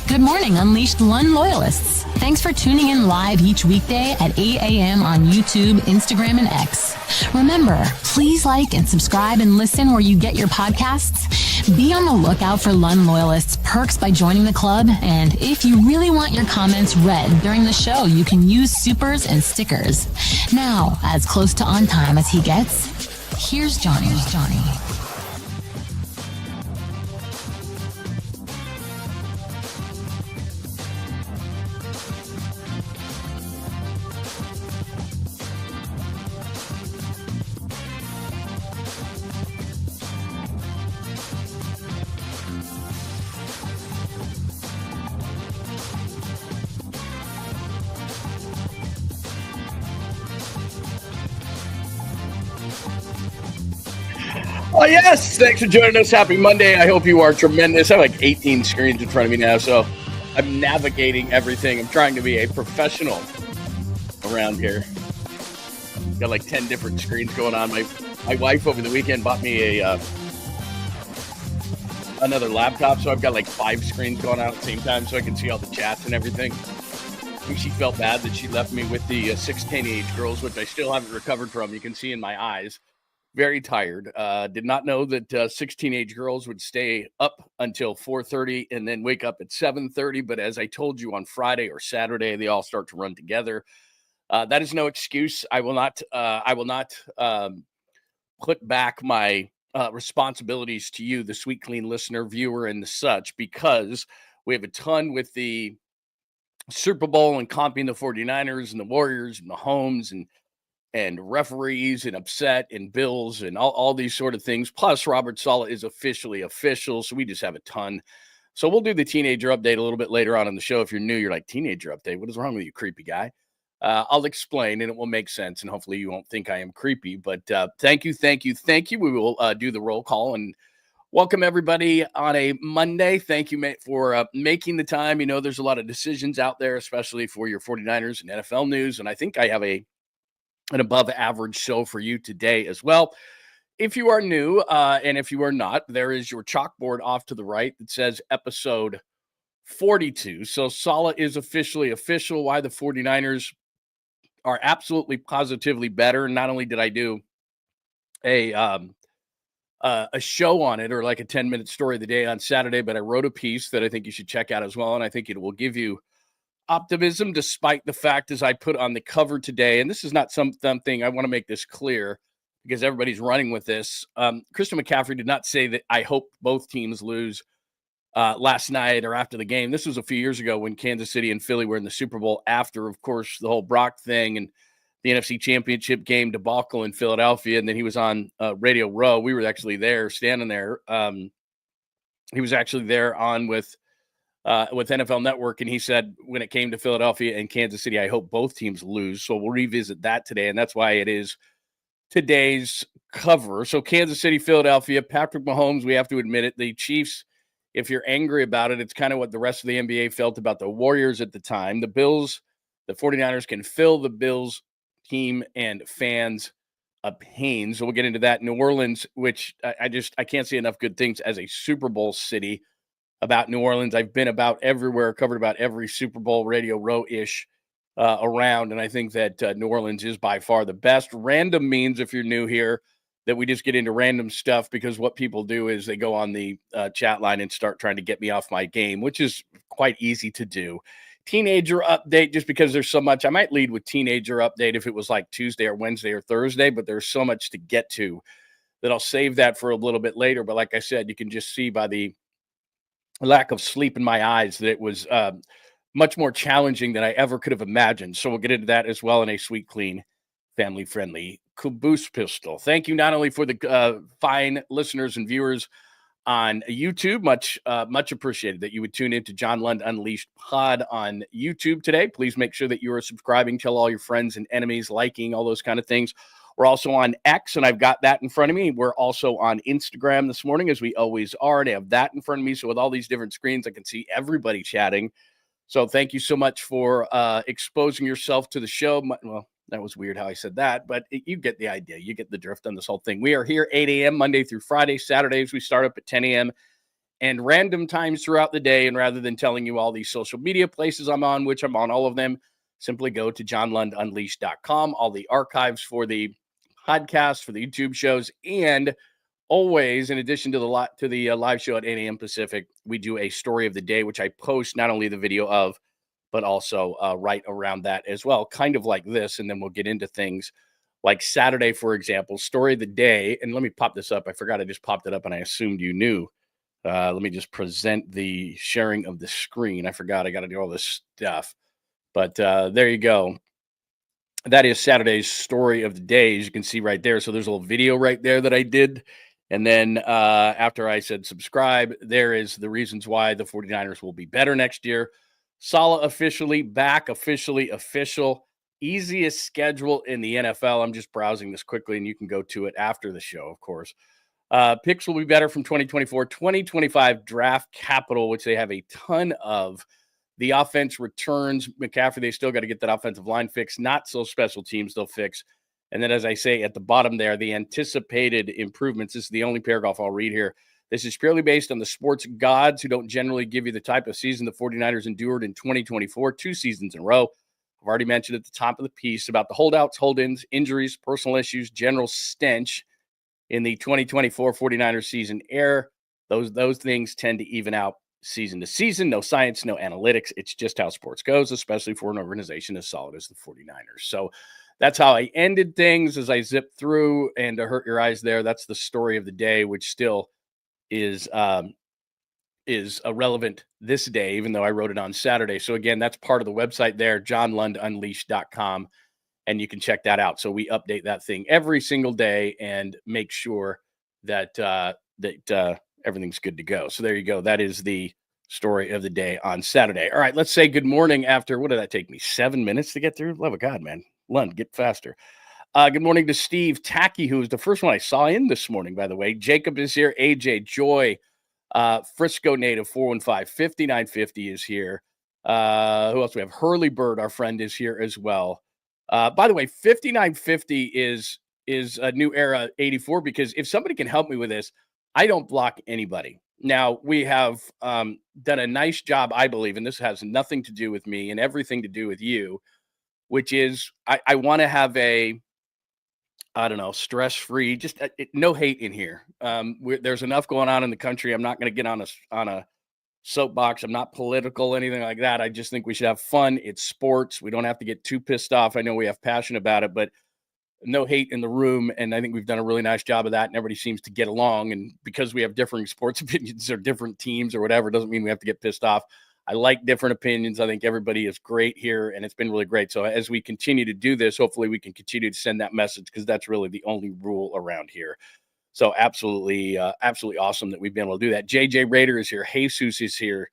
Good morning, Unleashed Lund loyalists. Thanks for tuning in live each weekday at 8 a.m. on YouTube, Instagram, and X. Remember, please like and subscribe and listen where you get your podcasts. Be on the lookout for Lund loyalists perks by joining the club. And if you really want your comments read during the show, you can use supers and stickers. Now, as close to on time as he gets, here's Johnny. Oh, yes. Thanks for joining us. Happy Monday. I hope you are tremendous. I have like 18 screens in front of me now, so I'm navigating everything. I'm trying to be a professional around here. Got like 10 different screens going on. My wife over the weekend bought me another laptop, so I've got like 5 screens going on at the same time so I can see all the chats and everything. I think she felt bad that she left me with the 6 teenage girls, which I still haven't recovered from. You can see in my eyes. Very tired. Did not know that 6 teenage girls would stay up until 4:30 and then wake up at 7:30. But as I told you on Friday or Saturday, they all start to run together. That is no excuse. I will not put back my responsibilities to you, the Sweet Clean listener, viewer, and the such, because we have a ton with the Super Bowl and comping the 49ers and the Warriors and Mahomes and referees and upset and bills and all these sort of things. Plus, Robert Sala is officially official, so we just have a ton. So we'll do the teenager update a little bit later on in the show. If you're new, you're like, teenager update? What is wrong with you, creepy guy? I'll explain, and it will make sense, and hopefully you won't think I am creepy. But thank you. We will do the roll call, and welcome everybody on a Monday. Thank you for making the time. You know, there's a lot of decisions out there, especially for your 49ers and NFL news, and I think I have an above average show for you today as well. If you are new, and if you are not, there is your chalkboard off to the right that says episode 42. So Sala is officially official. Why the 49ers are absolutely positively better. Not only did I do a show on it, or like a 10-minute story of the day on Saturday, but I wrote a piece that I think you should check out as well. And I think it will give you optimism, despite the fact, as I put on the cover today, and this is not something I want to make this clear because everybody's running with this. Christian McCaffrey did not say that I hope both teams lose last night or after the game. This was a few years ago when Kansas City and Philly were in the Super Bowl after, of course, the whole Brock thing and the NFC Championship game debacle in Philadelphia. And then he was on Radio Row. We were actually there, standing there. He was actually there on with NFL Network, and he said when it came to Philadelphia and Kansas City, I hope both teams lose. So we'll revisit that today, and that's why it is today's cover. So Kansas City, Philadelphia, Patrick Mahomes, we have to admit it. The Chiefs, if you're angry about it, it's kind of what the rest of the NBA felt about the Warriors at the time. The Bills, the 49ers can fill the Bills team and fans a pain. So we'll get into that. New Orleans, which I can't say enough good things as a Super Bowl city about New Orleans. I've been about everywhere, covered about every Super Bowl Radio Row-ish around, and I think that New Orleans is by far the best. Random means, if you're new here, that we just get into random stuff, because what people do is they go on the chat line and start trying to get me off my game, which is quite easy to do. Teenager update, just because there's so much. I might lead with teenager update if it was like Tuesday or Wednesday or Thursday, but there's so much to get to that I'll save that for a little bit later. But like I said, you can just see by the lack of sleep in my eyes that it was much more challenging than I ever could have imagined. So we'll get into that as well in a Sweet Clean, family-friendly Caboose pistol. Thank you not only for the fine listeners and viewers on YouTube, much appreciated that you would tune into John Lund Unleashed Pod on YouTube today. Please make sure that you are subscribing, tell all your friends and enemies, liking, all those kind of things. We're also on X, and I've got that in front of me. We're also on Instagram this morning, as we always are, and I have that in front of me. So with all these different screens, I can see everybody chatting. So thank you so much for exposing yourself to the show. Well, that was weird how I said that, but you get the idea. You get the drift on this whole thing. We are here 8 a.m. Monday through Friday. Saturdays, we start up at 10 a.m. and random times throughout the day. And rather than telling you all these social media places I'm on, which I'm on all of them, simply go to johnlundunleashed.com. All the archives for the podcast, for the YouTube shows, and always, in addition to the live show at 8 a.m. Pacific, we do a story of the day, which I post not only the video of, but also right around that as well, kind of like this. And then we'll get into things like Saturday, for example, story of the day. And let me pop this up. I forgot I just popped it up and I assumed you knew. Let me just present the sharing of the screen. I forgot I got to do all this stuff. But there you go. That is Saturday's story of the day, as you can see right there. So there's a little video right there that I did. And then after I said subscribe, there is the reasons why the 49ers will be better next year. Sala officially back, officially official. Easiest schedule in the NFL. I'm just browsing this quickly, and you can go to it after the show, of course. Picks will be better from 2024. 2025 draft capital, which they have a ton of. The offense returns. McCaffrey, they still got to get that offensive line fixed. Not so special teams they'll fix. And then, as I say at the bottom there, the anticipated improvements. This is the only paragraph I'll read here. This is purely based on the sports gods who don't generally give you the type of season the 49ers endured in 2024, 2 seasons in a row. I've already mentioned at the top of the piece about the holdouts, hold-ins, injuries, personal issues, general stench in the 2024 49ers season air. Those things tend to even out season to season. No science, no analytics. It's just how sports goes, especially for an organization as solid as the 49ers. So that's how I ended things as I zipped through. And to hurt your eyes there, that's the story of the day, which still is irrelevant this day, even though I wrote it on Saturday. So again, that's part of the website there, johnlundunleashed.com, and you can check that out. So we update that thing every single day and make sure that everything's good to go. So there you go. That is the story of the day on Saturday. All right, let's say good morning after, what did that take me? 7 minutes to get through? Love of God, man. Lund, get faster. Good morning to Steve Tacky, who was the first one I saw in this morning, by the way. Jacob is here. AJ Joy, Frisco native 415-5950 is here. Who else we have? Hurley Bird, our friend, is here as well. By the way, 5950 is a new era 84, because if somebody can help me with this, I don't block anybody. Now, we have done a nice job, I believe, and this has nothing to do with me and everything to do with you, which is I want to have stress-free, just no hate in here. There's enough going on in the country. I'm not going to get on a soapbox. I'm not political, anything like that. I just think we should have fun. It's sports. We don't have to get too pissed off. I know we have passion about it, but no hate in the room. And I think we've done a really nice job of that. And everybody seems to get along. And because we have differing sports opinions or different teams or whatever, doesn't mean we have to get pissed off. I like different opinions. I think everybody is great here, and it's been really great. So as we continue to do this, hopefully we can continue to send that message, because that's really the only rule around here. So absolutely awesome that we've been able to do that. JJ Rader is here. Jesus is here.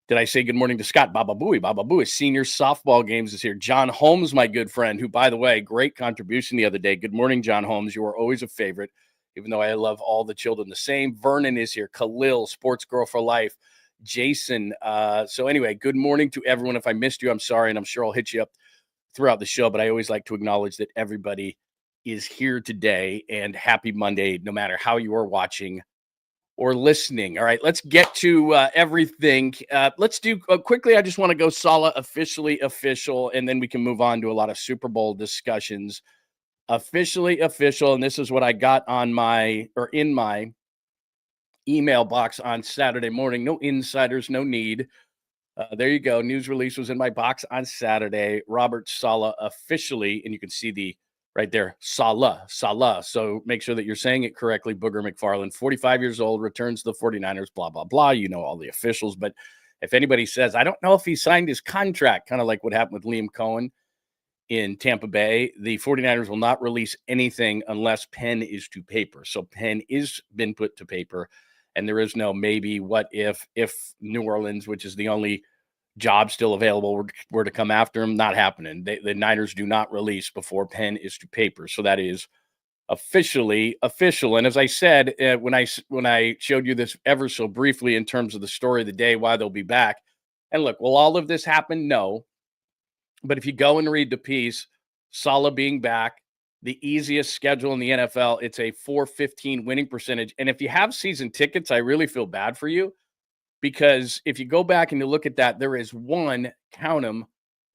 Did I say good morning to Scott? Baba Booey. Senior softball games is here. John Holmes, my good friend, who, by the way, great contribution the other day. Good morning, John Holmes. You are always a favorite, even though I love all the children the same. Vernon is here. Khalil, Sports Girl for Life. Jason. So anyway, good morning to everyone. If I missed you, I'm sorry, and I'm sure I'll hit you up throughout the show, but I always like to acknowledge that everybody is here today, and happy Monday, no matter how you are watching or listening. All right, let's get to everything. Let's do quickly. I just want to go Sala officially official, and then we can move on to a lot of Super Bowl discussions. Officially official, and this is what I got in my email box on Saturday morning. No insiders, no need. There you go. News release was in my box on Saturday. Robert Sala officially, and you can see right there, Sala. So make sure that you're saying it correctly. Booger McFarland, 45 years old, returns to the 49ers, blah, blah, blah. You know all the officials. But if anybody says, I don't know if he signed his contract, kind of like what happened with Liam Cohen in Tampa Bay, the 49ers will not release anything unless pen is to paper. So pen is been put to paper. And there is no maybe, what if New Orleans, which is the only job still available, were to come after him. Not happening. The Niners do not release before pen is to paper. So that is officially official. And as I said, when I showed you this ever so briefly in terms of the story of the day, why they'll be back. And look, will all of this happen? No. But if you go and read the piece, Sala being back, the easiest schedule in the NFL, it's a .415 winning percentage. And if you have season tickets, I really feel bad for you. because if you go back and you look at that, there is one, count them,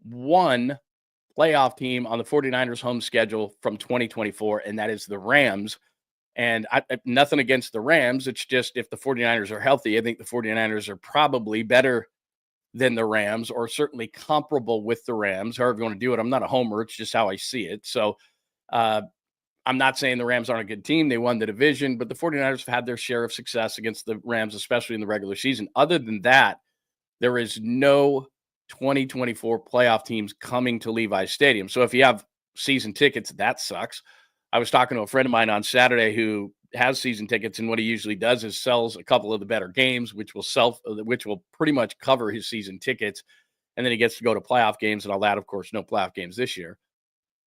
one playoff team on the 49ers home schedule from 2024, and that is the Rams. And nothing against the Rams. It's just if the 49ers are healthy, I think the 49ers are probably better than the Rams, or certainly comparable with the Rams, however you want to do it. I'm not a homer. It's just how I see it. So I'm not saying the Rams aren't a good team. They won the division, but the 49ers have had their share of success against the Rams, especially in the regular season. Other than that, there is no 2024 playoff teams coming to Levi's Stadium. So if you have season tickets, that sucks. I was talking to a friend of mine on Saturday who has season tickets, and what he usually does is sells a couple of the better games, which will pretty much cover his season tickets. And then he gets to go to playoff games and all that. Of course, no playoff games this year.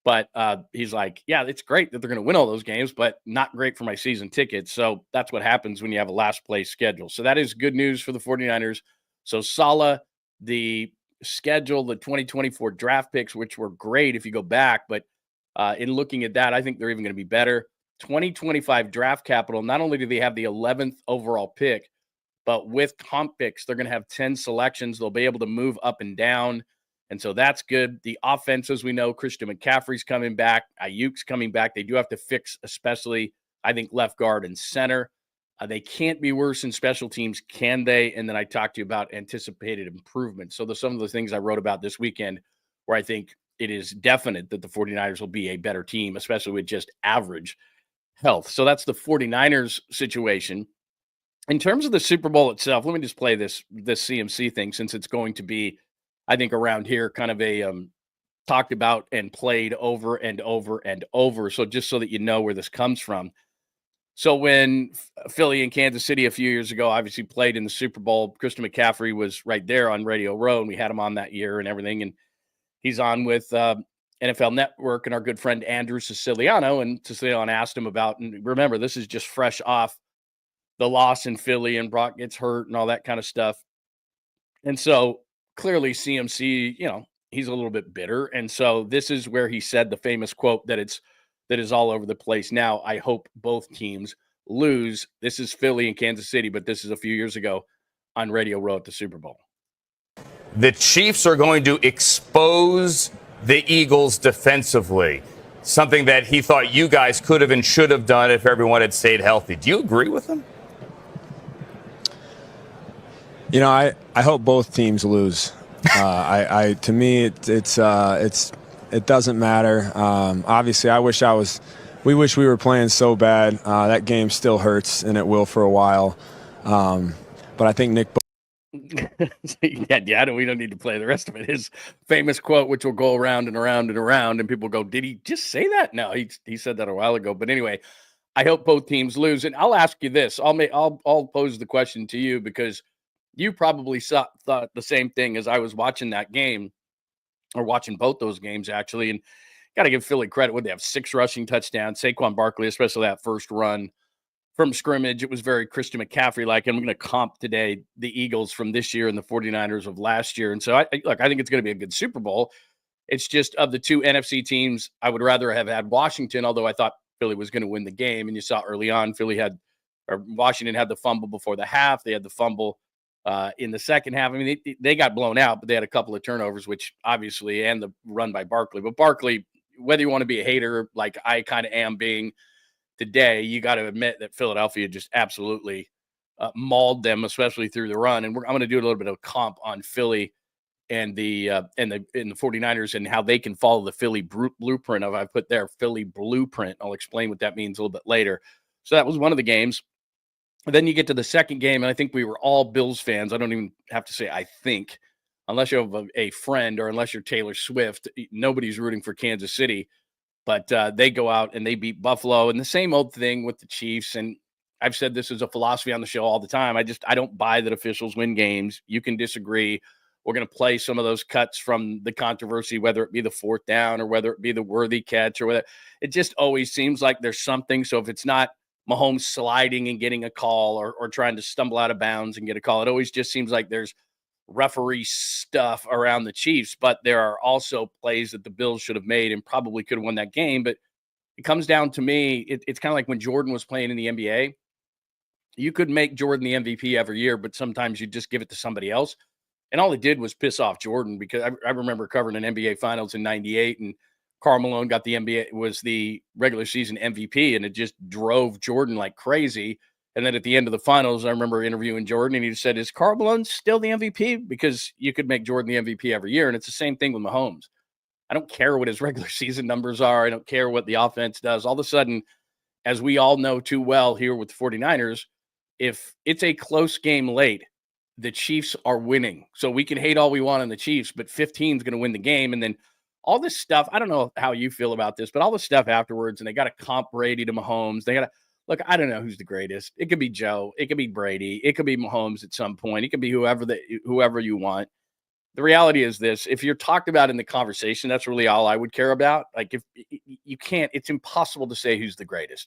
But he's like, yeah, it's great that they're going to win all those games, but not great for my season tickets. So that's what happens when you have a last place schedule. So that is good news for the 49ers. So Sala, the schedule, the 2024 draft picks, which were great if you go back, but in looking at that, I think they're even going to be better. 2025 draft capital, not only do they have the 11th overall pick, but with comp picks, they're going to have 10 selections. They'll be able to move up and down. And so that's good. The offense, as we know, Christian McCaffrey's coming back. Ayuk's coming back. They do have to fix, especially, I think, left guard and center. They can't be worse in special teams, can they? And then I talked to you about anticipated improvements. So some of the things I wrote about this weekend where I think it is definite that the 49ers will be a better team, especially with just average health. So that's the 49ers situation. In terms of the Super Bowl itself, let me just play this CMC thing, since it's going to be, I think, around here kind of a talked about and played over and over and over. So just so that you know where this comes from. So when Philly and Kansas City a few years ago obviously played in the Super Bowl, Christian McCaffrey was right there on Radio Row, and we had him on that year and everything. And he's on with NFL Network and our good friend Andrew Siciliano. And Siciliano asked him about, and remember, this is just fresh off the loss in Philly, and Brock gets hurt and all that kind of stuff. And so clearly CMC, he's a little bit bitter. And so this is where he said the famous quote that is all over the place now. I hope both teams lose. This is Philly and Kansas City, but this is a few years ago on Radio Row at the Super Bowl. The Chiefs are going to expose the Eagles defensively, something that he thought you guys could have and should have done if everyone had stayed healthy. Do you agree with him? I hope both teams lose. To me, it doesn't matter. Obviously, we wish we were playing so bad. That game still hurts, and it will for a while. But I think Nick. Yeah, we don't need to play the rest of it. His famous quote, which will go around and around and around, and people go, "Did he just say that?" No, he said that a while ago. But anyway, I hope both teams lose, and I'll ask you this. I'll pose the question to you, because you probably thought the same thing as I was watching that game, or watching both those games actually. And got to give Philly credit. Would they have 6 rushing touchdowns? Saquon Barkley, especially that first run from scrimmage, it was very Christian McCaffrey-like. And I'm going to comp today the Eagles from this year and the 49ers of last year. And so I think it's going to be a good Super Bowl. It's just, of the two NFC teams, I would rather have had Washington, although I thought Philly was going to win the game. And you saw early on, Washington had the fumble before the half. They had the fumble in the second half. I mean, they got blown out, but they had a couple of turnovers, which obviously, and the run by Barkley. But Barkley, whether you want to be a hater, like I kind of am being today, you got to admit that Philadelphia just absolutely mauled them, especially through the run. And I'm going to do a little bit of comp on Philly and the 49ers and how they can follow the Philly blueprint I've put there, Philly blueprint. I'll explain what that means a little bit later. So that was one of the games. Then you get to the second game, and I think we were all Bills fans. I don't even have to say I think, unless you have a friend or unless you're Taylor Swift, nobody's rooting for Kansas City. But they go out and they beat Buffalo, and the same old thing with the Chiefs. And I've said this as a philosophy on the show all the time. I don't buy that officials win games. You can disagree. We're going to play some of those cuts from the controversy, whether it be the fourth down or whether it be the worthy catch or whatever. It just always seems like there's something. So if it's not Mahomes sliding and getting a call or trying to stumble out of bounds and get a call, it always just seems like there's referee stuff around the Chiefs. But there are also plays that the Bills should have made and probably could have won that game. But it comes down to me, it's kind of like when Jordan was playing in the NBA. you could make Jordan the MVP every year, but sometimes you just give it to somebody else. And all it did was piss off Jordan, because I remember covering an NBA Finals in '98, and Karl Malone got was the regular season MVP, and it just drove Jordan like crazy. And then at the end of the finals, I remember interviewing Jordan, and he said, "Is Karl Malone still the MVP?" Because you could make Jordan the MVP every year, and it's the same thing with Mahomes. I don't care what his regular season numbers are. I don't care what the offense does. All of a sudden, as we all know too well here with the 49ers, if it's a close game late, the Chiefs are winning. So we can hate all we want on the Chiefs, but 15 is going to win the game. And then all this stuff, I don't know how you feel about this, but all the stuff afterwards, and they got to comp Brady to Mahomes. They got to look, I don't know who's the greatest. It could be Joe. It could be Brady. It could be Mahomes at some point. It could be whoever you want. The reality is this: if you're talked about in the conversation, that's really all I would care about. Like, if you can't, it's impossible to say who's the greatest.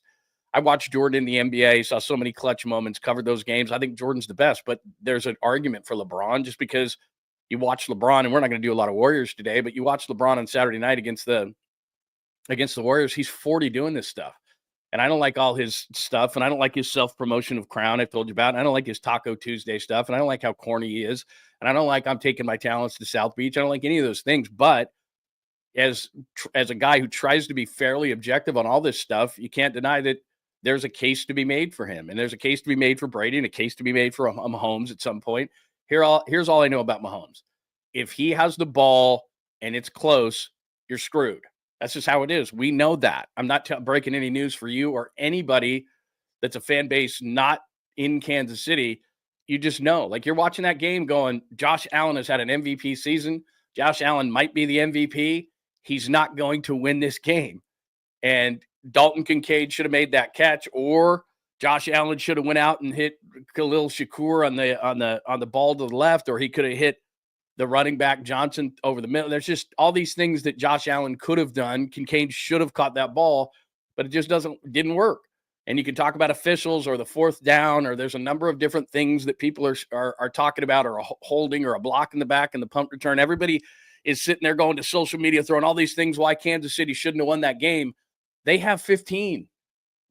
I watched Jordan in the NBA, saw so many clutch moments, covered those games. I think Jordan's the best, but there's an argument for LeBron, just because you watch LeBron, and we're not going to do a lot of Warriors today, but you watch LeBron on Saturday night against the Warriors. He's 40 doing this stuff. And I don't like all his stuff, and I don't like his self-promotion of Crown I've told you about. And I don't like his Taco Tuesday stuff, and I don't like how corny he is. And I don't like I'm taking my talents to South Beach. I don't like any of those things. But as a guy who tries to be fairly objective on all this stuff, you can't deny that there's a case to be made for him. And there's a case to be made for Brady, and a case to be made for Mahomes at some point. Here's all I know about Mahomes. If he has the ball and it's close, you're screwed. That's just how it is. We know that. I'm not breaking any news for you or anybody that's a fan base not in Kansas City. You just know. Like, you're watching that game going, Josh Allen has had an MVP season. Josh Allen might be the MVP. He's not going to win this game. And Dalton Kincaid should have made that catch, or Josh Allen should have went out and hit Khalil Shakur on the ball to the left, or he could have hit the running back Johnson over the middle. There's just all these things that Josh Allen could have done. Kincaid should have caught that ball, but it just didn't work. And you can talk about officials or the fourth down, or there's a number of different things that people are talking about, or a holding or a block in the back and the punt return. Everybody is sitting there going to social media, throwing all these things why Kansas City shouldn't have won that game. They have 15.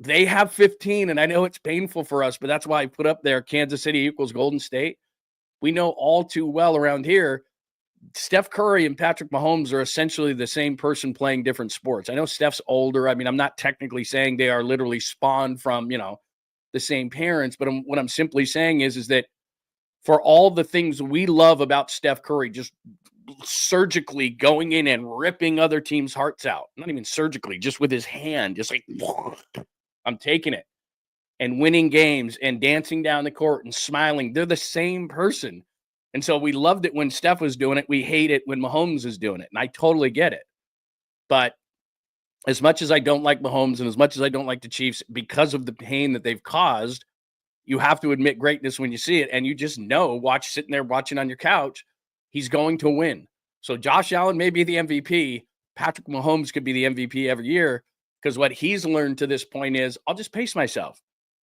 They have 15, and I know it's painful for us, but that's why I put up there Kansas City equals Golden State. We know all too well around here, Steph Curry and Patrick Mahomes are essentially the same person playing different sports. I know Steph's older. I mean, I'm not technically saying they are literally spawned from, the same parents, but what I'm simply saying is that for all the things we love about Steph Curry, just surgically going in and ripping other teams' hearts out, not even surgically, just with his hand, just like, I'm taking it, and winning games and dancing down the court and smiling. They're the same person. And so we loved it when Steph was doing it. We hate it when Mahomes is doing it. And I totally get it. But as much as I don't like Mahomes and as much as I don't like the Chiefs because of the pain that they've caused, you have to admit greatness when you see it. And you just know, sitting there watching on your couch, he's going to win. So Josh Allen may be the MVP. Patrick Mahomes could be the MVP every year, because what he's learned to this point is, I'll just pace myself.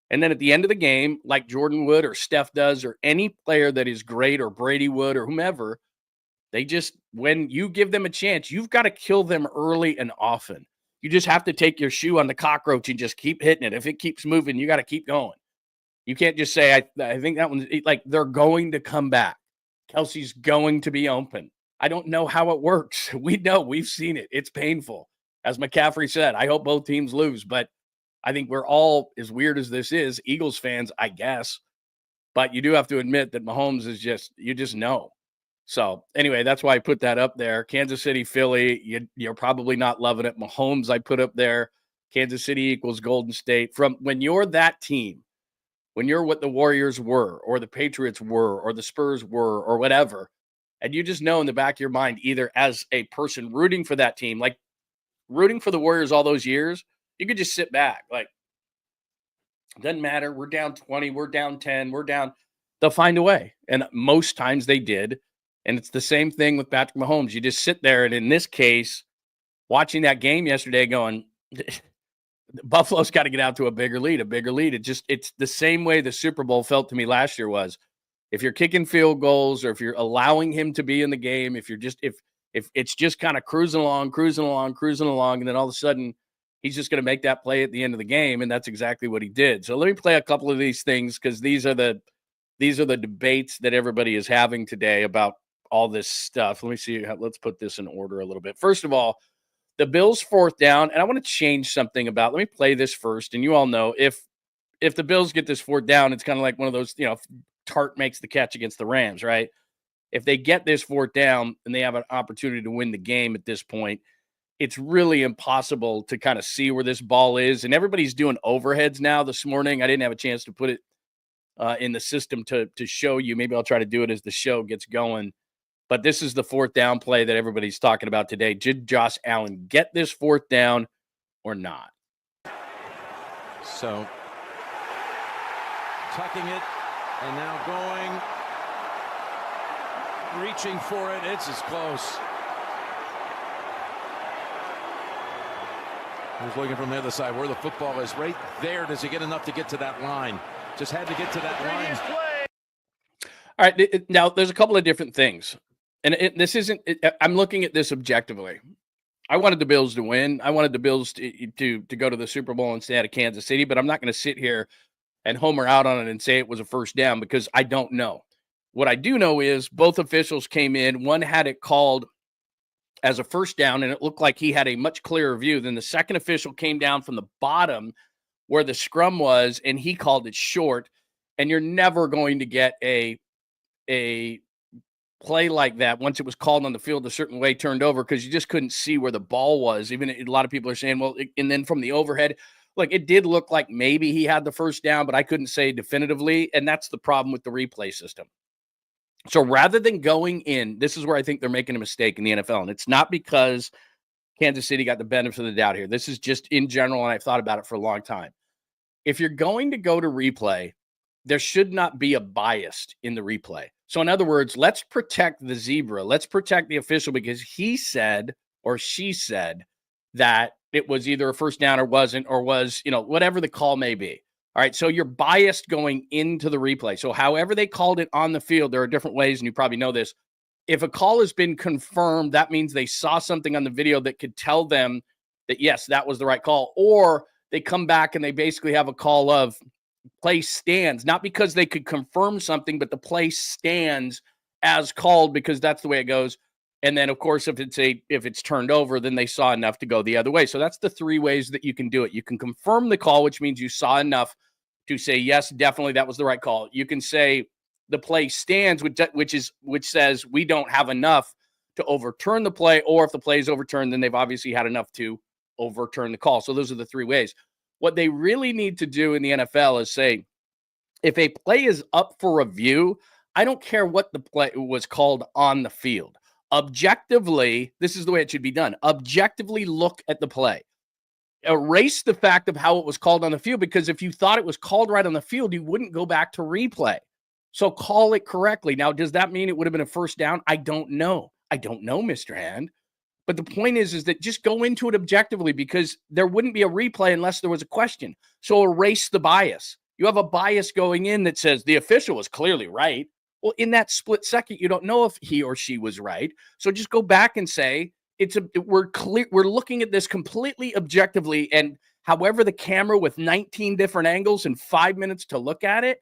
And then at the end of the game, like Jordan would or Steph does or any player that is great or Brady would or whomever, when you give them a chance, you've got to kill them early and often. You just have to take your shoe on the cockroach and just keep hitting it. If it keeps moving, you got to keep going. You can't just say, I think that one's like, they're going to come back. Kelsey's going to be open. I don't know how it works. We know, we've seen it. It's painful. As McCaffrey said, I hope both teams lose, but I think we're all, as weird as this is, Eagles fans, I guess. But you do have to admit that Mahomes is you just know. So anyway, that's why I put that up there. Kansas City, Philly, you're probably not loving it. Mahomes, I put up there. Kansas City equals Golden State. From when you're that team, when you're what the Warriors were or the Patriots were or the Spurs were or whatever, and you just know in the back of your mind, either as a person rooting for that team, like rooting for the Warriors all those years, you could just sit back. Like, doesn't matter. We're down 20. We're down 10. We're down. They'll find a way. And most times they did. And it's the same thing with Patrick Mahomes. You just sit there. And in this case, watching that game yesterday going, Buffalo's got to get out to a bigger lead. It's the same way the Super Bowl felt to me last year was, if you're kicking field goals or if you're allowing him to be in the game, if it's just kind of cruising along, and then all of a sudden He's just going to make that play at the end of the game, and that's exactly what he did. So let me play a couple of these things because these are the debates that everybody is having today about all this stuff. Let me see. Let's put this in order a little bit. First of all, the Bills' fourth down, and I want to change something about. Let me play this first, and you all know if the Bills get this fourth down, it's kind of like one of those, Tart makes the catch against the Rams, right? If they get this fourth down and they have an opportunity to win the game at this point, it's really impossible to kind of see where this ball is. And everybody's doing overheads now this morning. I didn't have a chance to put it in the system to show you. Maybe I'll try to do it as the show gets going. But this is the fourth down play that everybody's talking about today. Did Josh Allen get this fourth down or not? So, tucking it and now going, reaching for it. It's as close. I was looking from the other side where the football is right there. Does he get enough to get to that line? Just had to get to that line. All right. Now, there's a couple of different things. And this isn't – I'm looking at this objectively. I wanted the Bills to win. I wanted the Bills to go to the Super Bowl and stay out of Kansas City. But I'm not going to sit here and homer out on it and say it was a first down because I don't know. What I do know is both officials came in. One had it called as a first down, and it looked like he had a much clearer view. Then the second official came down from the bottom where the scrum was, and he called it short. And you're never going to get a play like that once it was called on the field a certain way, turned over, because you just couldn't see where the ball was. Even a lot of people are saying, well, and then from the overhead, look, it did look like maybe he had the first down, but I couldn't say definitively, and that's the problem with the replay system. So rather than going in, this is where I think they're making a mistake in the NFL, and it's not because Kansas City got the benefit of the doubt here. This is just in general, and I've thought about it for a long time. If you're going to go to replay, there should not be a bias in the replay. So in other words, let's protect the zebra. Let's protect the official because he said or she said that it was either a first down or wasn't, or was, whatever the call may be. All right, so you're biased going into the replay. So however they called it on the field, there are different ways, and you probably know this. If a call has been confirmed, that means they saw something on the video that could tell them that, yes, that was the right call. Or they come back and they basically have a call of play stands, not because they could confirm something, but the play stands as called because that's the way it goes. And then, of course, if it's turned over, then they saw enough to go the other way. So that's the three ways that you can do it. You can confirm the call, which means you saw enough to say, yes, definitely that was the right call. You can say the play stands, which says we don't have enough to overturn the play, or if the play is overturned, then they've obviously had enough to overturn the call. So those are the three ways. What they really need to do in the NFL is say, if a play is up for review, I don't care what the play was called on the field. Objectively, this is the way it should be done. Objectively look at the play. Erase the fact of how it was called on the field, because if you thought it was called right on the field, you wouldn't go back to replay. So call it correctly. Now, does that mean it would have been a first down? I don't know. I don't know, Mr. Hand. But the point is that just go into it objectively, because there wouldn't be a replay unless there was a question. So erase the bias. You have a bias going in that says the official was clearly right. Well, in that split second, you don't know if he or she was right. So just go back and say, we're looking at this completely objectively, and however the camera with 19 different angles and 5 minutes to look at it,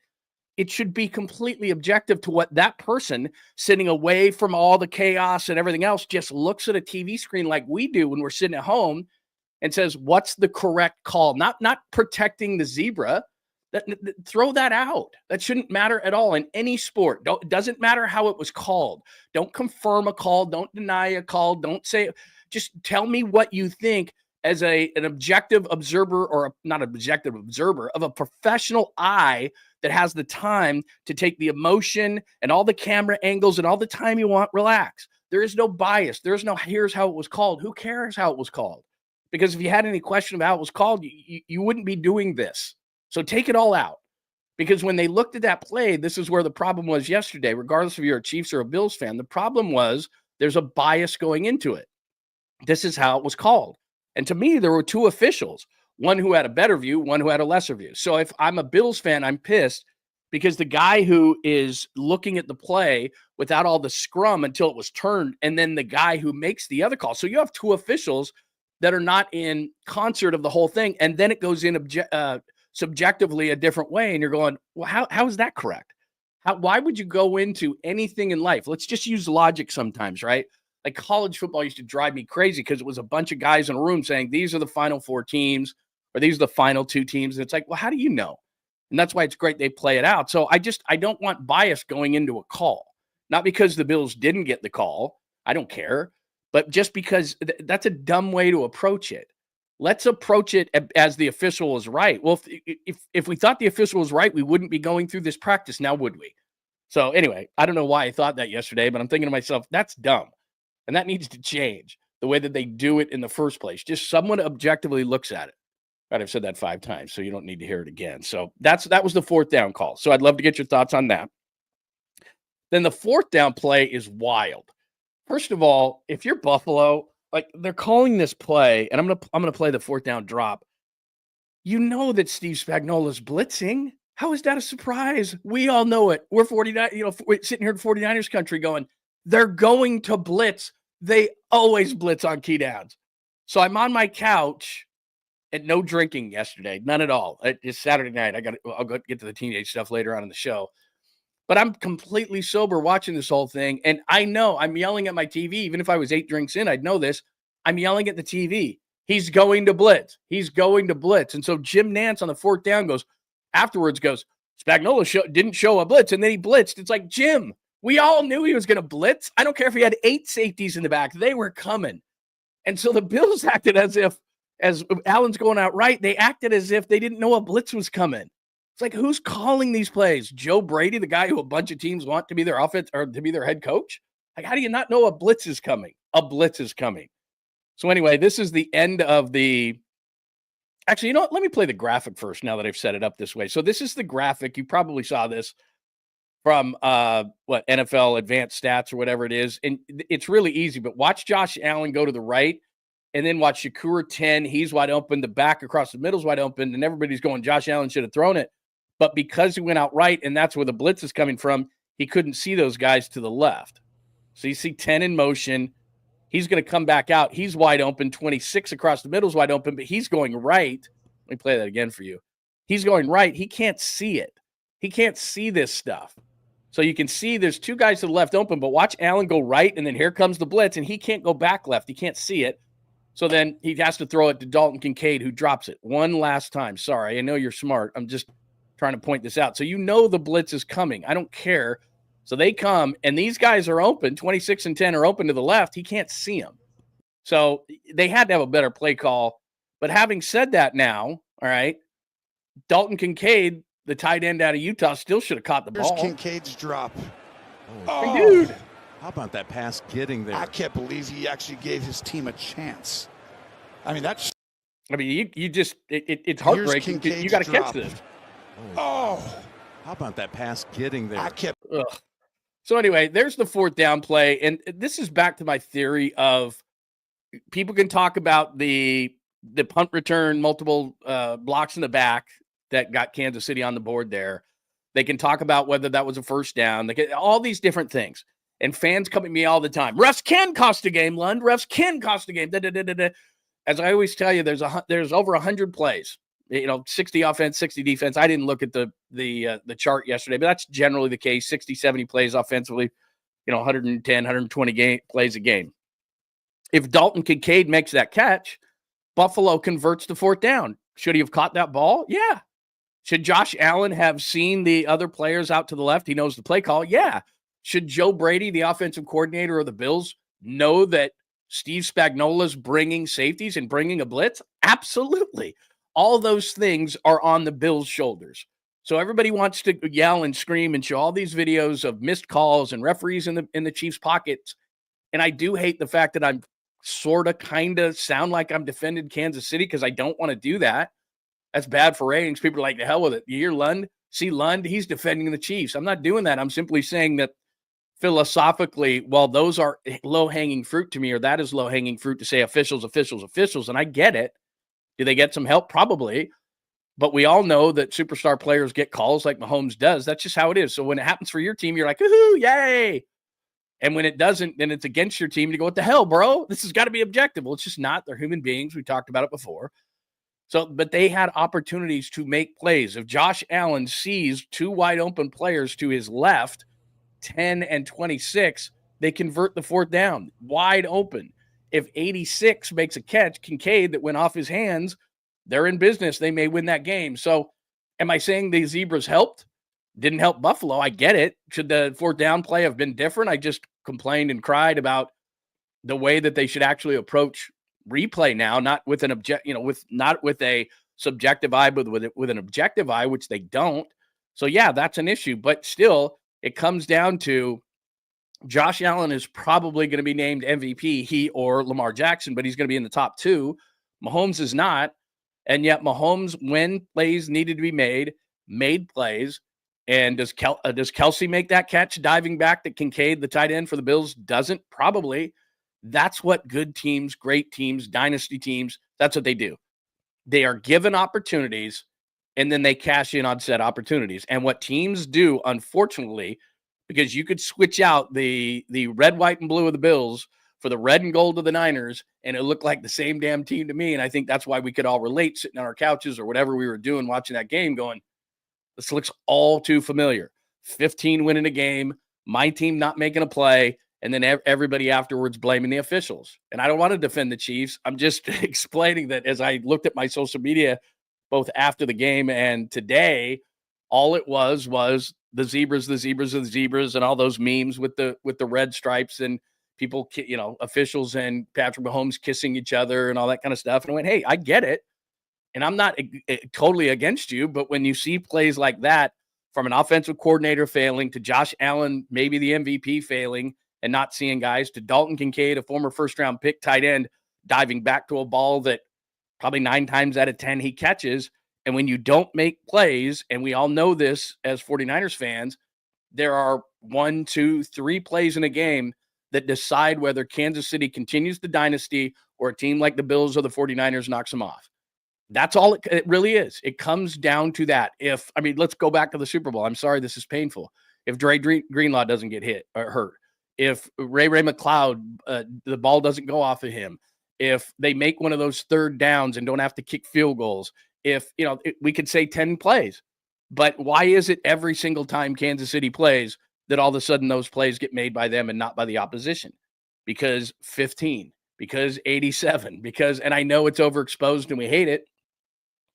it should be completely objective to what that person sitting away from all the chaos and everything else just looks at a TV screen like we do when we're sitting at home and says, what's the correct call? Not protecting the zebra. Throw that out. That shouldn't matter at all in any sport. It doesn't matter how it was called. Don't confirm a call. Don't deny a call. Don't say, just tell me what you think as an objective observer, or not objective observer, of a professional eye that has the time to take the emotion and all the camera angles and all the time you want. Relax. There is no bias. There's no, here's how it was called. Who cares how it was called? Because if you had any question of how it was called, you wouldn't be doing this. So take it all out, because when they looked at that play, this is where the problem was yesterday, regardless if you're a Chiefs or a Bills fan. The problem was there's a bias going into it. This is how it was called. And to me, there were two officials, one who had a better view, one who had a lesser view. So if I'm a Bills fan, I'm pissed because the guy who is looking at the play without all the scrum until it was turned, and then the guy who makes the other call. So you have two officials that are not in concert of the whole thing. And then it goes in subjectively a different way. And you're going, well, how is that correct? Why would you go into anything in life? Let's just use logic sometimes, right? Like college football used to drive me crazy because it was a bunch of guys in a room saying, these are the final 4 teams, or these are the final 2 teams. And it's like, well, how do you know? And that's why it's great they play it out. So I don't want bias going into a call. Not because the Bills didn't get the call. I don't care. But just because that's a dumb way to approach it. Let's approach it as the official is right. Well, if we thought the official was right, we wouldn't be going through this practice now, would we? So anyway, I don't know why I thought that yesterday, but I'm thinking to myself, that's dumb. And that needs to change the way that they do it in the first place. Just someone objectively looks at it. Right, I've said that 5 times, so you don't need to hear it again. So that was the 4th down call. So I'd love to get your thoughts on that. Then the 4th down play is wild. First of all, if you're Buffalo, like they're calling this play, and I'm gonna play the 4th down drop. You know that Steve Spagnuolo's blitzing. How is that a surprise? We all know it. We're 49, we're sitting here in 49ers country going, they're going to blitz. They always blitz on key downs. So I'm on my couch and no drinking yesterday, none at all. It's Saturday night. I'll go get to the teenage stuff later on in the show. But I'm completely sober watching this whole thing. And I know I'm yelling at my TV. Even if I was 8 drinks in, I'd know this. I'm yelling at the TV. He's going to blitz. He's going to blitz. And so Jim Nantz on the 4th down afterwards goes, Spagnuolo didn't show a blitz. And then he blitzed. It's like, Jim, we all knew he was going to blitz. I don't care if he had 8 safeties in the back. They were coming. And so the Bills acted as Allen's going out right, they acted as if they didn't know a blitz was coming. It's like, who's calling these plays? Joe Brady, the guy who a bunch of teams want to be their offense or to be their head coach? Like, how do you not know a blitz is coming? A blitz is coming. So anyway, this is the end of the – actually, you know what? Let me play the graphic first now that I've set it up this way. So this is the graphic. You probably saw this from NFL Advanced Stats or whatever it is. And it's really easy, but watch Josh Allen go to the right. And then watch Shakur 10. He's wide open. The back across the middle is wide open. And everybody's going, Josh Allen should have thrown it. But because he went out right, and that's where the blitz is coming from, he couldn't see those guys to the left. So you see 10 in motion. He's going to come back out. He's wide open. 26 across the middle is wide open, but he's going right. Let me play that again for you. He's going right. He can't see it. He can't see this stuff. So you can see there's 2 guys to the left open, but watch Allen go right, and then here comes the blitz, and he can't go back left. He can't see it. So then he has to throw it to Dalton Kincaid, who drops it one last time. Sorry, I know you're smart. I'm just trying to point this out. So you know the blitz is coming. I don't care. So they come, and these guys are open. 26 and 10 are open to the left. He can't see them. So they had to have a better play call. But having said that now, all right, Dalton Kincaid, the tight end out of Utah, still should have caught the ball. Here's Kincaid's drop. Oh, dude. How about that pass getting there? I can't believe he actually gave his team a chance. I mean, that's... I mean, you just... It's heartbreaking. You got to catch this. Oh. How about that pass getting there? I can't... Ugh. So anyway, there's the 4th down play. And this is back to my theory of people can talk about the punt return, multiple blocks in the back that got Kansas City on the board there. They can talk about whether that was a first down. They can, all these different things. And fans come at me all the time. Refs can cost a game, Lund. Refs can cost a game. Da, da, da, da, da. As I always tell you, there's over 100 plays. 60 offense, 60 defense. I didn't look at the chart yesterday, but that's generally the case. 60, 70 plays offensively. 110, 120 plays a game. If Dalton Kincaid makes that catch, Buffalo converts to 4th down. Should he have caught that ball? Yeah. Should Josh Allen have seen the other players out to the left? He knows the play call. Yeah. Should Joe Brady, the offensive coordinator of the Bills, know that Steve Spagnuolo's bringing safeties and bringing a blitz? Absolutely. All those things are on the Bills' shoulders. So everybody wants to yell and scream and show all these videos of missed calls and referees in the Chiefs' pockets. And I do hate the fact that I'm kind of sound like I'm defending Kansas City because I don't want to do that. That's bad for ratings. People are like, the hell with it. You hear Lund? See Lund? He's defending the Chiefs. I'm not doing that. I'm simply saying that philosophically, while those are low-hanging fruit to me, or that is low-hanging fruit to say officials, and I get it. Do they get some help? Probably. But we all know that superstar players get calls like Mahomes does. That's just how it is. So when it happens for your team, you're like, woohoo, yay. And when it doesn't, then it's against your team to go, what the hell, bro? This has got to be objective. Well, it's just not. They're human beings. We talked about it before. So, but they had opportunities to make plays. If Josh Allen sees two wide open players to his left, 10 and 26, they convert the fourth down, wide open. If 86 makes a catch, Kincaid, that went off his hands, they're in business. They may win that game. So am I saying the Zebras helped? Didn't help Buffalo. I get it. Should the fourth down play have been different? I just complained and cried about the way that they should actually approach replay now, not with an not with a subjective eye, but with an objective eye, which they don't. So yeah, that's an issue. But still, it comes down to Josh Allen is probably going to be named MVP, he or Lamar Jackson, but he's going to be in the top two. Mahomes is not. And yet Mahomes, when plays needed to be made plays. And does Kelsey make that catch diving back that Kincaid, the tight end for the Bills, doesn't? Probably. That's what good teams, great teams, dynasty teams, that's what they do. They are given opportunities, and then they cash in on said opportunities. And what teams do, unfortunately, because you could switch out the red, white, and blue of the Bills for the red and gold of the Niners, and it looked like the same damn team to me. And I think that's why we could all relate sitting on our couches or whatever we were doing watching that game going, this looks all too familiar. 15 winning a game, my team not making a play, and then everybody afterwards blaming the officials. And I don't want to defend the Chiefs. I'm just explaining that as I looked at my social media, both after the game and today, all it was the zebras, and all those memes with the red stripes and people, officials and Patrick Mahomes kissing each other and all that kind of stuff. And I went, hey, I get it. And I'm not totally against you, but when you see plays like that from an offensive coordinator failing to Josh Allen, maybe the MVP failing and not seeing guys, to Dalton Kincaid, a former first-round pick tight end, diving back to a ball that probably 9 times out of 10 he catches. And when you don't make plays, and we all know this as 49ers fans, there are 1, 2, 3 plays in a game that decide whether Kansas City continues the dynasty or a team like the Bills or the 49ers knocks them off. That's all it really is. It comes down to that. Let's go back to the Super Bowl. I'm sorry, this is painful. If Dre Greenlaw doesn't get hit or hurt, if Ray McCloud, the ball doesn't go off of him, if they make one of those third downs and don't have to kick field goals, we could say 10 plays. But why is it every single time Kansas City plays that all of a sudden those plays get made by them and not by the opposition? Because 15, because 87, and I know it's overexposed and we hate it,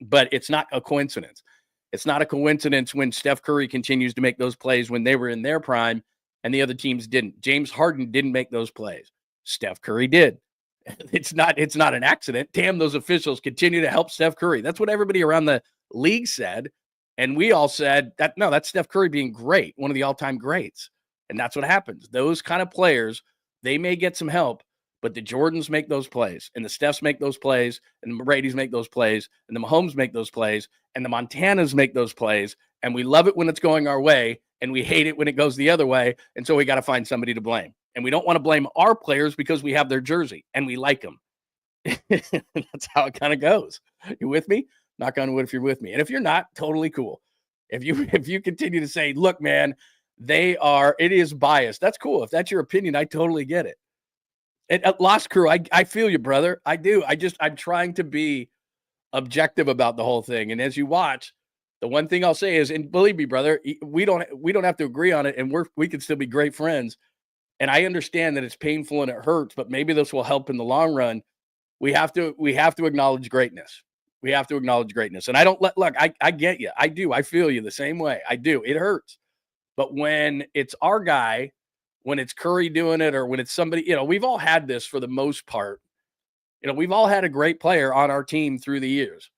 but it's not a coincidence. It's not a coincidence when Steph Curry continues to make those plays when they were in their prime and the other teams didn't. James Harden didn't make those plays. Steph Curry did. It's not an accident. Damn, those officials continue to help Steph Curry. That's what everybody around the league said. And we all said that's Steph Curry being great, one of the all-time greats. And that's what happens. Those kind of players, they may get some help, but the Jordans make those plays, and the Stephs make those plays, and the Brady's make those plays, and the Mahomes make those plays, and the Montanas make those plays, and we love it when it's going our way, and we hate it when it goes the other way, and so we got to find somebody to blame. And we don't want to blame our players because we have their jersey, and we like them. That's how it kind of goes. You with me? Knock on wood if you're with me. And if you're not, totally cool. If you continue to say, look, man, it is biased, that's cool. If that's your opinion, I totally get it. At Lost Crew, I feel you, brother. I do. I'm trying to be objective about the whole thing. And as you watch, the one thing I'll say is, and believe me, brother, we don't have to agree on it, and we can still be great friends. And I understand that it's painful and it hurts, but maybe this will help in the long run. We have to acknowledge greatness. We have to acknowledge greatness. And I get you. I do. I feel you the same way. I do. It hurts. But when it's our guy, when it's Curry doing it, or when it's somebody, we've all had this for the most part. We've all had a great player on our team through the years.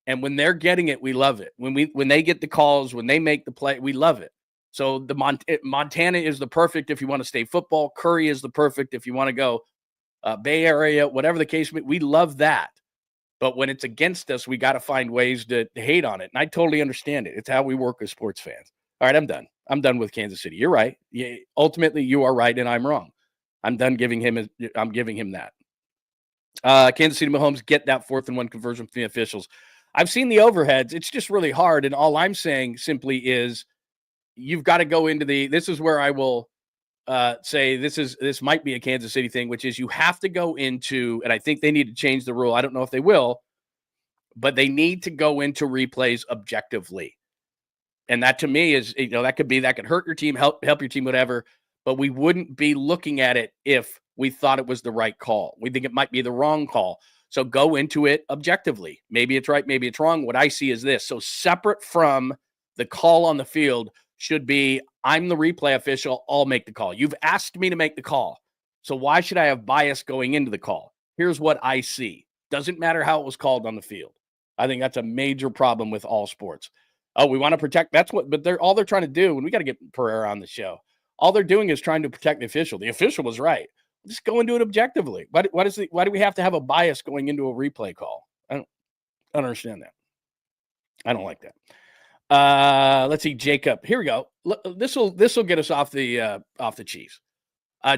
And when they're getting it, we love it. When they get the calls, when they make the play, we love it. So the Montana is the perfect if you want to stay football. Curry is the perfect if you want to go Bay Area, whatever the case may be. We love that. But when it's against us, we got to find ways to hate on it. And I totally understand it. It's how we work as sports fans. All right, I'm done. I'm done with Kansas City. You're right. Ultimately, you are right, and I'm wrong. I'm done giving him that. Kansas City Mahomes get that 4th and 1 conversion from the officials. I've seen the overheads. It's just really hard. And all I'm saying simply is you've got to go into this is where I will say this might be a Kansas City thing, which is you have to go into, and I think they need to change the rule. I don't know if they will, but they need to go into replays objectively. And that to me is, that could hurt your team, help your team, whatever. But we wouldn't be looking at it if we thought it was the right call. We think it might be the wrong call. So go into it objectively. Maybe it's right, maybe it's wrong. What I see is this. So separate from the call on the field should be, I'm the replay official, I'll make the call. You've asked me to make the call. So why should I have bias going into the call? Here's what I see. Doesn't matter how it was called on the field. I think that's a major problem with all sports. Oh, we want to protect. But all they're trying to do, and we got to get Pereira on the show. All they're doing is trying to protect the official. The official was right. Just go into it objectively. Why do we have to have a bias going into a replay call? I don't understand that. I don't like that. Let's see, Jacob. Here we go. This will get us off the Chiefs.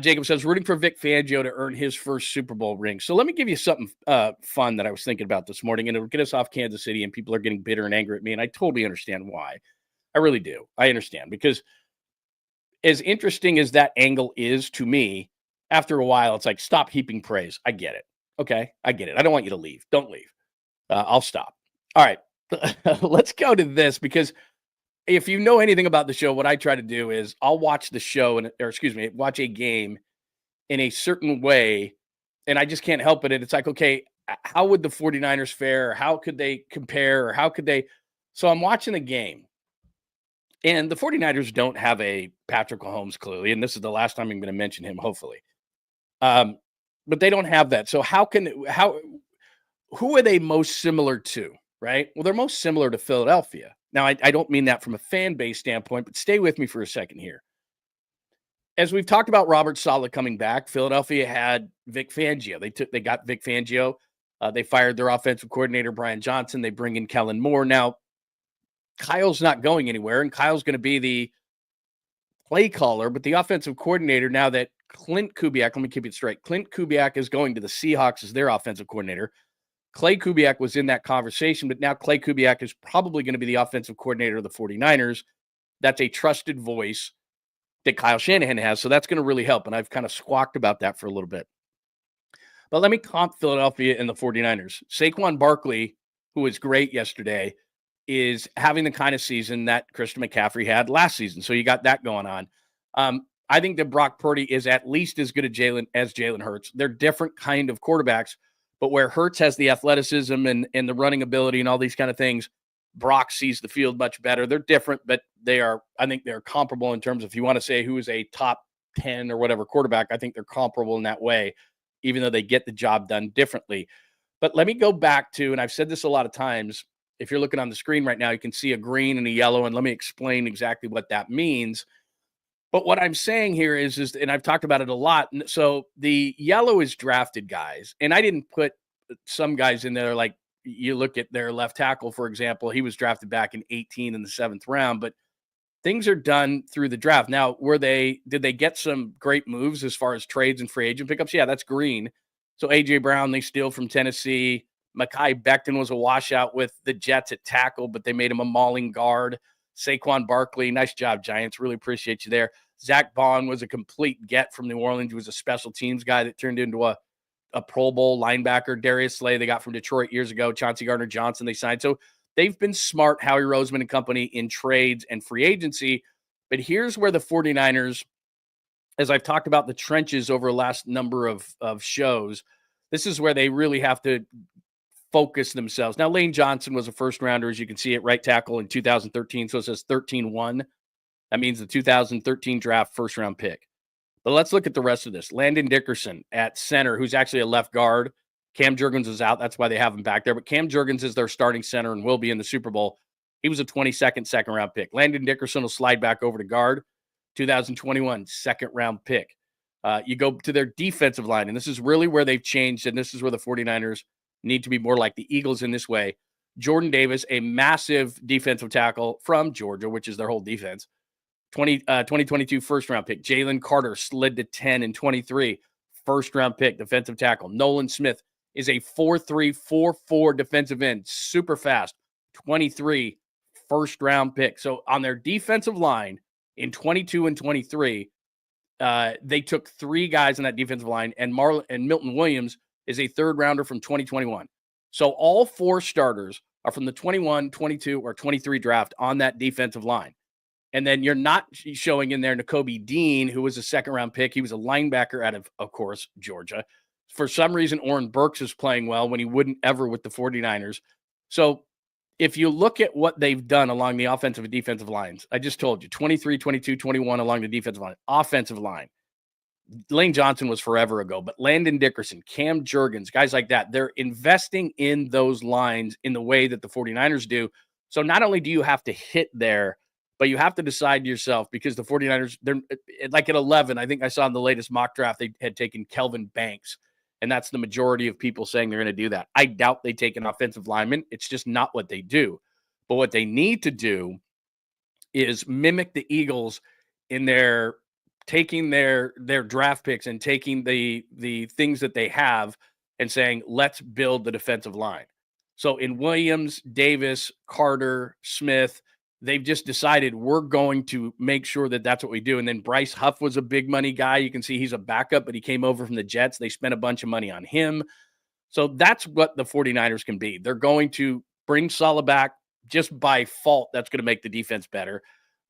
Jacob says, rooting for Vic Fangio to earn his first Super Bowl ring. So let me give you something fun that I was thinking about this morning, and it'll get us off Kansas City, and people are getting bitter and angry at me, and I totally understand why. I really do. I understand, because as interesting as that angle is to me, after a while, it's like, stop heaping praise. I get it. Okay, I get it. I don't want you to leave. Don't leave. I'll stop. All right, let's go to this, because if you know anything about the show, what I try to do is I'll watch the show watch a game in a certain way, and I just can't help it. And it's like, okay, how would the 49ers fare? How could they compare? Or how could they? So I'm watching the game, and the 49ers don't have a Patrick Mahomes, clearly, and this is the last time I'm going to mention him, hopefully. But they don't have that. So who are they most similar to, right? Well, they're most similar to Philadelphia. Now, I don't mean that from a fan base standpoint, but stay with me for a second here. As we've talked about Robert Saleh coming back, Philadelphia had Vic Fangio. They got Vic Fangio. They fired their offensive coordinator, Brian Johnson. They bring in Kellen Moore. Now, Kyle's not going anywhere, and Kyle's going to be the play caller, but the offensive coordinator, now that Clint Kubiak, let me keep it straight, Clint Kubiak is going to the Seahawks as their offensive coordinator. Clay Kubiak was in that conversation, but now Clay Kubiak is probably going to be the offensive coordinator of the 49ers. That's a trusted voice that Kyle Shanahan has, so that's going to really help, and I've kind of squawked about that for a little bit. But let me comp Philadelphia and the 49ers. Saquon Barkley, who was great yesterday, is having the kind of season that Christian McCaffrey had last season, so you got that going on. I think that Brock Purdy is at least as good as Jalen Hurts. They're different kind of quarterbacks, but where Hurts has the athleticism and the running ability and all these kind of things, Brock sees the field much better. They're different, but I think they're comparable in terms of, if you want to say who is a top 10 or whatever quarterback, I think they're comparable in that way, even though they get the job done differently. But let me go back to, and I've said this a lot of times, if you're looking on the screen right now, you can see a green and a yellow, and let me explain exactly what that means. But what I'm saying here is, and I've talked about it a lot. So the yellow is drafted guys. And I didn't put some guys in there, like you look at their left tackle, for example, he was drafted back in 18 in the 7th round, but things are done through the draft. Now, did they get some great moves as far as trades and free agent pickups? Yeah, that's green. So A.J. Brown, they steal from Tennessee. Mekhi Becton was a washout with the Jets at tackle, but they made him a mauling guard. Saquon Barkley, nice job, Giants. Really appreciate you there. Zach Bond was a complete get from New Orleans. He was a special teams guy that turned into a Pro Bowl linebacker. Darius Slay, they got from Detroit years ago. Chauncey Gardner-Johnson, they signed. So they've been smart, Howie Roseman and company, in trades and free agency. But here's where the 49ers, as I've talked about the trenches over the last number of shows, this is where they really have to focus themselves. Now, Lane Johnson was a first-rounder, as you can see, at right tackle in 2013, so it says 13-1. That means the 2013 draft first-round pick. But let's look at the rest of this. Landon Dickerson at center, who's actually a left guard. Cam Jurgens is out. That's why they have him back there. But Cam Jurgens is their starting center and will be in the Super Bowl. He was a 22nd second-round pick. Landon Dickerson will slide back over to guard. 2021 second-round pick. You go to their defensive line, and this is really where they've changed, and this is where the 49ers need to be more like the Eagles in this way. Jordan Davis, a massive defensive tackle from Georgia, which is their whole defense. 2022 first-round pick. Jalen Carter slid to 10 and 23. First-round pick, defensive tackle. Nolan Smith is a 4.3, 4.4 defensive end. Super fast. 23 first-round pick. So on their defensive line in 22 and 23, They took 3 guys in that defensive line, and Milton Williams is a 3rd rounder from 2021. So all 4 starters are from the 21, 22, or 23 draft on that defensive line. And then you're not showing in there Nakobe Dean, who was a 2nd-round pick. He was a linebacker out of course, Georgia. For some reason, Oren Burks is playing well when he wouldn't ever with the 49ers. So if you look at what they've done along the offensive and defensive lines, I just told you, 23, 22, 21 along the defensive line. Offensive line, Lane Johnson was forever ago, but Landon Dickerson, Cam Jurgens, guys like that, they're investing in those lines in the way that the 49ers do. So not only do you have to hit there, but you have to decide yourself, because the 49ers, they're like at 11, I think I saw in the latest mock draft, they had taken Kelvin Banks. And that's the majority of people saying they're going to do that. I doubt they take an offensive lineman. It's just not what they do. But what they need to do is mimic the Eagles in their taking their draft picks and taking the things that they have and saying, let's build the defensive line. So in Williams, Davis, Carter, Smith, they've just decided we're going to make sure that that's what we do. And then Bryce Huff was a big money guy. You can see he's a backup, but he came over from the Jets. They spent a bunch of money on him. So that's what the 49ers can be. They're going to bring Sala back just by fault. That's going to make the defense better.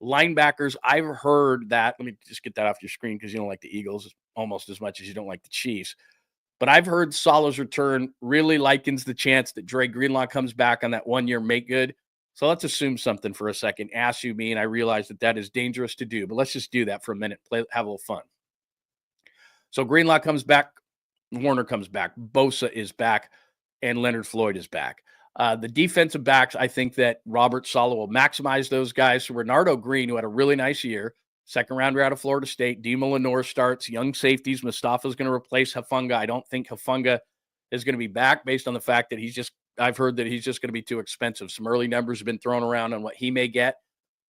Linebackers, I've heard that. Let me just get that off your screen because you don't like the Eagles almost as much as you don't like the Chiefs. But I've heard Sala's return really likens the chance that Dre Greenlaw comes back on that 1-year make good. So let's assume something for a second. Ask you me, and I realize that is dangerous to do, but let's just do that for a minute. Have a little fun. So Greenlaw comes back, Warner comes back, Bosa is back, and Leonard Floyd is back. The defensive backs, I think that Robert Saleh will maximize those guys. So Renardo Green, who had a really nice year, 2nd rounder out of Florida State. Dima Lenore starts. Young safeties. Mustafa's going to replace Hufanga. I don't think Hufanga is going to be back based on the fact that I've heard that he's just going to be too expensive. Some early numbers have been thrown around on what he may get.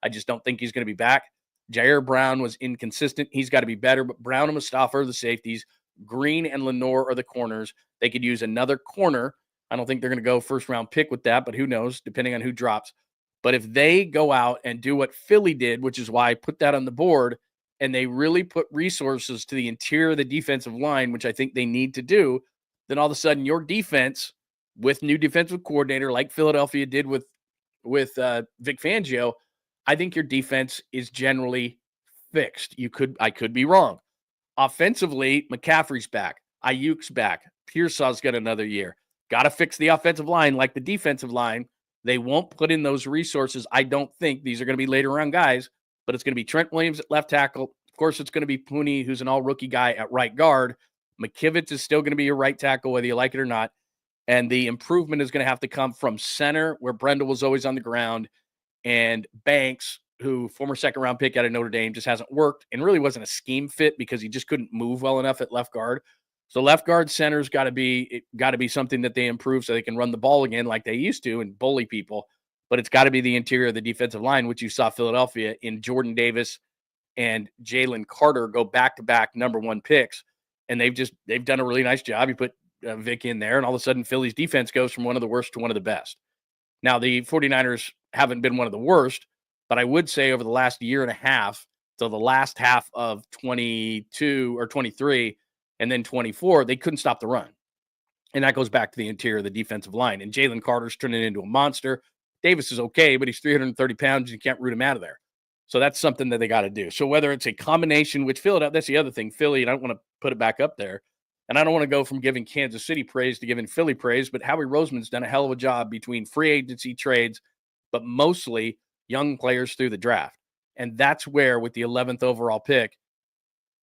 I just don't think he's going to be back. Jair Brown was inconsistent. He's got to be better, but Brown and Mustafa are the safeties. Green and Lenore are the corners. They could use another corner. I don't think they're going to go 1st-round pick with that, but who knows, depending on who drops. But if they go out and do what Philly did, which is why I put that on the board, and they really put resources to the interior of the defensive line, which I think they need to do, then all of a sudden your defense, with new defensive coordinator like Philadelphia did with Vic Fangio, I think your defense is generally fixed. I could be wrong. Offensively, McCaffrey's back. Ayuk's back. Pearsall's got another year. Got to fix the offensive line like the defensive line. They won't put in those resources. I don't think these are going to be later round guys, but it's going to be Trent Williams at left tackle. Of course, it's going to be Pooney, who's an all-rookie guy at right guard. McKivitz is still going to be your right tackle, whether you like it or not. And the improvement is going to have to come from center, where Brendel was always on the ground, and Banks, who former 2nd-round pick out of Notre Dame, just hasn't worked and really wasn't a scheme fit because he just couldn't move well enough at left guard. So left guard center's got to be something that they improve so they can run the ball again like they used to and bully people. But it's got to be the interior of the defensive line, which you saw Philadelphia in Jordan Davis and Jalen Carter go back-to-back #1 picks. And they've done a really nice job. You put Vic in there, and all of a sudden Philly's defense goes from one of the worst to one of the best. Now, the 49ers haven't been one of the worst, but I would say over the last year and a half, so the last half of 22 or 23 and then 24, they couldn't stop the run. And that goes back to the interior of the defensive line. And Jalen Carter's turning into a monster. Davis is okay, but he's 330 pounds. You can't root him out of there. So that's something that they got to do. So whether it's a combination, which Philadelphia, that's the other thing, Philly, and I don't want to put it back up there. And I don't want to go from giving Kansas City praise to giving Philly praise, but Howie Roseman's done a hell of a job between free agency trades, but mostly young players through the draft. And that's where, with the 11th overall pick,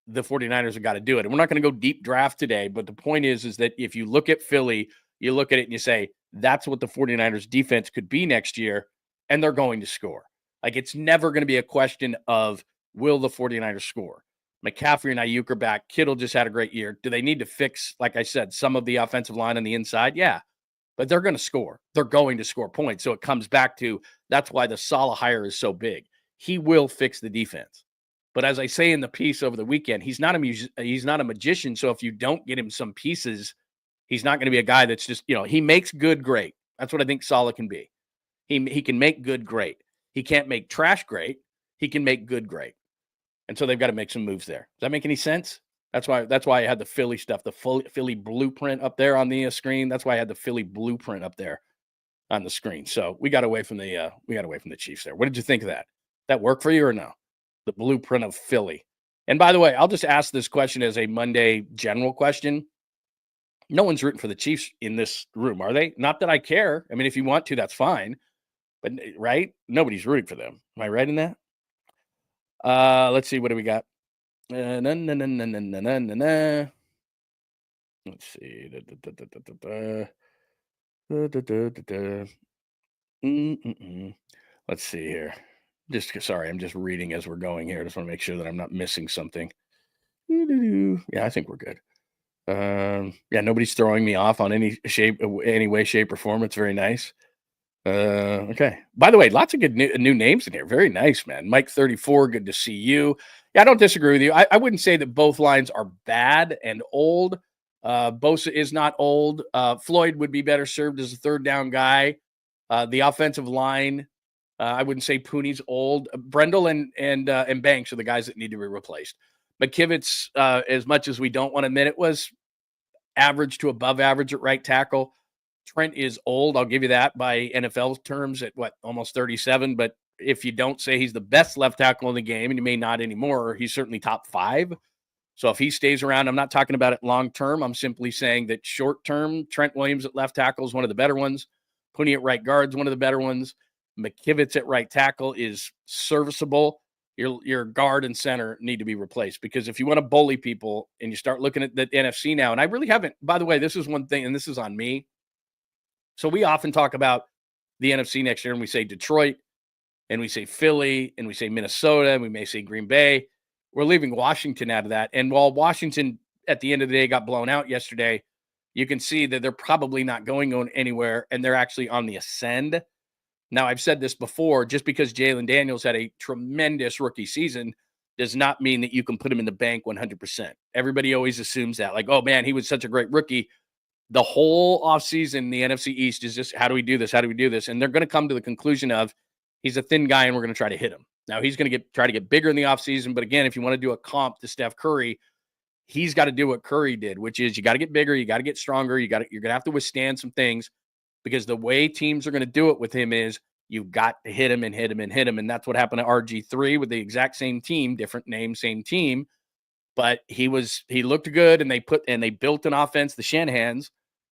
the 49ers have got to do it. And we're not going to go deep draft today, but the point is that if you look at Philly, you look at it and you say, that's what the 49ers defense could be next year, and they're going to score. Like, it's never going to be a question of, will the 49ers score? McCaffrey and Ayuk are back. Kittle just had a great year. Do they need to fix, like I said, some of the offensive line on the inside? Yeah, but they're going to score. They're going to score points. So it comes back to, that's why the Sala hire is so big. He will fix the defense. But as I say in the piece over the weekend, he's not a magician. So if you don't get him some pieces, he's not going to be a guy that's just, he makes good great. That's what I think Sala can be. He can make good great. He can't make trash great. He can make good great. And so they've got to make some moves there. Does that make any sense? That's why I had the Philly stuff, the Philly blueprint up there on the screen. That's why I had the Philly blueprint up there on the screen. So we got away from the Chiefs there. What did you think of that? That work for you or no? The blueprint of Philly. And by the way, I'll just ask this question as a Monday general question. No one's rooting for the Chiefs in this room, are they? Not that I care. I mean, if you want to, that's fine. But right? Nobody's rooting for them. Am I right in that? Let's see. What do we got? Let's see. Let's see here. Sorry, I'm just reading as we're going here. Just want to make sure that I'm not missing something. Yeah, I think we're good. Yeah, nobody's throwing me off on any way, shape, or form. It's very nice. Okay. By the way, lots of good new names in here. Very nice, man. Mike 34, good to see you. Yeah, I don't disagree with you. I wouldn't say that both lines are bad and old. Bosa is not old. Floyd would be better served as a third down guy. The offensive line, I wouldn't say Pooney's old. Brendel and Banks are the guys that need to be replaced. McKivitz, as much as we don't want to admit it, was average to above average at right tackle. Trent is old. I'll give you that by NFL terms at almost 37. But if you don't say he's the best left tackle in the game, and he may not anymore, he's certainly top 5. So if he stays around, I'm not talking about it long term. I'm simply saying that short term, Trent Williams at left tackle is one of the better ones. Pooney at right guard is one of the better ones. McKivitz at right tackle is serviceable. Your guard and center need to be replaced, because if you want to bully people and you start looking at the NFC now, and I really haven't, by the way, this is one thing, and this is on me. So we often talk about the NFC next year, and we say Detroit, and we say Philly, and we say Minnesota, and we may say Green Bay. We're leaving Washington out of that. And while Washington, at the end of the day, got blown out yesterday, you can see that they're probably not going anywhere, and they're actually on the ascend. Now, I've said this before, just because Jalen Daniels had a tremendous rookie season does not mean that you can put him in the bank 100%. Everybody always assumes that, like, oh, man, he was such a great rookie. The whole offseason, the NFC East is just, how do we do this? How do we do this? And they're going to come to the conclusion of, he's a thin guy and we're going to try to hit him. Now, he's going to try to get bigger in the offseason. But again, if you want to do a comp to Steph Curry, he's got to do what Curry did, which is you got to get bigger, you got to get stronger, you're going to have to withstand some things, because the way teams are going to do it with him is you've got to hit him and hit him and hit him. And that's what happened to RG3 with the exact same team, different name, same team. But he looked good, and they built an offense. The Shanahans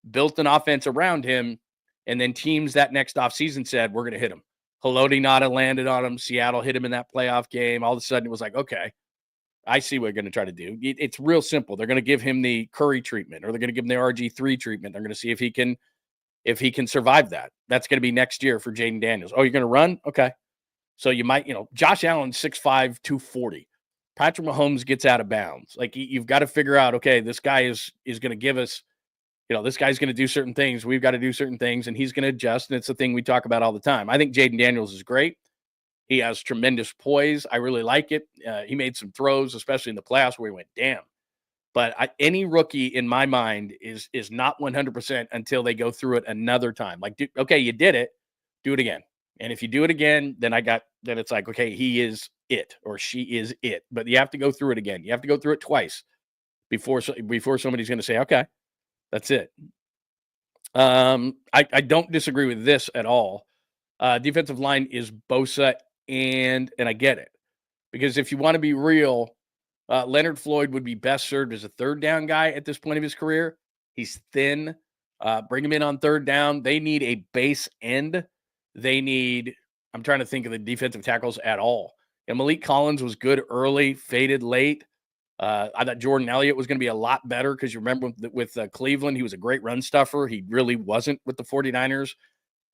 built an offense around him. And then teams that next offseason said, we're going to hit him. Haloti Ngata landed on him. Seattle hit him in that playoff game. All of a sudden it was like, okay, I see what we're going to try to do. It's real simple. They're going to give him the Curry treatment, or they're going to give him the RG3 treatment. They're going to see if he can survive that. That's going to be next year for Jaden Daniels. Oh, you're going to run? Okay. So you might, Josh Allen, 6'5", 240. Patrick Mahomes gets out of bounds. Like, you've got to figure out, okay, this guy is going to give us, this guy's going to do certain things. We've got to do certain things, and he's going to adjust. And it's the thing we talk about all the time. I think Jaden Daniels is great. He has tremendous poise. I really like it. He made some throws, especially in the playoffs, where he went, damn. But any rookie in my mind is not 100% until they go through it another time. Like, okay, you did it, do it again. And if you do it again, then it's like, okay, he is it, or she is it. But you have to go through it again. You have to go through it twice before somebody's going to say, okay, that's it. I don't disagree with this at all. Defensive line is Bosa, and I get it, because if you want to be real, Leonard Floyd would be best served as a third down guy at this point of his career. He's thin. Bring him in on third down. They need a base end. I'm trying to think of the defensive tackles at all. And Malik Collins was good early, faded late. I thought Jordan Elliott was going to be a lot better, because you remember with Cleveland, he was a great run stuffer. He really wasn't with the 49ers.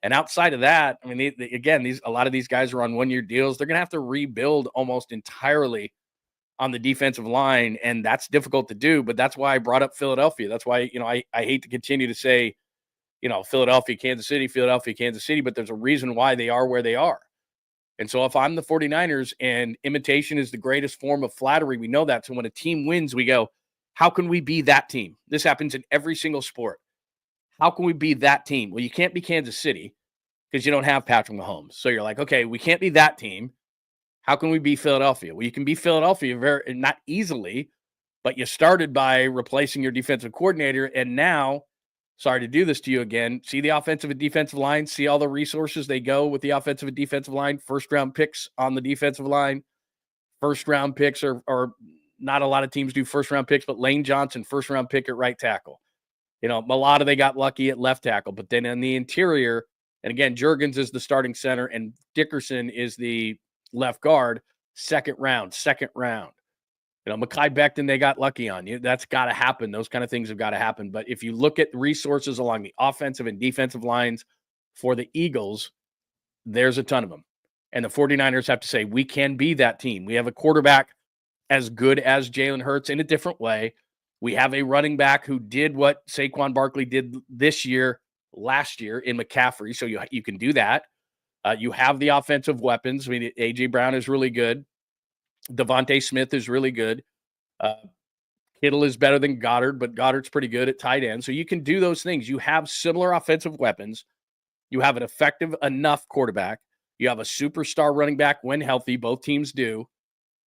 And outside of that, I mean, a lot of these guys are on one-year deals. They're going to have to rebuild almost entirely on the defensive line, and that's difficult to do. But that's why I brought up Philadelphia. That's why, I hate to continue to say, Philadelphia, Kansas City, but there's a reason why they are where they are. And so if I'm the 49ers, and imitation is the greatest form of flattery, we know that. So when a team wins, we go, how can we be that team? This happens in every single sport. How can we be that team? Well, you can't be Kansas City, because you don't have Patrick Mahomes. So you're like, okay, we can't be that team. How can we beat Philadelphia? Well, you can beat Philadelphia very not easily, but you started by replacing your defensive coordinator, and now, sorry to do this to you again, see the offensive and defensive line, see all the resources they go with the offensive and defensive line, first-round picks on the defensive line, first-round picks are not a lot of teams do first-round picks, but Lane Johnson, first-round pick at right tackle. Mulata, they got lucky at left tackle, but then in the interior, and again, Juergens is the starting center, and Dickerson is the left guard, second round. Mekhi Becton, they got lucky on you. That's got to happen. Those kind of things have got to happen. But if you look at resources along the offensive and defensive lines for the Eagles, there's a ton of them. And the 49ers have to say, we can be that team. We have a quarterback as good as Jalen Hurts in a different way. We have a running back who did what Saquon Barkley did last year in McCaffrey. So you can do that. You have the offensive weapons. I mean, A.J. Brown is really good. Devontae Smith is really good. Kittle is better than Goddard, but Goddard's pretty good at tight end. So you can do those things. You have similar offensive weapons. You have an effective enough quarterback. You have a superstar running back when healthy. Both teams do.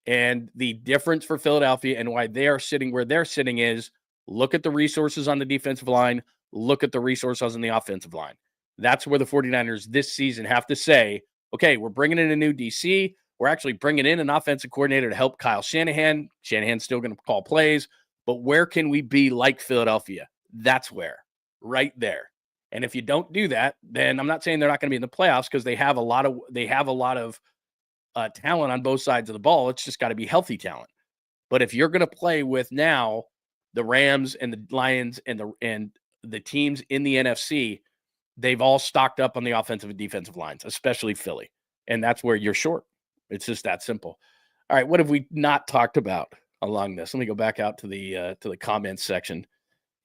And the difference for Philadelphia and why they are sitting where they're sitting is look at the resources on the defensive line. Look at the resources on the offensive line. That's where the 49ers this season have to say, okay, we're bringing in a new DC. We're actually bringing in an offensive coordinator to help Kyle Shanahan. Shanahan's still going to call plays. But where can we be like Philadelphia? That's where. Right there. And if you don't do that, then I'm not saying they're not going to be in the playoffs because they have a lot of talent on both sides of the ball. It's just got to be healthy talent. But if you're going to play with now the Rams and the Lions and the teams in the NFC, they've all stocked up on the offensive and defensive lines, especially Philly. And that's where you're short. It's just that simple. All right, what have we not talked about along this? Let me go back out to the comments section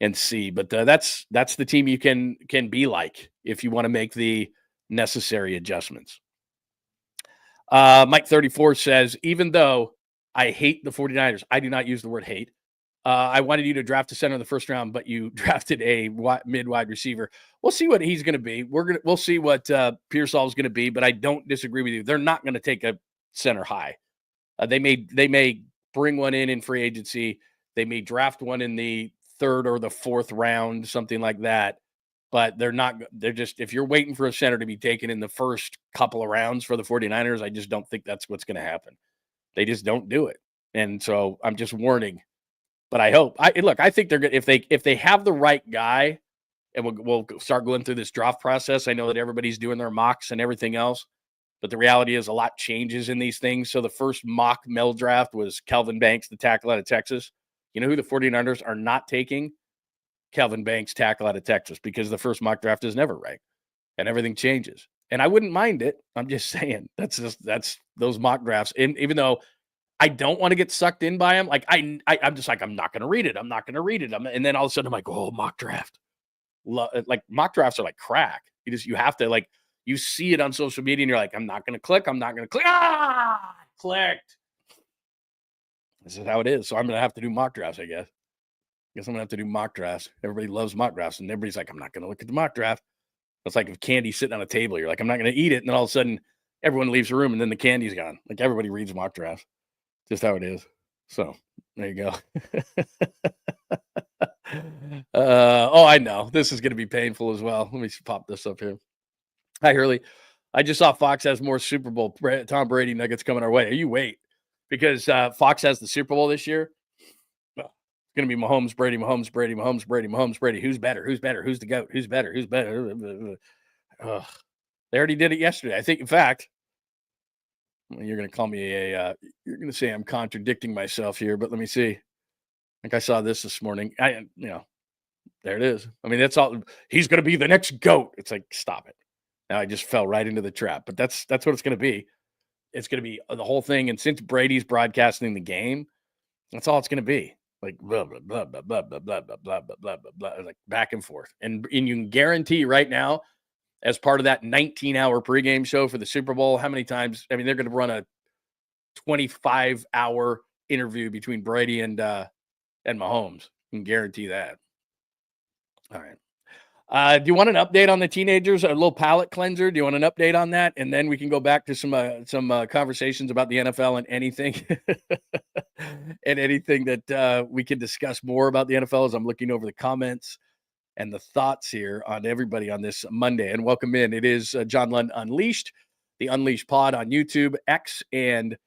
and see. But that's the team you can be like if you want to make the necessary adjustments. Mike 34 says, even though I hate the 49ers, I do not use the word hate. I wanted you to draft a center in the first round, but you drafted a mid-wide receiver. We'll see what he's going to be. We'll see what Pearsall is going to be, but I don't disagree with you. They're not going to take a center high. They may bring one in free agency. They may draft one in the third or the fourth round, something like that. But they're just, if you're waiting for a center to be taken in the first couple of rounds for the 49ers, I just don't think that's what's going to happen. They just don't do it. And so I'm just warning. But I hope. I think they're good if they have the right guy, and we'll start going through this draft process. I know that everybody's doing their mocks and everything else, but the reality is a lot changes in these things. So the first mock Mel draft was Kelvin Banks, the tackle out of Texas. You know who the 49ers are not taking? Kelvin Banks, tackle out of Texas, because the first mock draft is never right, and everything changes. And I wouldn't mind it. I'm just saying that's those mock drafts. And even though I don't want to get sucked in by them. Like I'm just like, I'm not going to read it. I'm not going to read it. And then all of a sudden I'm like, oh, mock draft. Like mock drafts are like crack. You have to, like, you see it on social media and you're like, I'm not going to click. I'm not going to click. Clicked. This is how it is. So I'm going to have to do mock drafts, I guess. I'm going to have to do mock drafts. Everybody loves mock drafts. And everybody's like, I'm not going to look at the mock draft. It's like if candy's sitting on a table, you're like, I'm not going to eat it. And then all of a sudden everyone leaves the room and then the candy's gone. Like everybody reads mock drafts. Just how it is. So there you go. I know. This is going to be painful as well. Let me pop this up here. Hi, Hurley. I just saw Fox has more Super Bowl Tom Brady nuggets coming our way. You wait. Because Fox has the Super Bowl this year. Well, it's going to be Mahomes, Brady, Mahomes, Brady, Mahomes, Brady, Mahomes, Brady. Who's better? Who's better? Who's the GOAT? Who's better? Who's better? They already did it yesterday. I think, in fact, you're going to call me you're going to say I'm contradicting myself here, but let me see. Like I saw this morning. There it is. I mean, that's all. He's going to be the next GOAT. It's like, stop it. Now I just fell right into the trap, but that's what it's going to be. It's going to be the whole thing. And since Brady's broadcasting the game, that's all it's going to be. Like blah, blah, blah, blah, blah, blah, blah, blah, blah, blah, blah, blah, blah, like back and forth. And you can guarantee right now, as part of that 19-hour pregame show for the Super Bowl, how many times? I mean, they're going to run a 25-hour interview between Brady and Mahomes. You can guarantee that. All right. Do you want an update on the teenagers? A little palate cleanser? Do you want an update on that? And then we can go back to some conversations about the NFL and anything and anything that we can discuss more about the NFL as I'm looking over the comments and the thoughts here on everybody on this Monday. And welcome in. It is John Lund Unleashed, the Unleashed Pod on YouTube, X, and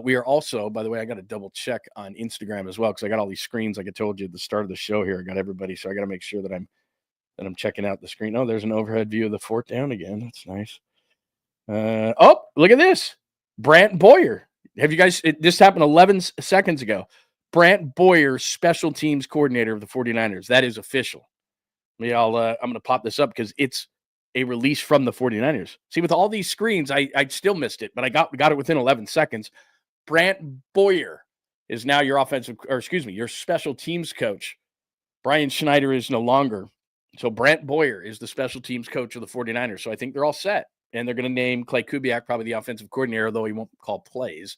we are also, by the way, I got to double check on Instagram as well because I got all these screens like I told you at the start of the show here. I got everybody, so I got to make sure that I'm checking out the screen. Oh, there's an overhead view of the fourth down again. That's nice. Oh, look at this. Brant Boyer. Have you guys, this happened 11 seconds ago. Brant Boyer, special teams coordinator of the 49ers. That is official. I'm going to pop this up because it's a release from the 49ers. See, with all these screens, I still missed it, but I got it within 11 seconds. Brant Boyer is now your your special teams coach. Brian Schneider is no longer. So Brant Boyer is the special teams coach of the 49ers. So I think they're all set. And they're going to name Clay Kubiak probably the offensive coordinator, although he won't call plays.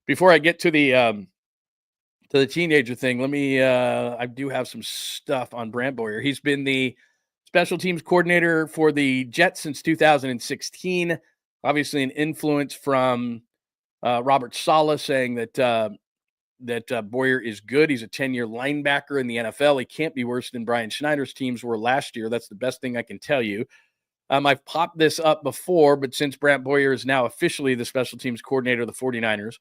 Before I get to the teenager thing, let me I do have some stuff on Brant Boyer. He's been the special teams coordinator for the Jets since 2016. Obviously an influence from Robert Sala saying that Boyer is good. He's a 10-year linebacker in the NFL. He can't be worse than Brian Schneider's teams were last year. That's the best thing I can tell you. I've popped this up before, but since Brant Boyer is now officially the special teams coordinator of the 49ers,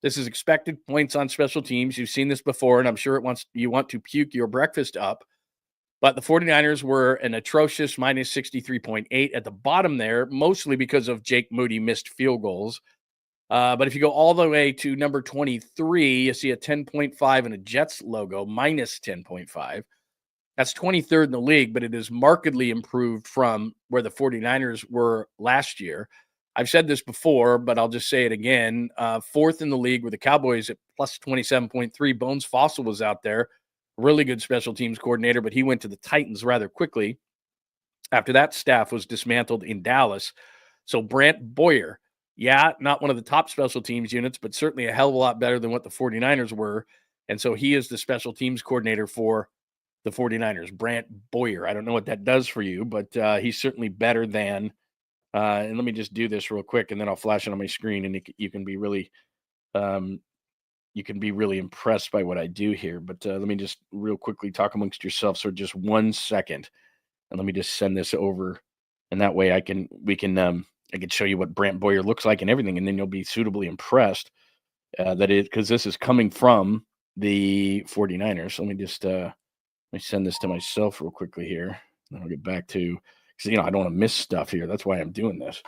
this is expected points on special teams. You've seen this before, and I'm sure you want to puke your breakfast up. But the 49ers were an atrocious minus 63.8 at the bottom there, mostly because of Jake Moody missed field goals. But if you go all the way to number 23, you see a 10.5 and a Jets logo, minus 10.5. That's 23rd in the league, but it is markedly improved from where the 49ers were last year. I've said this before, but I'll just say it again. Fourth in the league with the Cowboys at plus 27.3. Bones Fossil was out there. Really good special teams coordinator, but he went to the Titans rather quickly after that staff was dismantled in Dallas. So Brant Boyer, yeah, not one of the top special teams units, but certainly a hell of a lot better than what the 49ers were. And so he is the special teams coordinator for the 49ers, Brant Boyer. I don't know what that does for you, but he's certainly better than, and let me just do this real quick, and then I'll flash it on my screen, and you can be really impressed by what I do here. But let me just real quickly talk amongst yourselves for just 1 second, and let me just send this over, and that way I can show you what Brant Boyer looks like and everything, and then you'll be suitably impressed because this is coming from the 49ers. So let me send this to myself real quickly here. Then I'll get back to, because I don't want to miss stuff here. That's why I'm doing this.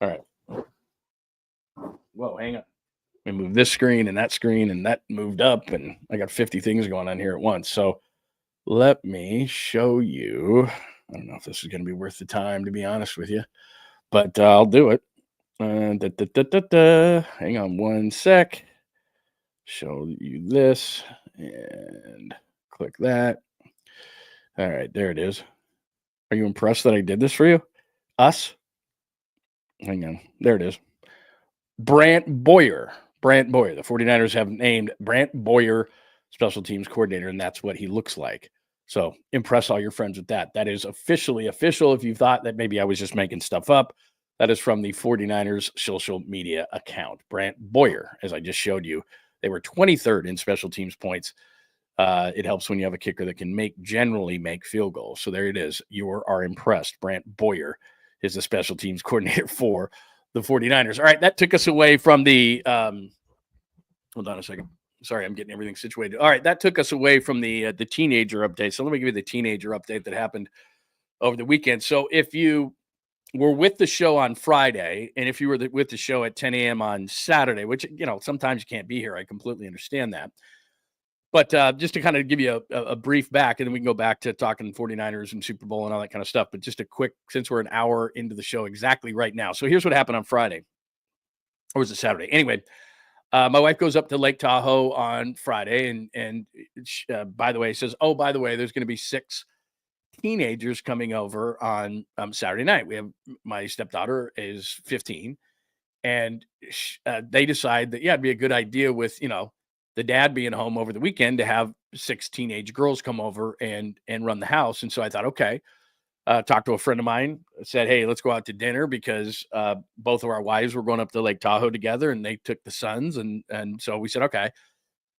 All right. Whoa, hang on. Let me move this screen and that moved up, and I got 50 things going on here at once. So let me show you. I don't know if this is going to be worth the time, to be honest with you, but I'll do it. Hang on 1 sec. Show you this and click that. All right, there it is. Are you impressed that I did this for you? Us? Hang on. There it is. Brant Boyer. The 49ers have named Brant Boyer special teams coordinator, and that's what he looks like. So impress all your friends with that. That is officially official. If you thought that maybe I was just making stuff up, that is from the 49ers social media account. Brant Boyer, as I just showed you, they were 23rd in special teams points. It helps when you have a kicker that can generally make field goals. So there it is. You are impressed. Brant Boyer is the special teams coordinator for the 49ers. All right, that took us away from the hold on a second. Sorry, I'm getting everything situated. All right, that took us away from the teenager update. So let me give you the teenager update that happened over the weekend. So if you were with the show on Friday, and if you were with the show at 10 a.m. on Saturday, which, sometimes you can't be here. I completely understand that. But just to kind of give you a brief back, and then we can go back to talking 49ers and Super Bowl and all that kind of stuff. But just a quick, since we're an hour into the show exactly right now. So here's what happened on Friday. Or was it Saturday? Anyway, my wife goes up to Lake Tahoe on Friday and by the way, says, oh, by the way, there's going to be 6 teenagers coming over on Saturday night. We have, my stepdaughter is 15, and they decide that, it'd be a good idea with, the dad being home over the weekend to have 6 teenage girls come over and run the house. And so I thought, okay, talked to a friend of mine, said, hey, let's go out to dinner because both of our wives were going up to Lake Tahoe together and they took the sons. And so we said, okay.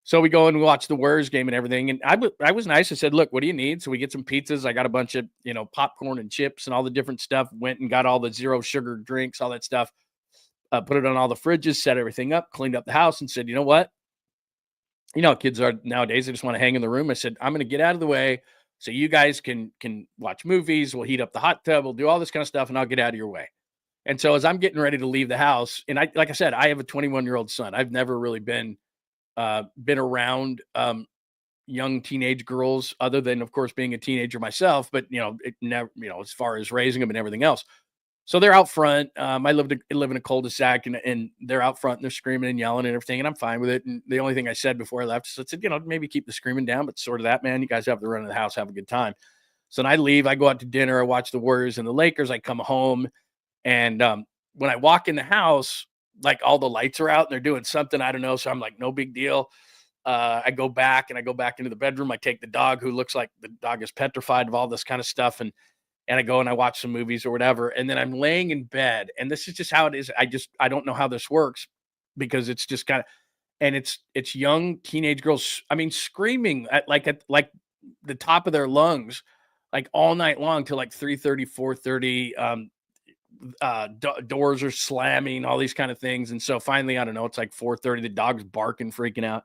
So we go and we watch the Warriors game and everything. And I was nice. I said, look, what do you need? So we get some pizzas. I got a bunch of, popcorn and chips and all the different stuff. Went and got all the 0 sugar drinks, all that stuff. Put it on all the fridges, set everything up, cleaned up the house and said, you know what? Kids are nowadays, they just want to hang in the room. I said, I'm going to get out of the way so you guys can watch movies. We'll heat up the hot tub. We'll do all this kind of stuff and I'll get out of your way. And so as I'm getting ready to leave the house, and like I said, I have a 21-year-old son. I've never really been around young teenage girls other than, of course, being a teenager myself, but, it never, as far as raising them and everything else. So they're out front. I live in a cul-de-sac and they're out front and they're screaming and yelling and everything. And I'm fine with it. And the only thing I said before I left is I said, maybe keep the screaming down, but sort of that, man, you guys have the run of the house, have a good time. So then I leave, I go out to dinner, I watch the Warriors and the Lakers. I come home and when I walk in the house, like all the lights are out and they're doing something, I don't know. So I'm like, no big deal. I go back into the bedroom. I take the dog who looks like the dog is petrified of all this kind of stuff. And I go and I watch some movies or whatever. And then I'm laying in bed and this is just how it is. I don't know how this works because it's just kind of, and it's young teenage girls. I mean, screaming at the top of their lungs, like all night long till like 3:30, 4:30, doors are slamming, all these kind of things. And so finally, I don't know, it's like 4:30, the dog's barking, freaking out.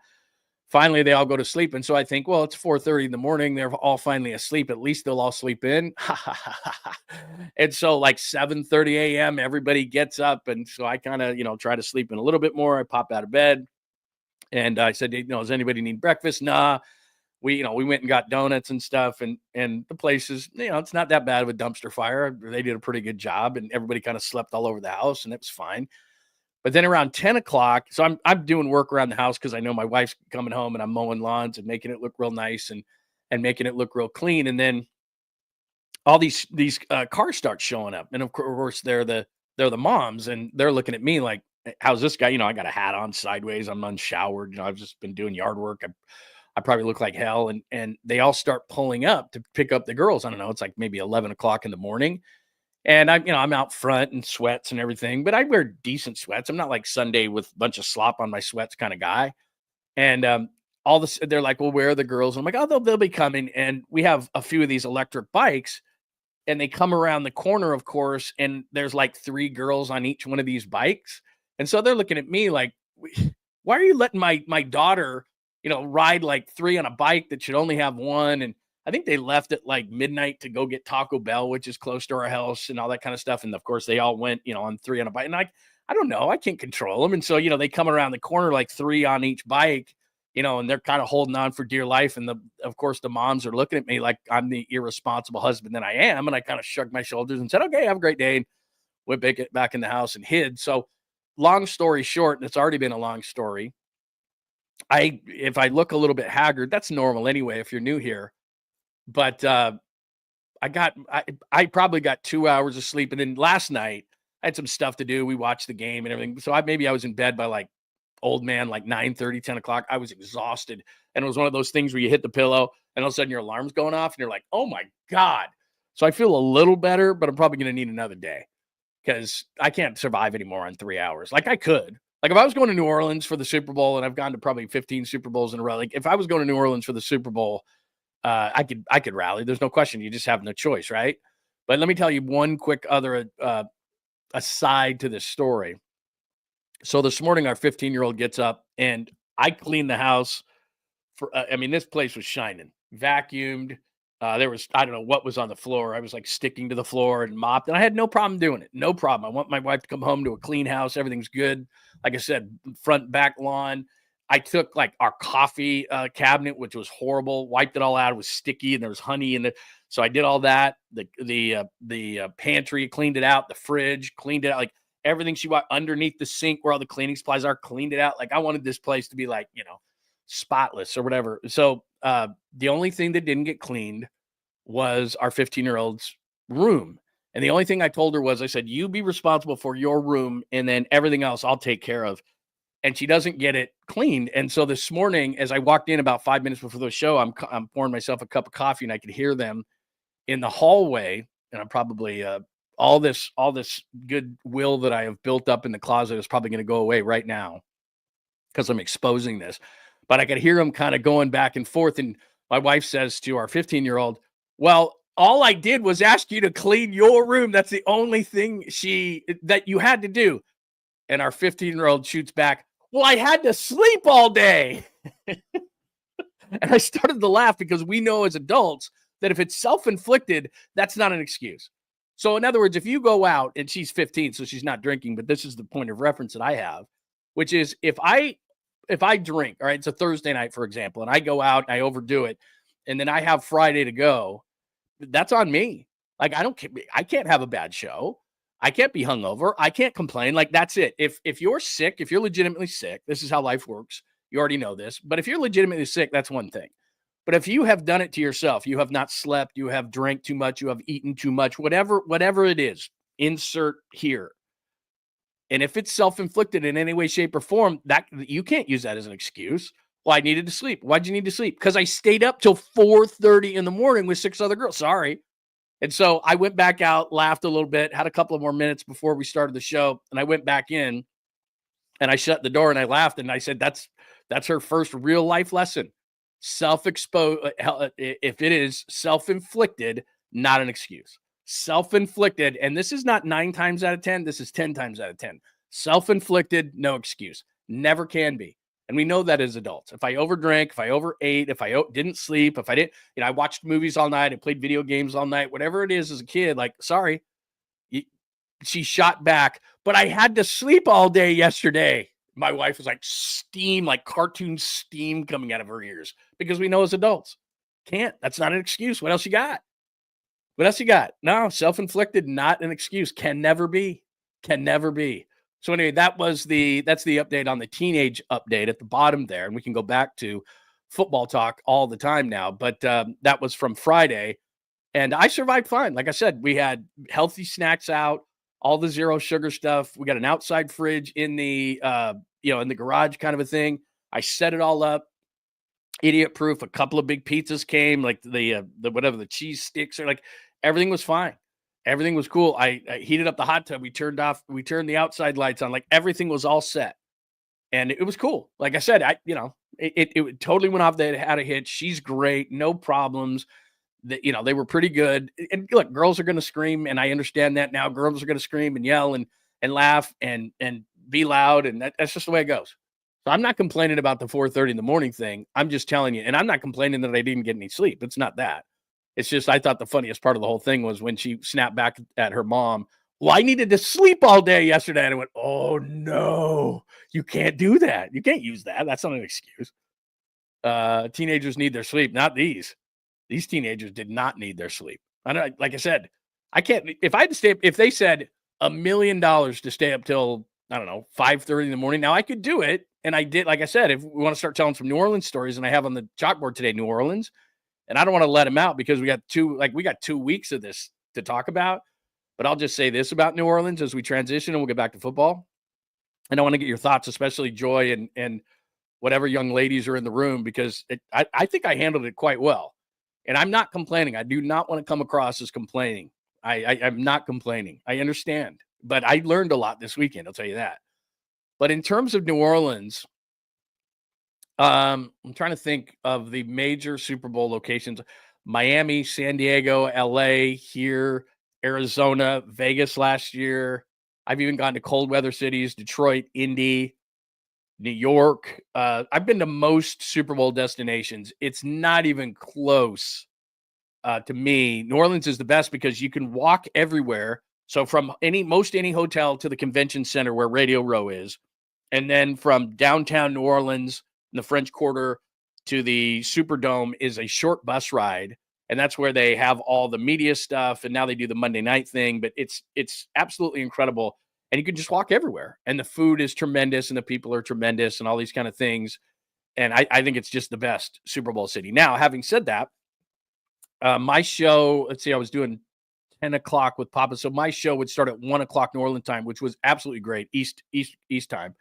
Finally, they all go to sleep. And so I think, well, it's 4:30 in the morning. They're all finally asleep. At least they'll all sleep in. And so like 7:30 a.m., everybody gets up. And so I kind of, try to sleep in a little bit more. I pop out of bed and I said, does anybody need breakfast? Nah. We went and got donuts and stuff. And the place is, it's not that bad of a dumpster fire. They did a pretty good job and everybody kind of slept all over the house and it was fine. But then around 10 o'clock, so I'm doing work around the house because I know my wife's coming home and I'm mowing lawns and making it look real nice and making it look real clean. And then all these cars start showing up. And of course, they're the moms and they're looking at me like, how's this guy? I got a hat on sideways. I'm unshowered. I've just been doing yard work. I probably look like hell. And they all start pulling up to pick up the girls. I don't know. It's like maybe 11 o'clock in the morning. And I'm out front in sweats and everything, but I wear decent sweats. I'm not like Sunday with a bunch of slop on my sweats kind of guy. And all this, they're like, well, where are the girls? And I'm like, oh, they'll be coming. And we have a few of these electric bikes and they come around the corner, of course. And there's like 3 girls on each one of these bikes. And so they're looking at me like, why are you letting my daughter, ride like 3 on a bike that should only have 1? And I think they left at like midnight to go get Taco Bell, which is close to our house and all that kind of stuff. And of course they all went, on 3 on a bike. And I don't know, I can't control them. And so, they come around the corner, like 3 on each bike, and they're kind of holding on for dear life. And of course the moms are looking at me like I'm the irresponsible husband that I am. And I kind of shrugged my shoulders and said, okay, have a great day. And went back in the house and hid. So long story short, and it's already been a long story. If I look a little bit haggard, that's normal anyway, if you're new here. But I probably got 2 hours of sleep. And then last night I had some stuff to do. We watched the game and everything. So maybe I was in bed by like old man, like 9:30, 10 o'clock. I was exhausted. And it was one of those things where you hit the pillow and all of a sudden your alarm's going off and you're like, oh my God. So I feel a little better, but I'm probably going to need another day because I can't survive anymore on 3 hours. Like I could. Like if I was going to New Orleans for the Super Bowl, and I've gone to probably 15 Super Bowls in a row. Like if I was going to New Orleans for the Super Bowl, I could rally. There's no question. You just have no choice, right? But let me tell you one quick other aside to this story. So this morning, our 15-year-old gets up, and I cleaned the house. This place was shining, vacuumed. There was, I don't know what was on the floor. I was like sticking to the floor and mopped, and I had no problem doing it. No problem. I want my wife to come home to a clean house. Everything's good. Like I said, front, back lawn. I took like our coffee cabinet, which was horrible, wiped it all out. It was sticky and there was honey in it. So I did all that. The pantry, cleaned it out. The fridge, cleaned it out. Like everything she bought underneath the sink where all the cleaning supplies are, cleaned it out. Like I wanted this place to be like, spotless or whatever. So the only thing that didn't get cleaned was our 15-year-old's room. And the only thing I told her was, I said, you be responsible for your room and then everything else I'll take care of. and she doesn't get it cleaned. And so this morning, as I walked in about 5 minutes before the show, I'm pouring myself a cup of coffee, and I could hear them in the hallway. And I'm probably all this goodwill that I have built up in the closet is probably going to go away right now because I'm exposing this. But I could hear them kind of going back and forth. And my wife says to our 15-year-old, well, all I did was ask you to clean your room. That's the only thing that you had to do. And our 15-year-old shoots back, well, I had to sleep all day. And I started to laugh because we know as adults that if it's self-inflicted, that's not an excuse. So in other words, if you go out, and she's 15, so she's not drinking, but this is the point of reference that I have, which is if I drink, all right, it's a Thursday night, for example, and I go out and I overdo it, and then I have Friday to go, that's on me. Like, I can't have a bad show. I can't be hungover. I can't complain. Like, that's it. If you're sick, if you're legitimately sick, this is how life works. You already know this, but if you're legitimately sick, that's one thing. But if you have done it to yourself, you have not slept, you have drank too much, you have eaten too much, whatever it is, insert here. And if it's self-inflicted in any way, shape, or form, that you can't use that as an excuse. Well, I needed to sleep. Why'd you need to sleep? Because I stayed up till 4:30 in the morning with 6 other girls. Sorry. And so I went back out, laughed a little bit, had a couple of more minutes before we started the show, and I went back in and I shut the door and I laughed and I said, that's her first real life lesson. Self-exposed, if it is self-inflicted, not an excuse. Self-inflicted, and this is not 9 times out of 10, this is 10 times out of 10. Self-inflicted, no excuse. Never can be. And we know that as adults. If I overdrank, if I overate, if I didn't sleep, if I didn't, I watched movies all night, I played video games all night, whatever it is as a kid, like, sorry. She shot back, but I had to sleep all day yesterday. My wife was like steam, like cartoon steam coming out of her ears because we know as adults, can't. That's not an excuse. What else you got? What else you got? No, self-inflicted, not an excuse. Can never be. Can never be. So anyway, that's the update on the teenage update at the bottom there. And we can go back to football talk all the time now. But that was from Friday. And I survived fine. Like I said, we had healthy snacks out, all the zero sugar stuff. We got an outside fridge in the, in the garage kind of a thing. I set it all up. Idiot proof. A couple of big pizzas came, like the cheese sticks, or like everything was fine. Everything was cool. I heated up the hot tub. We turned the outside lights on. Like everything was all set, and it was cool. Like I said, it totally went off. They had a hitch. She's great. No problems. They were pretty good. And look, girls are going to scream, and I understand that now. Girls are going to scream and yell and laugh and be loud, and that's just the way it goes. So I'm not complaining about the 4:30 in the morning thing. I'm just telling you, and I'm not complaining that I didn't get any sleep. It's not that. It's just I thought the funniest part of the whole thing was when she snapped back at her mom. Well, I needed to sleep all day yesterday. And I went, oh, no, you can't do that. You can't use that. That's not an excuse. Teenagers need their sleep, not these. These teenagers did not need their sleep. Like I said, I can't. If I had to stay, if they said $1 million to stay up till, 5:30 in the morning, now I could do it. And I did, like I said, if we want to start telling some New Orleans stories, and I have on the chalkboard today, New Orleans, and I don't want to let them out because we got 2 weeks of this to talk about. But I'll just say this about New Orleans as we transition and we'll get back to football. And I want to get your thoughts, especially Joy and whatever young ladies are in the room, because I think I handled it quite well. And I'm not complaining. I do not want to come across as complaining. I'm not complaining. I understand. But I learned a lot this weekend, I'll tell you that. But in terms of New Orleans, I'm trying to think of the major Super Bowl locations. Miami, San Diego, LA, here, Arizona, Vegas last year. I've even gone to cold weather cities, Detroit, Indy, New York. I've been to most Super Bowl destinations. It's not even close to me. New Orleans is the best because you can walk everywhere. So from most any hotel to the convention center where Radio Row is, and then from downtown New Orleans, in the French Quarter, to the Superdome is a short bus ride. And that's where they have all the media stuff. And now they do the Monday night thing, but it's absolutely incredible. And you can just walk everywhere. And the food is tremendous and the people are tremendous and all these kind of things. And I think it's just the best Super Bowl city. Now, having said that, my show, let's see, I was doing 10 o'clock with Papa. So my show would start at 1 o'clock New Orleans time, which was absolutely great. East time.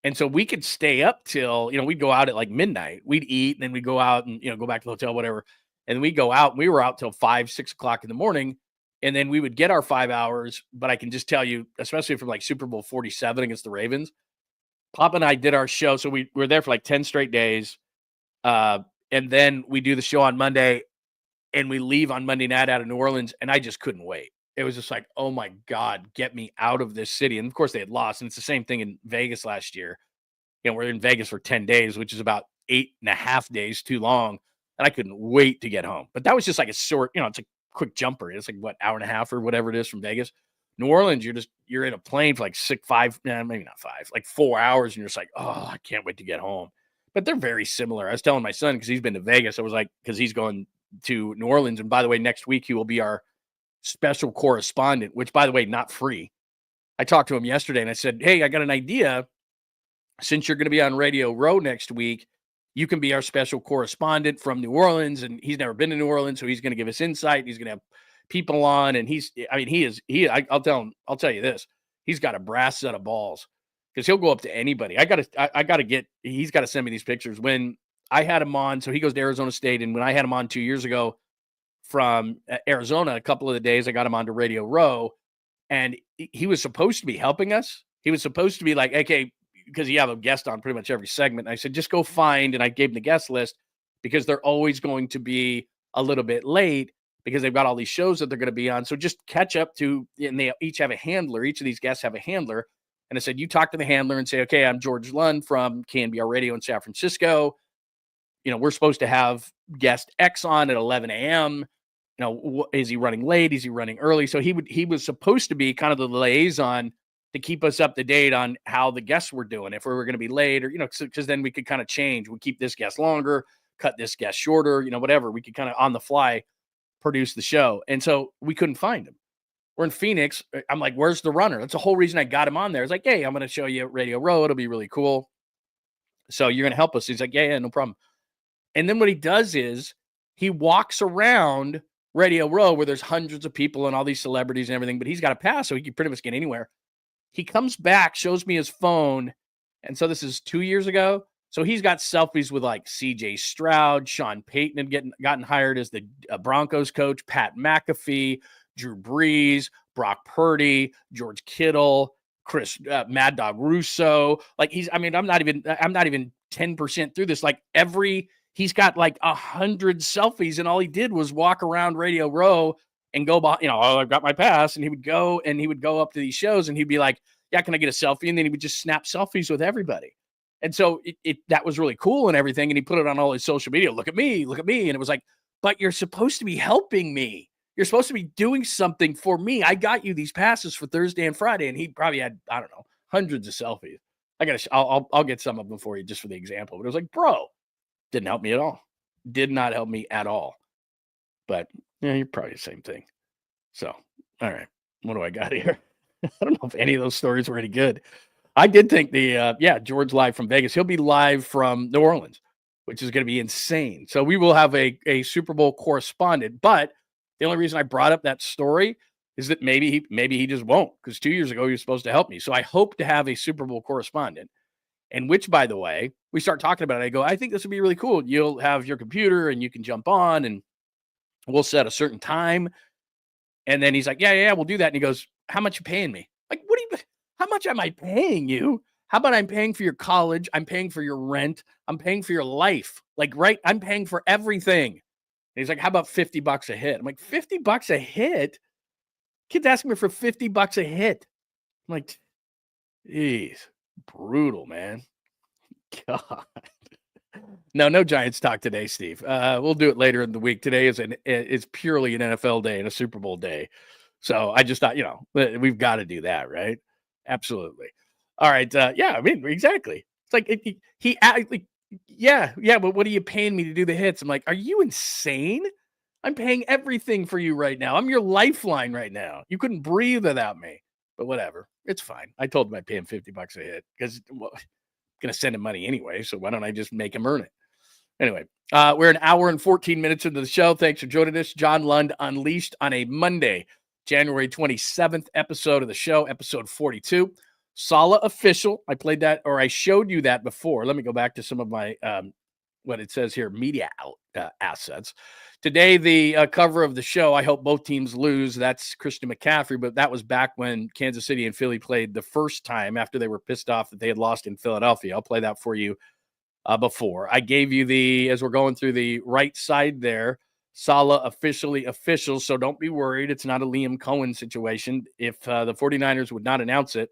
And so we could stay up till, we'd go out at like midnight. We'd eat and then we'd go out and, go back to the hotel, whatever. And we go out. We were out till 5, 6 o'clock in the morning. And then we would get our 5 hours. But I can just tell you, especially from like Super Bowl 47 against the Ravens, Pop and I did our show. So we were there for like 10 straight days. And then we do the show on Monday and we leave on Monday night out of New Orleans. And I just couldn't wait. It was just like, oh my God, get me out of this city. And of course they had lost. And it's the same thing in Vegas last year. We're in Vegas for 10 days, which is about 8.5 days too long. And I couldn't wait to get home. But that was just like a short, it's a quick jumper. It's like what, hour and a half or whatever it is from Vegas. New Orleans, you're in a plane for like 4 hours. And you're just like, oh, I can't wait to get home. But they're very similar. I was telling my son, because he's been to Vegas, I was like, because he's going to New Orleans. And by the way, next week he will be our special correspondent, which by the way, not free. I talked to him yesterday and I said, hey, I got an idea. Since you're going to be on Radio Row next week, you can be our special correspondent from New Orleans. And he's never been to New Orleans, so he's going to give us insight. He's going to have people on, and I'll tell you this, he's got a brass set of balls because he'll go up to anybody. He's got to send me these pictures. When I had him on, so he goes to Arizona State, and when I had him on 2 years ago from Arizona, a couple of the days I got him on to Radio Row, and he was supposed to be helping us. He was supposed to be like, okay, because you have a guest on pretty much every segment. And I said, just go find, and I gave him the guest list because they're always going to be a little bit late because they've got all these shows that they're going to be on. So just catch up to, and they each have a handler. Each of these guests have a handler. And I said, you talk to the handler and say, okay, I'm George Lund from KNBR Radio in San Francisco. We're supposed to have guest X on at 11 a.m. Is he running late? Is he running early? So he was supposed to be kind of the liaison to keep us up to date on how the guests were doing, if we were going to be late or, because then we could kind of change. We keep this guest longer, cut this guest shorter, whatever. We could kind of on the fly produce the show. And so we couldn't find him. We're in Phoenix. I'm like, where's the runner? That's the whole reason I got him on there. It's like, hey, I'm going to show you Radio Row. It'll be really cool. So you're going to help us. He's like, yeah, no problem. And then what he does is he walks around Radio Row where there's hundreds of people and all these celebrities and everything, but he's got a pass, so he can pretty much get anywhere. He comes back, shows me his phone. And so this is 2 years ago. So he's got selfies with like CJ Stroud, Sean Payton had gotten hired as the Broncos coach, Pat McAfee, Drew Brees, Brock Purdy, George Kittle, Mad Dog Russo. Like I'm not even 10% through this. Like he's got like 100 selfies, and all he did was walk around Radio Row and go by, I've got my pass. And he would go up to these shows and he'd be like, yeah, can I get a selfie? And then he would just snap selfies with everybody. And so that was really cool and everything. And he put it on all his social media. Look at me. And it was like, but you're supposed to be helping me. You're supposed to be doing something for me. I got you these passes for Thursday and Friday. And he probably had, I don't know, hundreds of selfies. I'll get some of them for you just for the example. But it was like, bro, didn't help me at all. Did not help me at all. But yeah, you're probably the same thing. So, all right. What do I got here? I don't know if any of those stories were any good. I did think George live from Vegas. He'll be live from New Orleans, which is going to be insane. So we will have a Super Bowl correspondent. But the only reason I brought up that story is that maybe he just won't, because 2 years ago he was supposed to help me. So I hope to have a Super Bowl correspondent. And which, by the way, we start talking about it. I go, I think this would be really cool. You'll have your computer and you can jump on and we'll set a certain time. And then he's like, yeah, we'll do that. And he goes, how much you paying me? Like, how much am I paying you? How about I'm paying for your college? I'm paying for your rent. I'm paying for your life. Like, right? I'm paying for everything. And he's like, how about $50 a hit? I'm like, $50 a hit? Kid's asking me for $50 a hit. I'm like, geez, brutal, man. God. No Giants talk today, Steve. We'll do it later in the week. Today is purely an NFL day and a Super Bowl day. So I just thought, we've got to do that, right? Absolutely. All right. Exactly. It's like but what are you paying me to do the hits? I'm like, are you insane? I'm paying everything for you right now. I'm your lifeline right now. You couldn't breathe without me, but whatever. It's fine. I told him I'd pay him $50 a hit because I'm going to send him money anyway. So why don't I just make him earn it? Anyway, we're an hour and 14 minutes into the show. Thanks for joining us. John Lund Unleashed on a Monday, January 27th episode of the show, episode 42. Sala official. I played that, or I showed you that before. Let me go back to some of my, what it says here, media assets. Today, the cover of the show, I hope both teams lose. That's Christian McCaffrey, but that was back when Kansas City and Philly played the first time after they were pissed off that they had lost in Philadelphia. I'll play that for you before. I gave you as we're going through the right side there, Sala officially official, so don't be worried. It's not a Liam Cohen situation. If the 49ers would not announce it,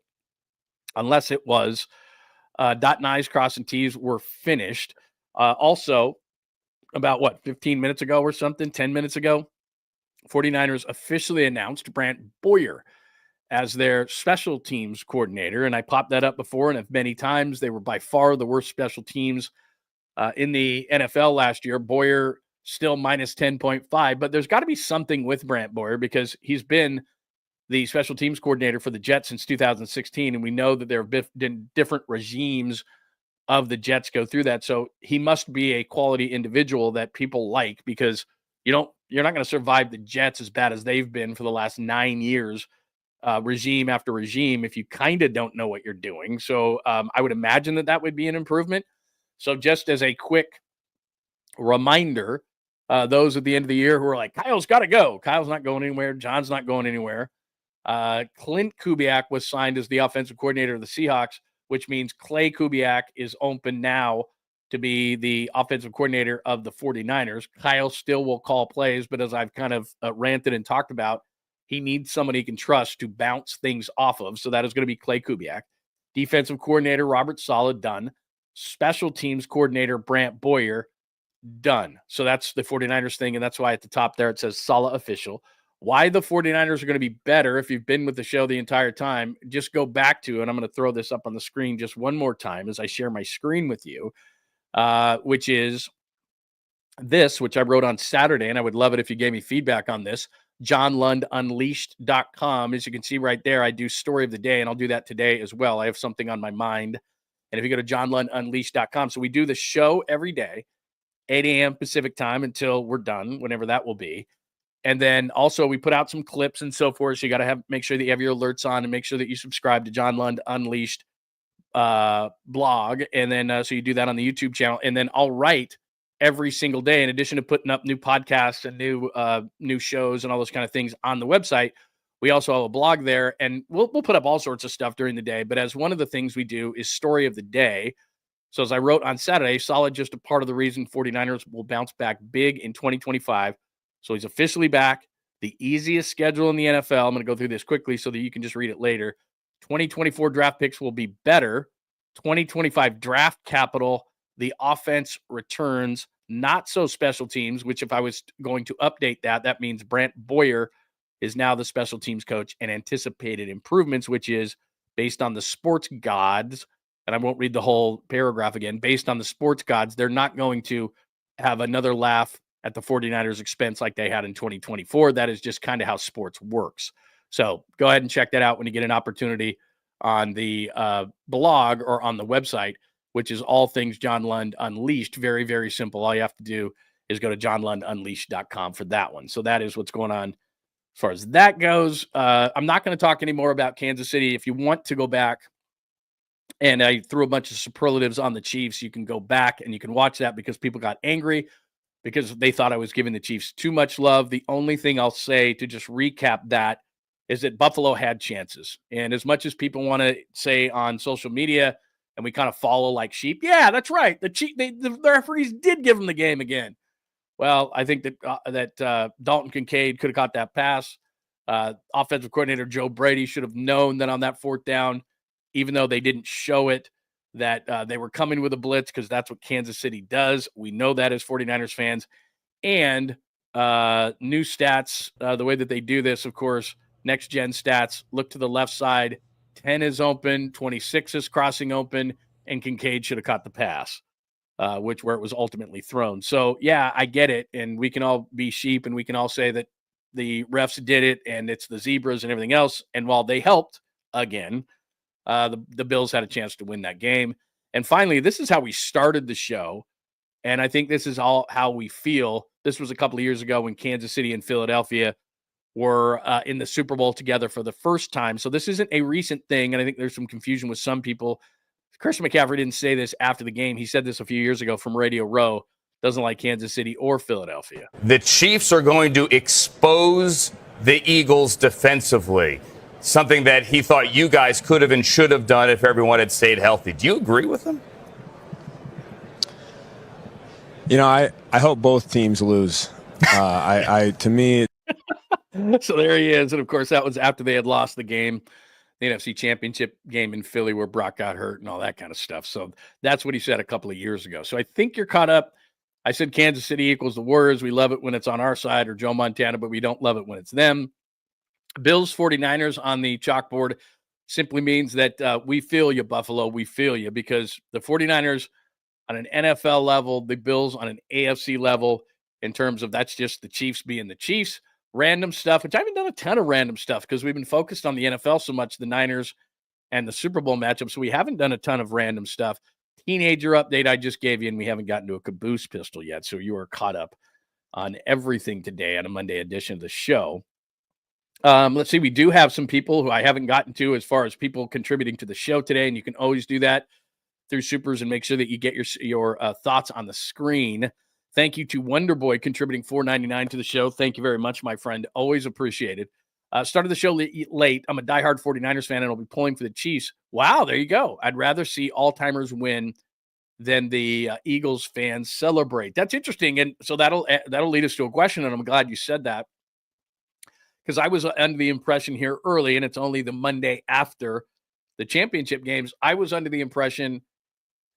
unless it was dot and I's, crossing T's were finished. Also, about 15 minutes ago or something, 10 minutes ago, 49ers officially announced Brant Boyer as their special teams coordinator. And I popped that up before, and many times they were by far the worst special teams in the NFL last year. Boyer still minus 10.5, but there's got to be something with Brant Boyer because he's been the special teams coordinator for the Jets since 2016. And we know that there have been different regimes of the Jets go through that. So he must be a quality individual that people like, because you're not going to survive the Jets as bad as they've been for the last 9 years, regime after regime, if you kind of don't know what you're doing. So I would imagine that would be an improvement. So just as a quick reminder, those at the end of the year who are like, Kyle's got to go. Kyle's not going anywhere. John's not going anywhere. Clint Kubiak was signed as the offensive coordinator of the Seahawks, which means Clay Kubiak is open now to be the offensive coordinator of the 49ers. Kyle still will call plays, but as I've kind of ranted and talked about, he needs somebody he can trust to bounce things off of. So that is going to be Clay Kubiak. Defensive coordinator Robert Sala, done. Special teams coordinator Brant Boyer, done. So that's the 49ers thing, and that's why at the top there it says Sala official. Why the 49ers are going to be better, if you've been with the show the entire time, just go back to, and I'm going to throw this up on the screen just one more time as I share my screen with you, which is this, which I wrote on Saturday, and I would love it if you gave me feedback on this, JohnLundUnleashed.com. As you can see right there, I do story of the day, and I'll do that today as well. I have something on my mind. And if you go to JohnLundUnleashed.com, so we do the show every day, 8 a.m. Pacific time until we're done, whenever that will be. And then also we put out some clips and so forth. So you got to make sure that you have your alerts on and make sure that you subscribe to John Lund Unleashed blog. And then so you do that on the YouTube channel. And then I'll write every single day, in addition to putting up new podcasts and new shows and all those kind of things on the website. We also have a blog there, and we'll put up all sorts of stuff during the day. But as one of the things we do is story of the day. So as I wrote on Saturday, Saleh just a part of the reason 49ers will bounce back big in 2025. So he's officially back. The easiest schedule in the NFL. I'm going to go through this quickly so that you can just read it later. 2024 draft picks will be better. 2025 draft capital. The offense returns, not so special teams, which if I was going to update that means Brant Boyer is now the special teams coach, and anticipated improvements, which is based on the sports gods. And I won't read the whole paragraph again. Based on the sports gods, they're not going to have another laugh at the 49ers expense like they had in 2024. That is just kind of how sports works. So go ahead and check that out when you get an opportunity on the blog or on the website, which is all things John Lund Unleashed. Very, very simple. All you have to do is go to johnlundunleashed.com for that one. So that is what's going on as far as that goes. I'm not going to talk anymore about Kansas City. If you want to go back, and I threw a bunch of superlatives on the Chiefs, you can go back and you can watch that because people got angry because they thought I was giving the Chiefs too much love. The only thing I'll say to just recap that is that Buffalo had chances. And as much as people want to say on social media, and we kind of follow like sheep, yeah, that's right. The referees did give them the game again. Well, I think that Dalton Kincaid could have caught that pass. Offensive coordinator Joe Brady should have known that on that fourth down, even though they didn't show it, that they were coming with a blitz, because that's what Kansas City does. We know that as 49ers fans. And new stats, the way that they do this, of course, next-gen stats, look to the left side. 10 is open, 26 is crossing open, and Kincaid should have caught the pass, where it was ultimately thrown. So, yeah, I get it, and we can all be sheep, and we can all say that the refs did it, and it's the zebras and everything else. And while they helped, again, the Bills had a chance to win that game. And finally, this is how we started the show, and I think this is all how we feel. This was a couple of years ago when Kansas City and Philadelphia were in the Super Bowl together for the first time. So this isn't a recent thing, and I think there's some confusion with some people. Chris McCaffrey didn't say this after the game. He said this a few years ago from Radio Row. Doesn't like Kansas City or Philadelphia. The Chiefs are going to expose the Eagles defensively, something that he thought you guys could have and should have done if everyone had stayed healthy. Do you agree with him? You know, I hope both teams lose. To me, So there he is. And of course, that was after they had lost the game, the NFC Championship game in Philly where Brock got hurt and all that kind of stuff. So that's what he said a couple of years ago. So I think you're caught up. I said Kansas City equals the Warriors. We love it when it's on our side, or Joe Montana, but we don't love it when it's them. Bills 49ers on the chalkboard simply means that we feel you, Buffalo. We feel you, because the 49ers on an NFL level, the Bills on an AFC level, in terms of that's just the Chiefs being the Chiefs. Random stuff, which I haven't done a ton of random stuff because we've been focused on the NFL so much, the Niners and the Super Bowl matchup. So we haven't done a ton of random stuff. Teenager update I just gave you, and we haven't gotten to a Caboose pistol yet. So you are caught up on everything today on a Monday edition of the show. Let's see. We do have some people who I haven't gotten to as far as people contributing to the show today, and you can always do that through Supers and make sure that you get your thoughts on the screen. Thank you to Wonderboy contributing $4.99 to the show. Thank you very much, my friend. Always appreciated. Started the show late. I'm a diehard 49ers fan, and I'll be pulling for the Chiefs. Wow, there you go. I'd rather see all-timers win than the Eagles fans celebrate. That's interesting, and so that'll lead us to a question, and I'm glad you said that, because I was under the impression here early, and it's only the Monday after the championship games, I was under the impression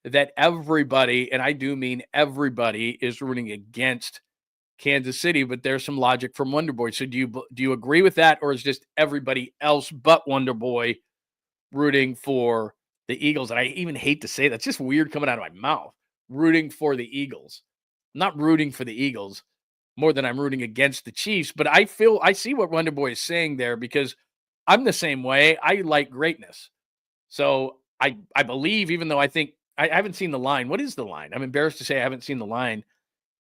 that everybody, and I do mean everybody, is rooting against Kansas City, but there's some logic from Wonderboy. So do you agree with that, or is just everybody else but Wonderboy rooting for the Eagles? And I even hate to say that. It's just weird coming out of my mouth. Rooting for the Eagles. I'm not rooting for the Eagles more than I'm rooting against the Chiefs, but I see what Wonderboy is saying there, because I'm the same way. I like greatness. So I believe, even though I think I haven't seen the line. What is the line? I'm embarrassed to say I haven't seen the line.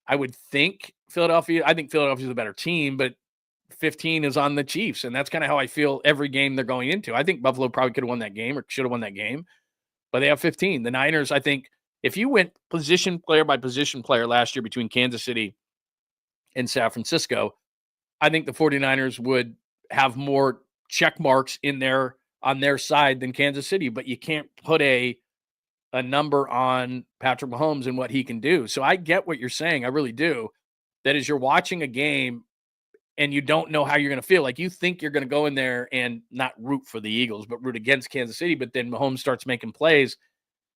I would think Philadelphia. I think Philadelphia's a better team, but 15 is on the Chiefs, and that's kind of how I feel every game they're going into. I think Buffalo probably could have won that game, or should have won that game, but they have 15. The Niners, I think, if you went position player by position player last year between Kansas City and San Francisco, I think the 49ers would have more check marks on their side than Kansas City, but you can't put a number on Patrick Mahomes and what he can do. So I get what you're saying. I really do. That is, you're watching a game and you don't know how you're going to feel. Like, you think you're going to go in there and not root for the Eagles, but root against Kansas City. But then Mahomes starts making plays,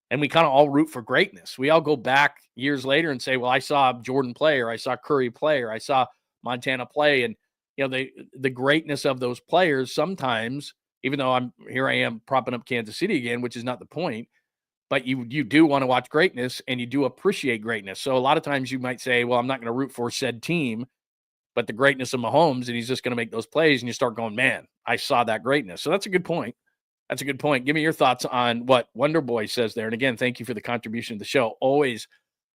and we kind of all root for greatness. We all go back years later and say, well, I saw Jordan play, or I saw Curry play, or I saw Montana play. And, you know, the greatness of those players sometimes, even though I am propping up Kansas City again, which is not the point, but you do want to watch greatness, and you do appreciate greatness. So a lot of times you might say, well, I'm not going to root for said team, but the greatness of Mahomes, and he's just going to make those plays, and you start going, man, I saw that greatness. So that's a good point. That's a good point. Give me your thoughts on what Wonderboy says there. And again, thank you for the contribution to the show. Always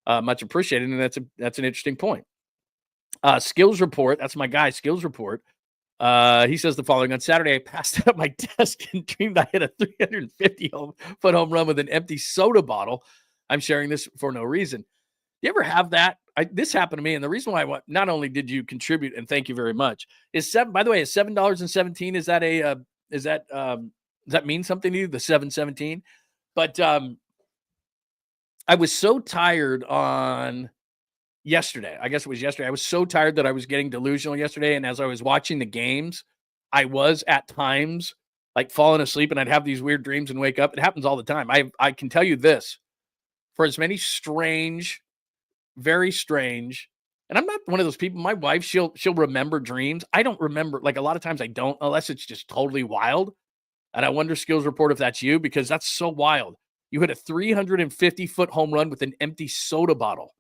much appreciated, and that's an interesting point. Skills report. That's my guy, Skills report. He says the following: on Saturday, I passed out my desk and dreamed I hit a 350-foot home run with an empty soda bottle. I'm sharing this for no reason. You ever have that? This happened to me, and the reason why not only did you contribute, and thank you very much, is by the way, is $7.17? Is that does that mean something to you? The 717? But I was so tired on yesterday. I guess it was yesterday. I was so tired that I was getting delusional yesterday. And as I was watching the games, I was at times like falling asleep, and I'd have these weird dreams and wake up. It happens all the time. I can tell you this, for as many strange, very strange, and I'm not one of those people. My wife, she'll remember dreams. I don't remember. Like, a lot of times I don't, unless it's just totally wild. And I wonder, Skills report, if that's you, because that's so wild. You hit a 350-foot home run with an empty soda bottle.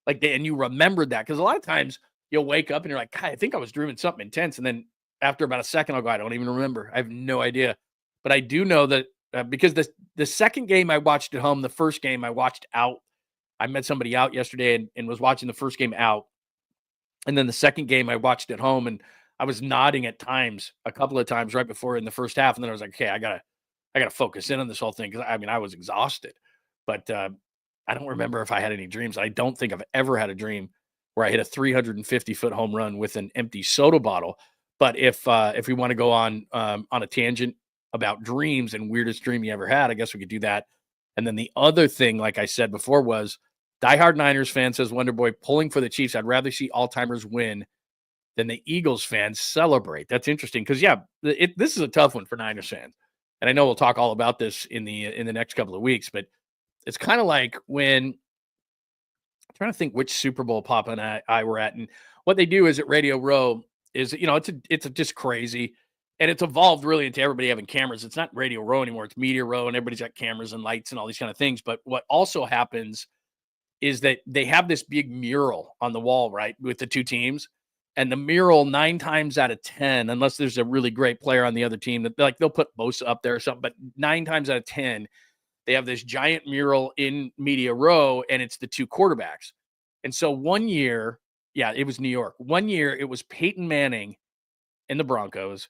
And you remembered that, because a lot of times you'll wake up and you're like, God, I think I was dreaming something intense. And then after about a second, I'll go, I don't even remember. I have no idea. But I do know that because the second game I watched at home, the first game I watched out. I met somebody out yesterday and was watching the first game out. And then the second game I watched at home, and I was nodding at times, a couple of times right before in the first half. And then I was like, okay, I gotta focus in on this whole thing. Cause I was exhausted, but I don't remember if I had any dreams. I don't think I've ever had a dream where I hit a 350-foot home run with an empty soda bottle. But if we want to go on a tangent about dreams and weirdest dream you ever had, I guess we could do that. And then the other thing, like I said before, was diehard Niners fan, says Wonderboy, pulling for the Chiefs. I'd rather see all-timers win than the Eagles fans celebrate. That's interesting because, this is a tough one for Niners fans. And I know we'll talk all about this in the next couple of weeks, but it's kind of like when I'm trying to think which Super Bowl Papa and I were at, and what they do is at Radio Row is, it's just crazy. And it's evolved really into everybody having cameras. It's not Radio Row anymore. It's Media Row, and everybody's got cameras and lights and all these kind of things. But what also happens is that they have this big mural on the wall, right, with the two teams. And the mural 9 times out of 10, unless there's a really great player on the other team, that like they'll put Bosa up there or something, but 9 times out of 10, they have this giant mural in Media Row, and it's the two quarterbacks. And so one year, it was New York. One year it was Peyton Manning and the Broncos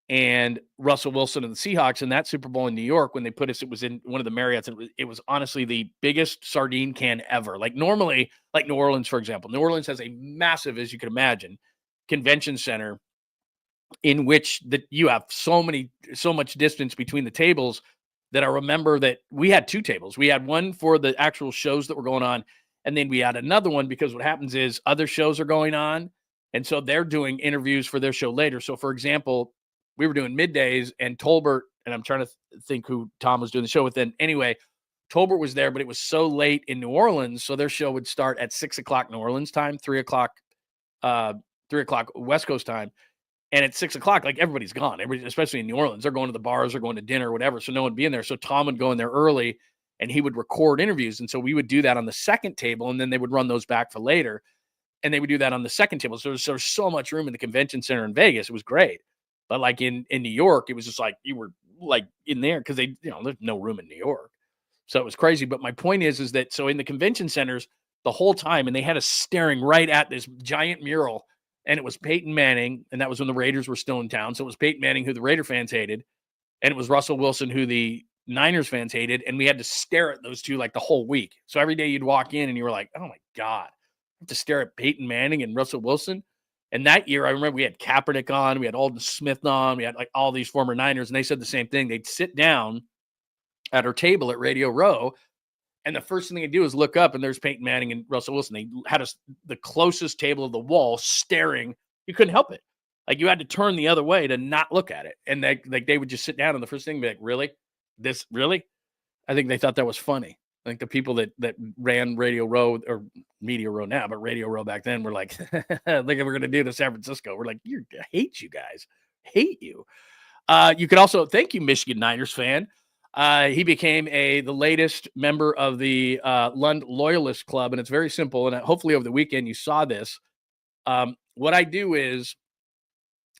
and Russell Wilson and the Seahawks in that Super Bowl in New York. When they put us, it was in one of the Marriotts. It was honestly the biggest sardine can ever. Like normally, like New Orleans, for example. New Orleans has a massive, as you can imagine, convention center in which you have so much distance between the tables that I remember that we had 2 tables. We had one for the actual shows that were going on, and then we had another one because what happens is other shows are going on, and so they're doing interviews for their show later. So, for example, we were doing middays, and Tolbert, and I'm trying to think who Tom was doing the show with then. Anyway, Tolbert was there, but it was so late in New Orleans, so their show would start at 6 o'clock New Orleans time, 3 o'clock West Coast time. And at 6 o'clock, like everybody's gone. Everybody, especially in New Orleans, they're going to the bars or going to dinner or whatever. So no one would be in there. So Tom would go in there early and he would record interviews. And so we would do that on the second table, and then they would run those back for later. And they would do that on the second table. So there's so much room in the convention center in Vegas. It was great. But like in New York, it was just like you were like in there because there's no room in New York. So it was crazy. But my point is that so in the convention centers the whole time, and they had us staring right at this giant mural. And it was Peyton Manning, and that was when the Raiders were still in town. So it was Peyton Manning, who the Raider fans hated, and it was Russell Wilson, who the Niners fans hated. And we had to stare at those two like the whole week. So every day you'd walk in and you were like, oh my God, I have to stare at Peyton Manning and Russell Wilson. And that year, I remember we had Kaepernick on, we had Aldon Smith on, we had like all these former Niners, and they said the same thing. They'd sit down at our table at Radio Row, and the first thing they do is look up, and there's Peyton Manning and Russell Wilson. They had us the closest table of the wall, staring. You couldn't help it. Like you had to turn the other way to not look at it. And they would just sit down, and the first thing be like, "Really? This really?" I think they thought that was funny. I think the people that ran Radio Row or Media Row now, but Radio Row back then were like, "Look, we're going to do to San Francisco." We're like, I hate you guys, hate you." You could also thank you, Michigan Niners fan. He became the latest member of the Lund Loyalist Club, and it's very simple. And hopefully over the weekend you saw this. What I do is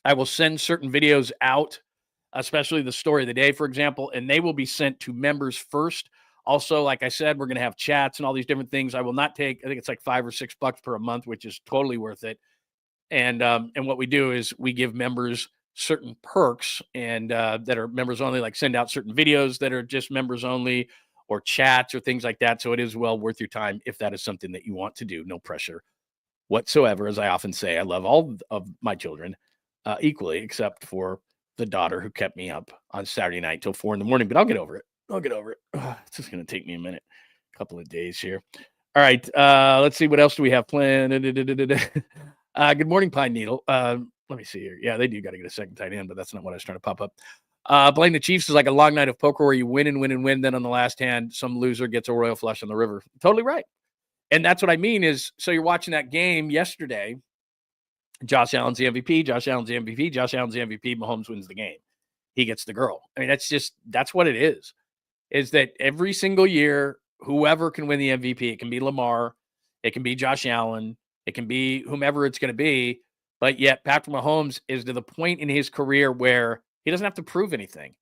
I will send certain videos out, especially the story of the day, for example, and they will be sent to members first. Also, like I said, we're going to have chats and all these different things. I will not take, I think it's like $5 or $6 per month, which is totally worth it. And what we do is we give members certain perks and that are members only, like send out certain videos that are just members only or chats or things like that. So it is well worth your time if that is something that you want to do. No pressure whatsoever. As I often say, I love all of my children equally, except for the daughter who kept me up on Saturday night till 4 a.m, but I'll get over it. It's just going to take me a minute, a couple of days here. All right. Let's see. What else do we have planned? Good morning, Pine Needle. Let me see here. Yeah, they do got to get a second tight end, but that's not what I was trying to pop up. Blame the Chiefs is like a long night of poker where you win and win and win. Then on the last hand, some loser gets a royal flush on the river. Totally right. And that's what I mean is, so you're watching that game yesterday. Josh Allen's the MVP. Josh Allen's the MVP. Josh Allen's the MVP. Mahomes wins the game. He gets the girl. I mean, that's what it is that every single year, whoever can win the MVP, it can be Lamar, it can be Josh Allen, it can be whomever it's going to be. But yet Patrick Mahomes is to the point in his career where he doesn't have to prove anything.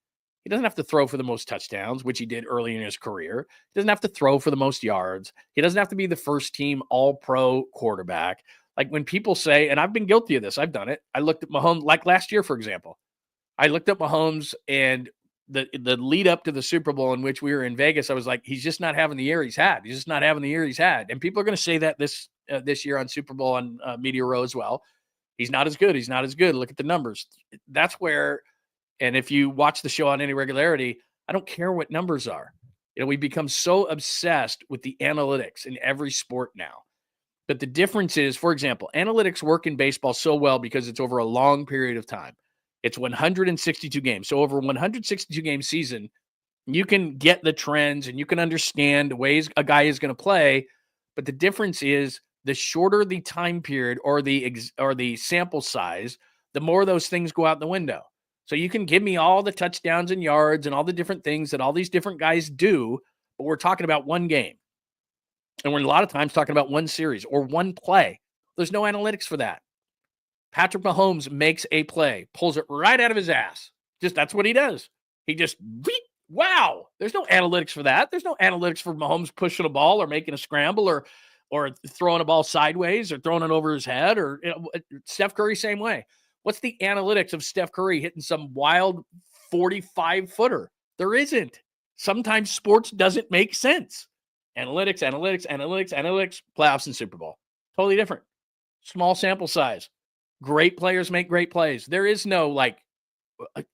He doesn't have to throw for the most touchdowns, which he did early in his career. He doesn't have to throw for the most yards. He doesn't have to be the first team all-pro quarterback. Like when people say, and I've been guilty of this, I've done it. I looked at Mahomes, like last year, for example. I looked at Mahomes and the lead up to the Super Bowl in which we were in Vegas. I was like, he's just not having the year he's had. He's just not having the year he's had. And people are going to say that this year on Super Bowl on Media Row as well. He's not as good. He's not as good. Look at the numbers. That's where, and if you watch the show on any regularity, I don't care what numbers are. We become so obsessed with the analytics in every sport now. But the difference is, for example, analytics work in baseball so well because it's over a long period of time. It's 162 games. So over 162 game season, you can get the trends and you can understand the ways a guy is going to play. But the difference is the shorter the time period or the sample size, the more those things go out the window. So you can give me all the touchdowns and yards and all the different things that all these different guys do, but we're talking about one game. And we're a lot of times talking about one series or one play. There's no analytics for that. Patrick Mahomes makes a play, pulls it right out of his ass. That's what he does. He just, wow. There's no analytics for that. There's no analytics for Mahomes pushing a ball or making a scramble or throwing a ball sideways or throwing it over his head or Steph Curry, same way. What's the analytics of Steph Curry hitting some wild 45-footer? There isn't. Sometimes sports doesn't make sense. Analytics, playoffs and Super Bowl. Totally different. Small sample size. Great players make great plays. There is no,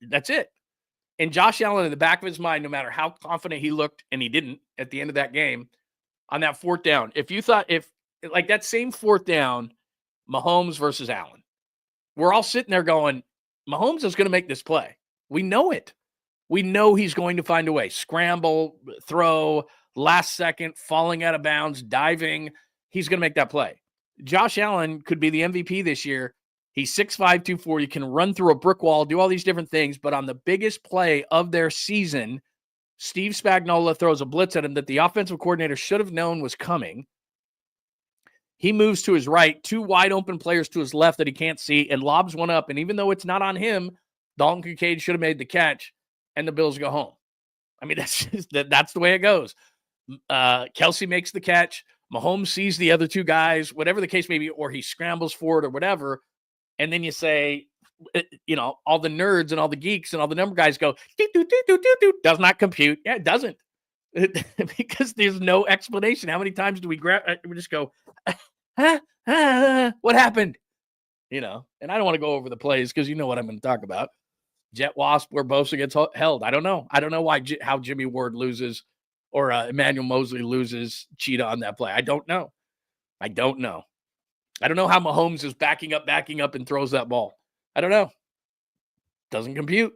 that's it. And Josh Allen, in the back of his mind, no matter how confident he looked, and he didn't at the end of that game, on that fourth down, if you thought, that same fourth down, Mahomes versus Allen, we're all sitting there going, Mahomes is going to make this play. We know it. We know he's going to find a way. Scramble, throw, last second, falling out of bounds, diving. He's going to make that play. Josh Allen could be the MVP this year. He's 6'5", 240. Can run through a brick wall, do all these different things. But on the biggest play of their season, Steve Spagnuolo throws a blitz at him that the offensive coordinator should have known was coming. He moves to his right, two wide open players to his left that he can't see, and lobs one up. And even though it's not on him, Dalton Kincaid should have made the catch, and the Bills go home. I mean, that's the way it goes. Kelsey makes the catch. Mahomes sees the other two guys, whatever the case may be, or he scrambles for it or whatever. And then you say, all the nerds and all the geeks and all the number guys go, does not compute. Yeah, it doesn't. Because there's no explanation. How many times do we just go, what happened? And I don't want to go over the plays because you know what I'm going to talk about. Jet Wasp where Bosa gets held. I don't know. I don't know how Jimmy Ward loses or Emmanuel Mosley loses Cheetah on that play. I don't know. I don't know how Mahomes is backing up and throws that ball. I don't know. Doesn't compute.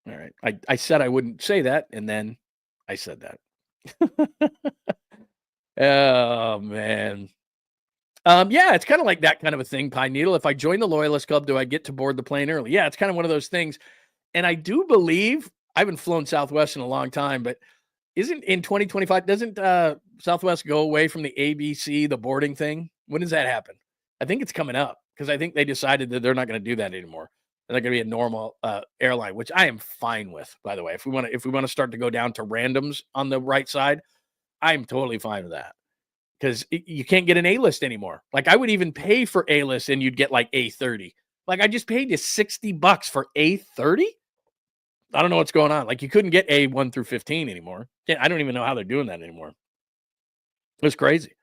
All right. I said I wouldn't say that, and then I said that. Oh, man. Yeah, it's kind of like that kind of a thing, Pine Needle. If I join the Loyalist Club, do I get to board the plane early? Yeah, it's kind of one of those things. And I do believe, I haven't flown Southwest in a long time, but isn't in 2025, doesn't Southwest go away from the ABC, the boarding thing? When does that happen? I think it's coming up because I think they decided that they're not going to do that anymore. They're going to be a normal airline, which I am fine with, by the way. If we want to start to go down to randoms on the right side, I'm totally fine with that because you can't get an A-list anymore. Like I would even pay for A-list and you'd get like A30. Like I just paid you $60 for A30. I don't know what's going on. Like you couldn't get A1 through 15 anymore. I don't even know how they're doing that anymore. It's crazy.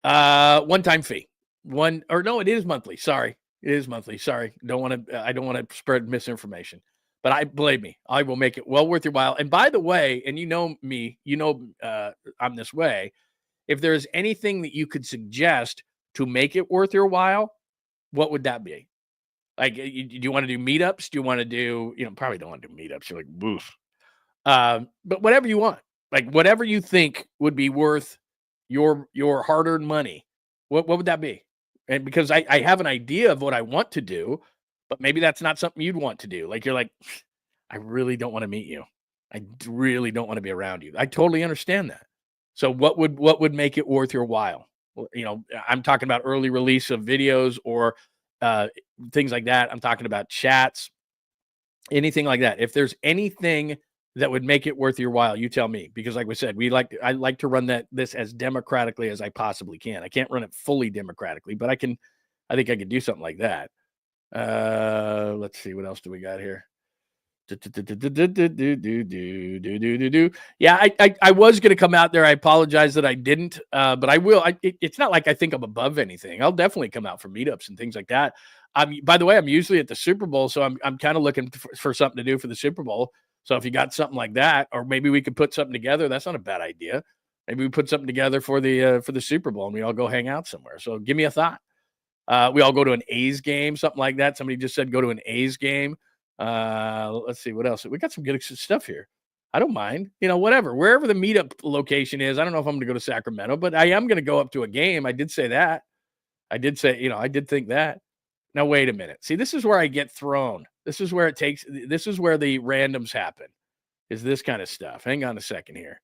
One-time fee. It is monthly. Sorry. It is monthly. Sorry. I don't want to spread misinformation. But believe me, I will make it well worth your while. And by the way, and you know me, I'm this way. If there's anything that you could suggest to make it worth your while, what would that be? Like, do you want to do meetups? Do you want to do, probably don't want to do meetups. You're like, boof. But whatever you want, like whatever you think would be worth your hard-earned money, what would that be? And because I have an idea of what I want to do, but maybe that's not something you'd want to do. Like, you're like, I really don't want to meet you. I really don't want to be around you. I totally understand that. So what would make it worth your while? Well, I'm talking about early release of videos or things like that. I'm talking about chats, anything like that. If there's anything that would make it worth your while, you tell me, because like we said, I like to run this as democratically as I possibly can. I can't run it fully democratically, but I can I think I could do something like that. Let's see. What else do we got here? Yeah, I was going to come out there. I apologize that I didn't, but I will. It's not like I think I'm above anything. I'll definitely come out for meetups and things like that. By the way, I'm usually at the Super Bowl, so I'm kind of looking for something to do for the Super Bowl. So if you got something like that, or maybe we could put something together, that's not a bad idea. Maybe we put something together for the Super Bowl and we all go hang out somewhere. So give me a thought. We all go to an A's game, something like that. Somebody just said go to an A's game. Let's see what else. We got some good stuff here. I don't mind, whatever, wherever the meetup location is. I don't know if I'm going to go to Sacramento, but I am going to go up to a game. I did say that. I did say, I did think that. Now, wait a minute. See, this is where I get thrown. This is where this is where the randoms happen, is this kind of stuff. Hang on a second here.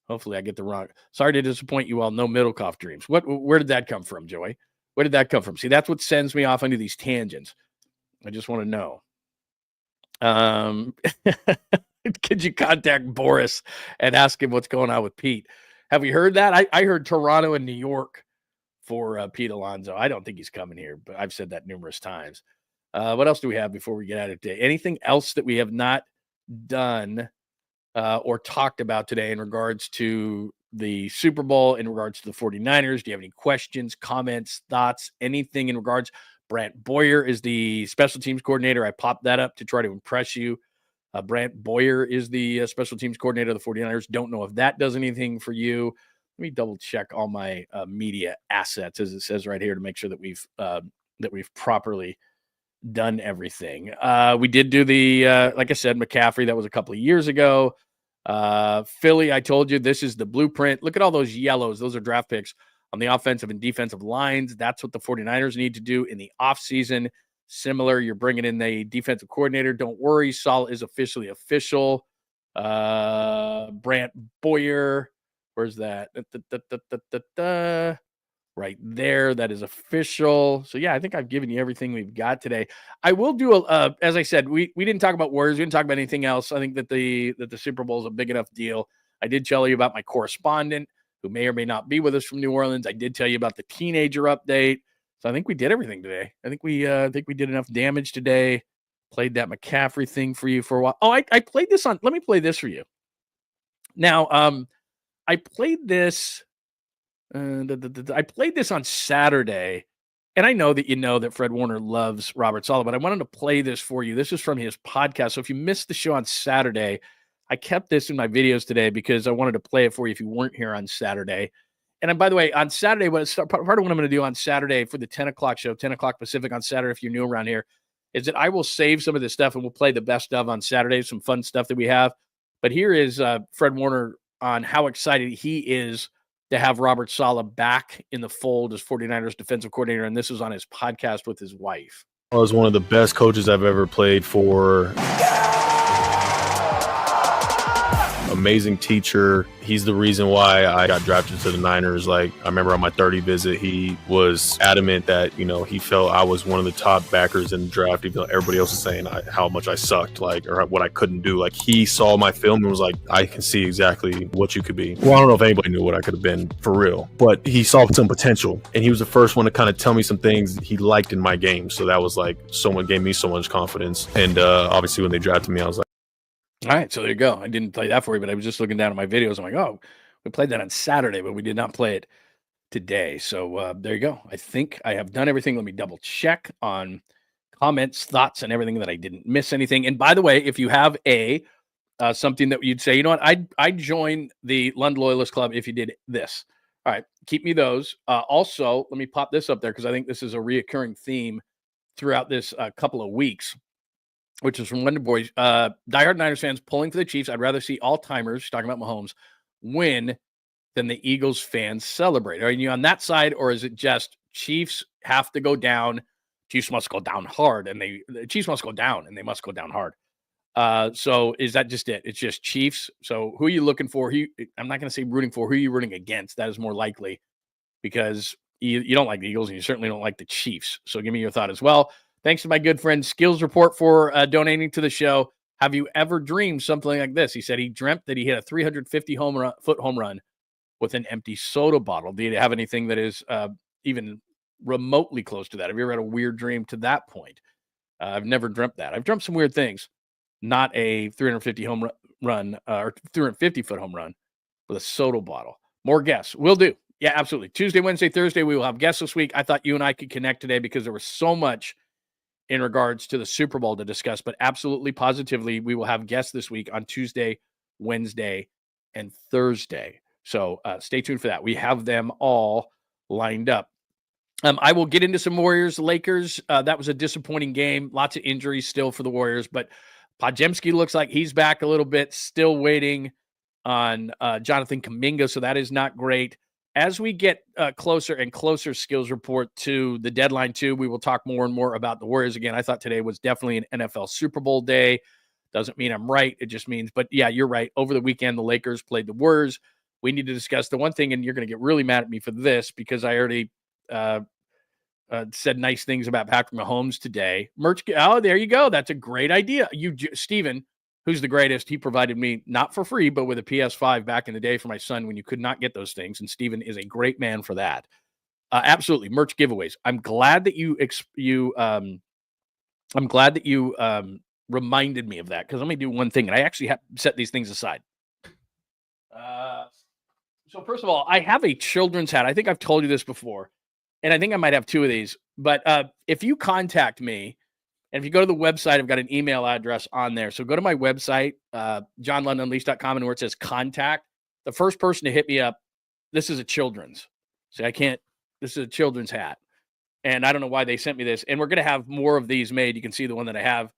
Hopefully I get the wrong. Sorry to disappoint you all. No Middlecoff dreams. Where did that come from, Joey? Where did that come from? See, that's what sends me off into these tangents. I just want to know. Could you contact Boris and ask him what's going on with Pete? Have you heard that? I heard Toronto and New York for Pete Alonso. I don't think he's coming here, but I've said that numerous times. What else do we have before we get out of today? Anything else that we have not done or talked about today in regards to the Super Bowl, in regards to the 49ers? Do you have any questions, comments, thoughts, anything in regards? Brant Boyer is the special teams coordinator. I popped that up to try to impress you. Brant Boyer is the special teams coordinator of the 49ers. Don't know if that does anything for you. Let me double check all my media assets, as it says right here, to make sure that we've properly done everything. We did do the, like I said, McCaffrey. That was a couple of years ago. Philly, I told you, this is the blueprint. Look at all those yellows. Those are draft picks on the offensive and defensive lines. That's what the 49ers need to do in the offseason. Similar, you're bringing in the defensive coordinator. Don't worry, Sala is officially official. Brant Boyer, where's that? Right there, that is official. So yeah, I think I've given you everything we've got today. I will do as I said, we didn't talk about Warriors, we didn't talk about anything else. I think that the Super Bowl is a big enough deal. I did tell you about my correspondent who may or may not be with us from New Orleans. I did tell you about the teenager update. So I think we did everything today. I think we did enough damage today. Played that McCaffrey thing for you for a while. Oh, I played this on. Let me play this for you. Now, I played this. I played this on Saturday, and I know that you know that Fred Warner loves Robert Sala, but I wanted to play this for you. This is from his podcast. So if you missed the show on Saturday, I kept this in my videos today because I wanted to play it for you if you weren't here on Saturday. And by the way, on Saturday, part of what I'm going to do on Saturday for the 10 o'clock show, 10 o'clock Pacific on Saturday, if you're new around here, is that I will save some of this stuff and we'll play the best of on Saturday, some fun stuff that we have. But here is Fred Warner on how excited he is to have Robert Sala back in the fold as 49ers defensive coordinator. And this was on his podcast with his wife. I was one of the best coaches I've ever played for. Amazing teacher. He's the reason why I got drafted to the Niners. Like, I remember on my 30 visit, he was adamant that, he felt I was one of the top backers in the draft, even though everybody else was saying how much I sucked, or what I couldn't do. Like, he saw my film and was like, I can see exactly what you could be. Well, I don't know if anybody knew what I could have been for real, but he saw some potential. And he was the first one to kind of tell me some things he liked in my game. So that was like, someone gave me so much confidence. And obviously when they drafted me, I was like, all right, so there you go. I didn't play that for you, but I was just looking down at my videos. I'm like, oh, we played that on Saturday, but we did not play it today. So there you go. I think I have done everything. Let me double check on comments, thoughts, and everything that I didn't miss anything. And by the way, if you have something that you'd say, you know what, I'd join the Lund Loyalist Club if you did this. All right, keep me those. Also, let me pop this up there because I think this is a reoccurring theme throughout this couple of weeks, which is from Wonder Boys. Diehard Niners fans pulling for the Chiefs. I'd rather see all-timers, talking about Mahomes, win than the Eagles fans celebrate. Are you on that side, or is it just Chiefs have to go down, Chiefs must go down hard, and the Chiefs must go down, and they must go down hard? So is that just it? It's just Chiefs. So who are you looking for? I'm not going to say rooting for. Who are you rooting against? That is more likely because you don't like the Eagles, and you certainly don't like the Chiefs. So give me your thought as well. Thanks to my good friend Skills Report for donating to the show. Have you ever dreamed something like this? He said he dreamt that he hit a 350-foot home run with an empty soda bottle. Do you have anything that is even remotely close to that. Have you ever had a weird dream to that point? I've never dreamt that. I've dreamt some weird things, not a 350 home run or 350-foot home run with a soda bottle. More guests. Will do. Yeah, absolutely. Tuesday, Wednesday, Thursday, we will have guests this week. I thought you and I could connect today because there was so much in regards to the Super Bowl to discuss, but absolutely positively, we will have guests this week on Tuesday, Wednesday, and Thursday. So stay tuned for that. We have them all lined up. I will get into some Warriors-Lakers. That was a disappointing game. Lots of injuries still for the Warriors, but Podziemski looks like he's back a little bit, still waiting on Jonathan Kuminga, so that is not great. As we get closer and closer skills report to the deadline too, we will talk more and more about the Warriors again. I thought today was definitely an NFL Super Bowl day. Doesn't mean I'm right. It just means, but yeah, you're right. Over the weekend, the Lakers played the Warriors. We need to discuss the one thing, and you're going to get really mad at me for this because I already said nice things about Patrick Mahomes today. Merch. Oh, there you go. That's a great idea. Steven, who's the greatest, he provided me, not for free, but with a PS5 back in the day for my son when you could not get those things. And Steven is a great man for that. Absolutely. Merch giveaways. I'm glad that you reminded me of that because let me do one thing. And I actually have set these things aside. So first of all, I have a children's hat. I think I've told you this before, and I think I might have two of these. But if you contact me, and if you go to the website, I've got an email address on there. So go to my website, johnlundunleashed.com, and where it says contact, the first person to hit me up, this is a children's. See, this is a children's hat. And I don't know why they sent me this. And we're going to have more of these made. You can see the one that I have.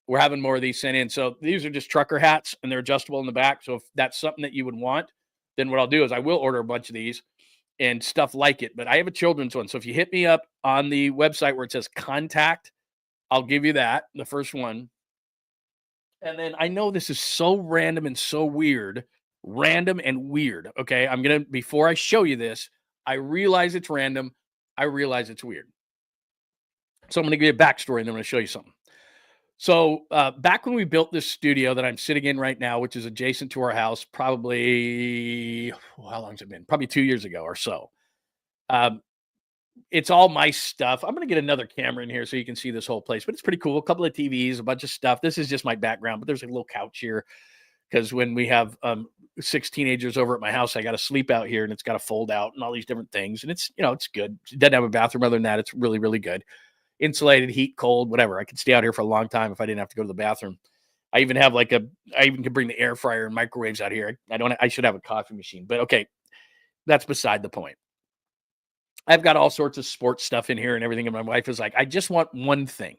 We're having more of these sent in. So these are just trucker hats, and they're adjustable in the back. So if that's something that you would want, then what I'll do is I will order a bunch of these and stuff like it. But I have a children's one. So if you hit me up on the website where it says contact, I'll give you that, the first one. And then I know this is so random and so weird. Random and weird. Okay. Before I show you this, I realize it's random. I realize it's weird. So I'm going to give you a backstory and then I'm going to show you something. So back when we built this studio that I'm sitting in right now, which is adjacent to our house, probably, how long has it been? Probably 2 years ago or so. It's all my stuff. I'm going to get another camera in here so you can see this whole place, but it's pretty cool. A couple of TVs, a bunch of stuff. This is just my background, but there's a little couch here because when we have 6 teenagers over at my house, I got to sleep out here and it's got to fold out and all these different things. And it's, it's good. It doesn't have a bathroom. Other than that, it's really, really good. Insulated, heat, cold, whatever. I could stay out here for a long time if I didn't have to go to the bathroom. I even have I even can bring the air fryer and microwaves out here. I should have a coffee machine, but okay. That's beside the point. I've got all sorts of sports stuff in here and everything. And my wife is like, I just want one thing.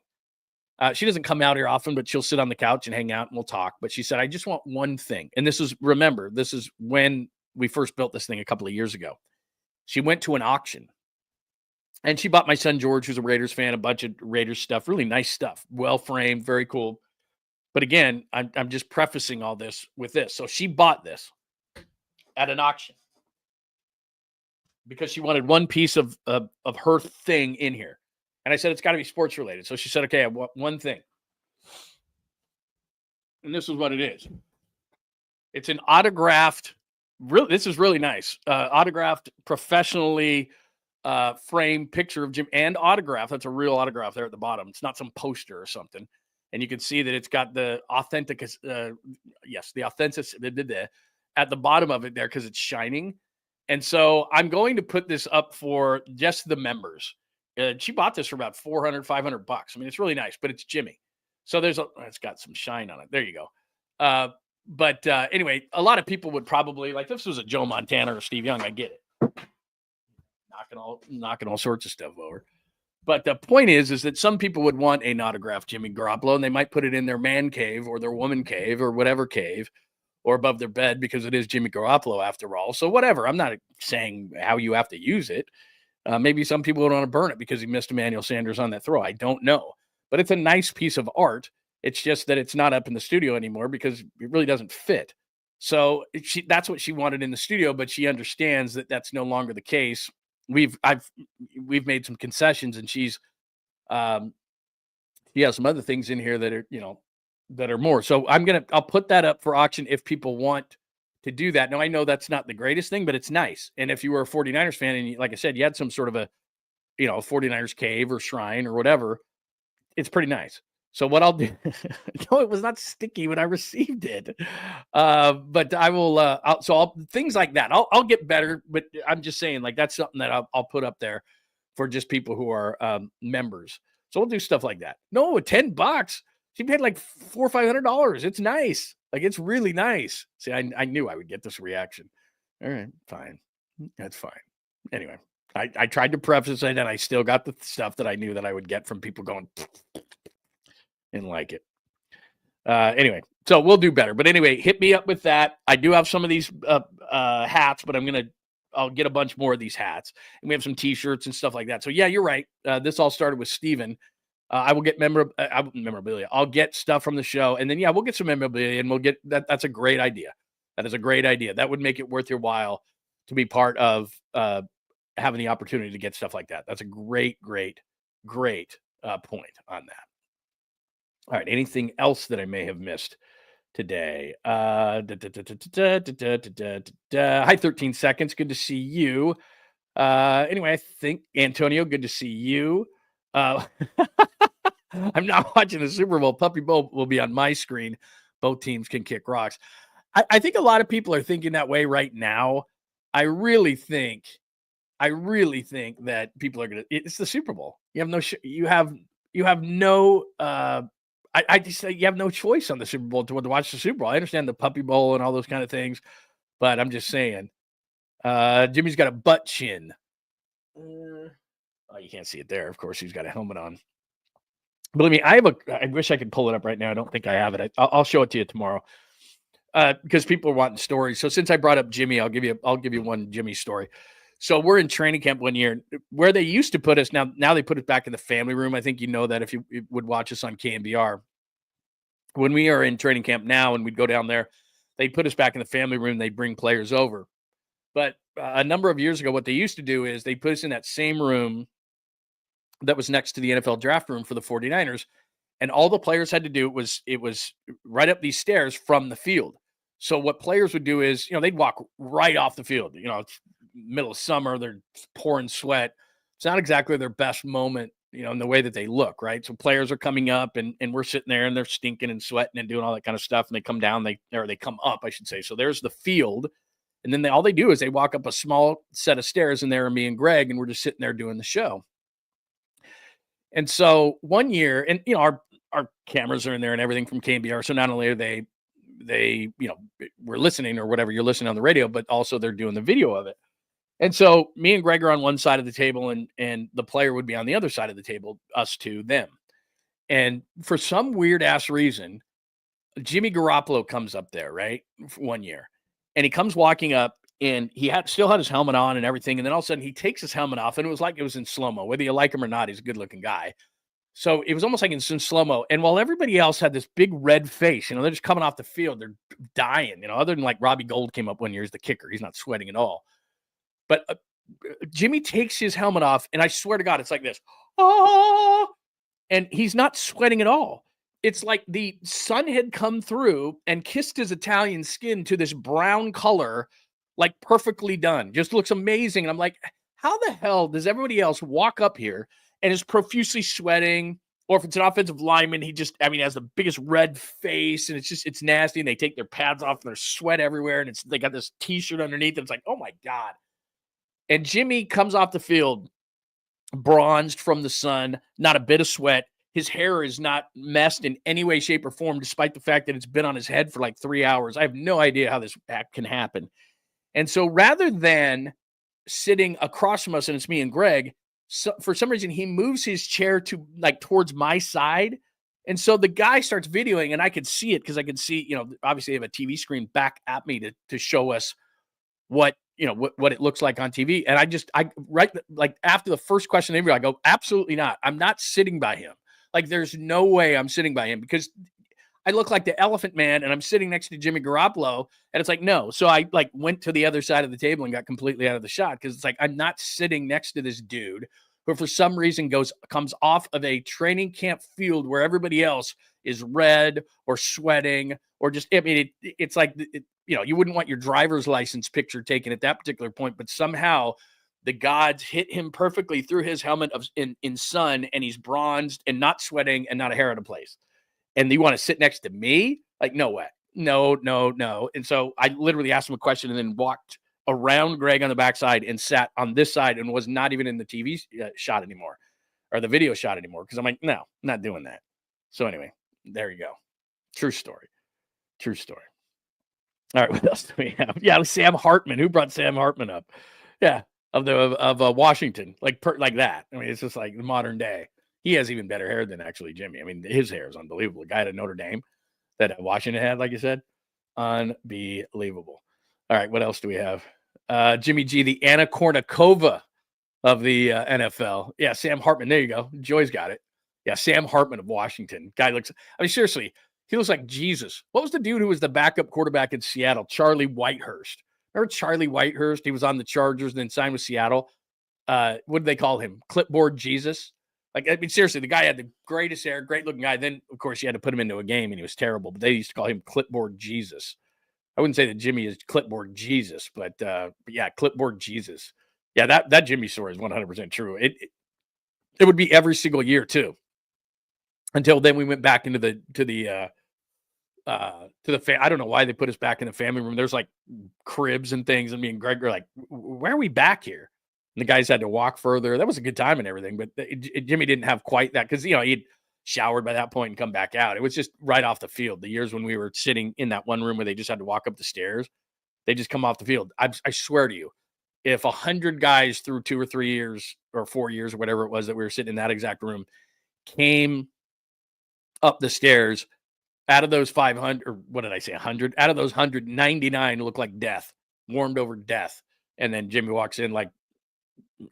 She doesn't come out here often, but she'll sit on the couch and hang out and we'll talk. But she said, I just want one thing. And this is when we first built this thing a couple of years ago. She went to an auction and she bought my son, George, who's a Raiders fan, a bunch of Raiders stuff, really nice stuff, well framed, very cool. But again, I'm just prefacing all this with this. So she bought this at an auction because she wanted one piece of her thing in here. And I said, it's got to be sports related. So she said, okay, I want one thing. And this is what it is. It's an autographed, this is really nice, autographed, professionally framed picture of Jim and autograph. That's a real autograph there at the bottom. It's not some poster or something. And you can see that it's got the authentic, the authentic at the bottom of it there because it's shining. And so I'm going to put this up for just the members. She bought this for about $400, $500. I mean, it's really nice, but it's Jimmy. So it's got some shine on it. There you go. But anyway, a lot of people would probably, like, if this was a Joe Montana or Steve Young, I get it. Knocking all sorts of stuff over. But the point is that some people would want an autographed Jimmy Garoppolo, and they might put it in their man cave or their woman cave or whatever cave, or above their bed because it is Jimmy Garoppolo after all. So whatever. I'm not saying how you have to use it. Maybe some people would want to burn it because he missed Emmanuel Sanders on that throw. I don't know. But it's a nice piece of art. It's just that it's not up in the studio anymore because it really doesn't fit. So that's what she wanted in the studio, but she understands that that's no longer the case. We've made some concessions, and she has some other things in here that are, that are more. So I'll put that up for auction if people want to do that. Now I know that's not the greatest thing, but it's nice. And if you were a 49ers fan and like I said, you had some sort of a 49ers cave or shrine or whatever, it's pretty nice. So what I'll do, no, it was not sticky when I received it. But I will, things like that, I'll get better, but I'm just saying, like, that's something that I'll put up there for just people who are members. So we'll do stuff like that. No, $10. She paid like $400 or $500. It's nice. Like, it's really nice. See, I knew I would get this reaction. All right, fine. That's fine. Anyway, I tried to preface it, and I still got the stuff that I knew that I would get from people going and like it. Anyway, so we'll do better. But anyway, hit me up with that. I do have some of these hats, but I'll get a bunch more of these hats. And we have some T-shirts and stuff like that. So, yeah, you're right. This all started with Steven. I will get memorabilia. I'll get stuff from the show. And then, yeah, we'll get some memorabilia, and we'll get that. That's a great idea. That is a great idea. That would make it worth your while to be part of having the opportunity to get stuff like that. That's a great point on that. All right. Anything else that I may have missed today? Hi, 13 seconds. Good to see you. Anyway, I think Antonio, good to see you. I'm not watching the Super Bowl. Puppy Bowl will be on my screen. Both teams can kick rocks. I think a lot of people are thinking that way right now. I really think that people are it's the Super Bowl. You have no I just say you have no choice on the Super Bowl to watch the Super Bowl. I understand the Puppy Bowl and all those kind of things, but I'm just saying, Jimmy's got a butt chin. Oh, you can't see it there. Of course, he's got a helmet on. Believe me, I wish I could pull it up right now. I don't think I have it. I'll show it to you tomorrow. Because people are wanting stories. So since I brought up Jimmy, I'll give you one Jimmy story. So we're in training camp one year where they used to put us. Now they put us back in the family room. I think you know that if you would watch us on KNBR. When we are in training camp now and we'd go down there, they put us back in the family room. They bring players over. But a number of years ago, what they used to do is they put us in that same room that was next to the NFL draft room for the 49ers. And all the players had to do was right up these stairs from the field. So what players would do is, they'd walk right off the field. It's middle of summer, they're pouring sweat. It's not exactly their best moment, in the way that they look, right? So players are coming up and we're sitting there and they're stinking and sweating and doing all that kind of stuff. And they come down, they come up, I should say. So there's the field. And then all they do is they walk up a small set of stairs, and there are me and Greg, and we're just sitting there doing the show. And so one year, and our cameras are in there and everything from KNBR. So not only are they we're listening or whatever, you're listening on the radio, but also they're doing the video of it. And so me and Greg are on one side of the table, and the player would be on the other side of the table, us two, them. And for some weird ass reason, Jimmy Garoppolo comes up there, right? For one year. And he comes walking up, and he still had his helmet on and everything. And then all of a sudden he takes his helmet off, and it was like it was in slow-mo. Whether you like him or not, he's a good-looking guy. So it was almost like in slow-mo. And while everybody else had this big red face, they're just coming off the field. They're dying, other than like Robbie Gould came up one year as the kicker. He's not sweating at all. But Jimmy takes his helmet off, and I swear to God, it's like this. Oh! And he's not sweating at all. It's like the sun had come through and kissed his Italian skin to this brown color, like perfectly done. Just looks amazing. And I'm like, how the hell does everybody else walk up here and is profusely sweating? Or if it's an offensive lineman, he has the biggest red face, and it's nasty, and they take their pads off and there's sweat everywhere, and they got this t-shirt underneath, and it's like, oh my God. And Jimmy comes off the field, bronzed from the sun, not a bit of sweat. His hair is not messed in any way, shape, or form, despite the fact that it's been on his head for like 3 hours. I have no idea how this can happen. And so rather than sitting across from us, and it's me and Greg, so for some reason, he moves his chair to like towards my side. And so the guy starts videoing, and I could see it because I could see, obviously they have a TV screen back at me to show us what it looks like on TV. And after the first question interview, I go, absolutely not. I'm not sitting by him. Like, there's no way I'm sitting by him because I look like the Elephant Man, and I'm sitting next to Jimmy Garoppolo, and it's like, no. So I went to the other side of the table and got completely out of the shot because it's like, I'm not sitting next to this dude who for some reason comes off of a training camp field where everybody else is red or sweating or just, it's like, you wouldn't want your driver's license picture taken at that particular point, but somehow the gods hit him perfectly through his helmet in sun, and he's bronzed and not sweating and not a hair out of place. And you want to sit next to me? Like, no way. No. And so I literally asked him a question and then walked around Greg on the backside and sat on this side and was not even in the TV shot anymore or the video shot anymore. Cause I'm like, no, not doing that. So anyway, there you go. True story. All right. What else do we have? Yeah. Sam Hartman. Who brought Sam Hartman up? Yeah. Of Washington, like that. I mean, it's just like the modern day. He has even better hair than actually Jimmy. I mean, his hair is unbelievable. The guy at Notre Dame that Washington had, like you said, unbelievable. All right, what else do we have? Jimmy G, the Anna Kournikova of the NFL. Yeah, Sam Hartman. There you go. Joy's got it. Yeah, Sam Hartman of Washington. Guy looks, I mean, seriously, he looks like Jesus. What was the dude who was the backup quarterback in Seattle? Charlie Whitehurst. Remember Charlie Whitehurst? He was on the Chargers and then signed with Seattle. What did they call him? Clipboard Jesus? Like, I mean, seriously, the guy had the greatest hair, great looking guy. Then, of course, you had to put him into a game and he was terrible. But they used to call him Clipboard Jesus. I wouldn't say that Jimmy is Clipboard Jesus, but yeah, Clipboard Jesus. Yeah, that Jimmy story is 100% true. It would be every single year too. Until then, we went back into the I don't know why they put us back in the family room. There's like cribs and things, and me and Greg were like, "Why are we back here?" And the guys had to walk further. That was a good time and everything, but Jimmy didn't have quite that because he'd showered by that point and come back out. It was just right off the field. The years when we were sitting in that one room where they just had to walk up the stairs, they just come off the field. I swear to you, if 100 guys through 2 or 3 years or 4 years or whatever it was that we were sitting in that exact room came up the stairs, out of those 500, or what did I say, 100? Out of those 199 looked like death, warmed over death. And then Jimmy walks in like,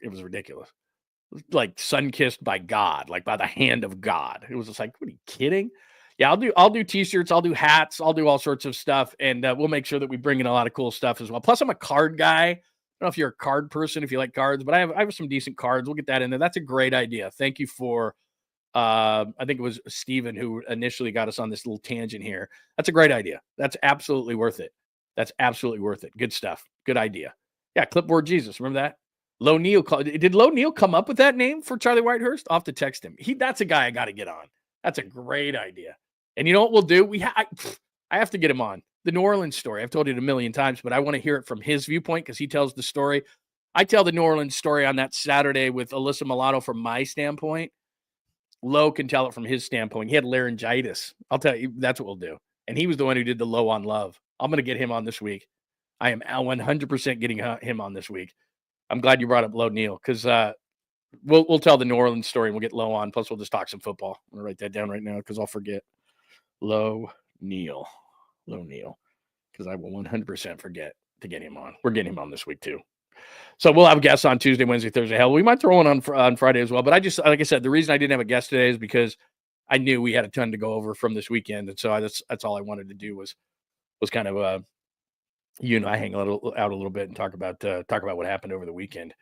it was ridiculous. Like sun-kissed by God, like by the hand of God. It was just like, what are you kidding? Yeah, I'll do t-shirts, I'll do hats, I'll do all sorts of stuff, and we'll make sure that we bring in a lot of cool stuff as well. Plus, I'm a card guy. I don't know if you're a card person, if you like cards, but I have some decent cards. We'll get that in there. That's a great idea. Thank you for I think it was Steven who initially got us on this little tangent here. That's a great idea. That's absolutely worth it. Good stuff. Good idea. Yeah, Clipboard Jesus. Remember that? Lo Neal. Did Lo Neal come up with that name for Charlie Whitehurst? I'll have to text him. That's a guy I got to get on. That's a great idea. And you know what we'll do? I have to get him on. The New Orleans story. I've told it a million times, but I want to hear it from his viewpoint because he tells the story. I tell the New Orleans story on that Saturday with Alyssa Milano from my standpoint. Lowe can tell it from his standpoint. He had laryngitis. I'll tell you, that's what we'll do. And he was the one who did the Low on Love. I'm going to get him on this week. I am 100% getting him on this week. I'm glad you brought up Low Neal because we'll tell the New Orleans story and we'll get Low on. Plus, we'll just talk some football. I'm going to write that down right now because I'll forget. Low Neal. Because I will 100% forget to get him on. We're getting him on this week too. So we'll have guests on Tuesday, Wednesday, Thursday. Hell, we might throw one on Friday as well. But I just, like I said, the reason I didn't have a guest today is because I knew we had a ton to go over from this weekend, and so that's all I wanted to do was kind of I hang out a little bit and talk about what happened over the weekend.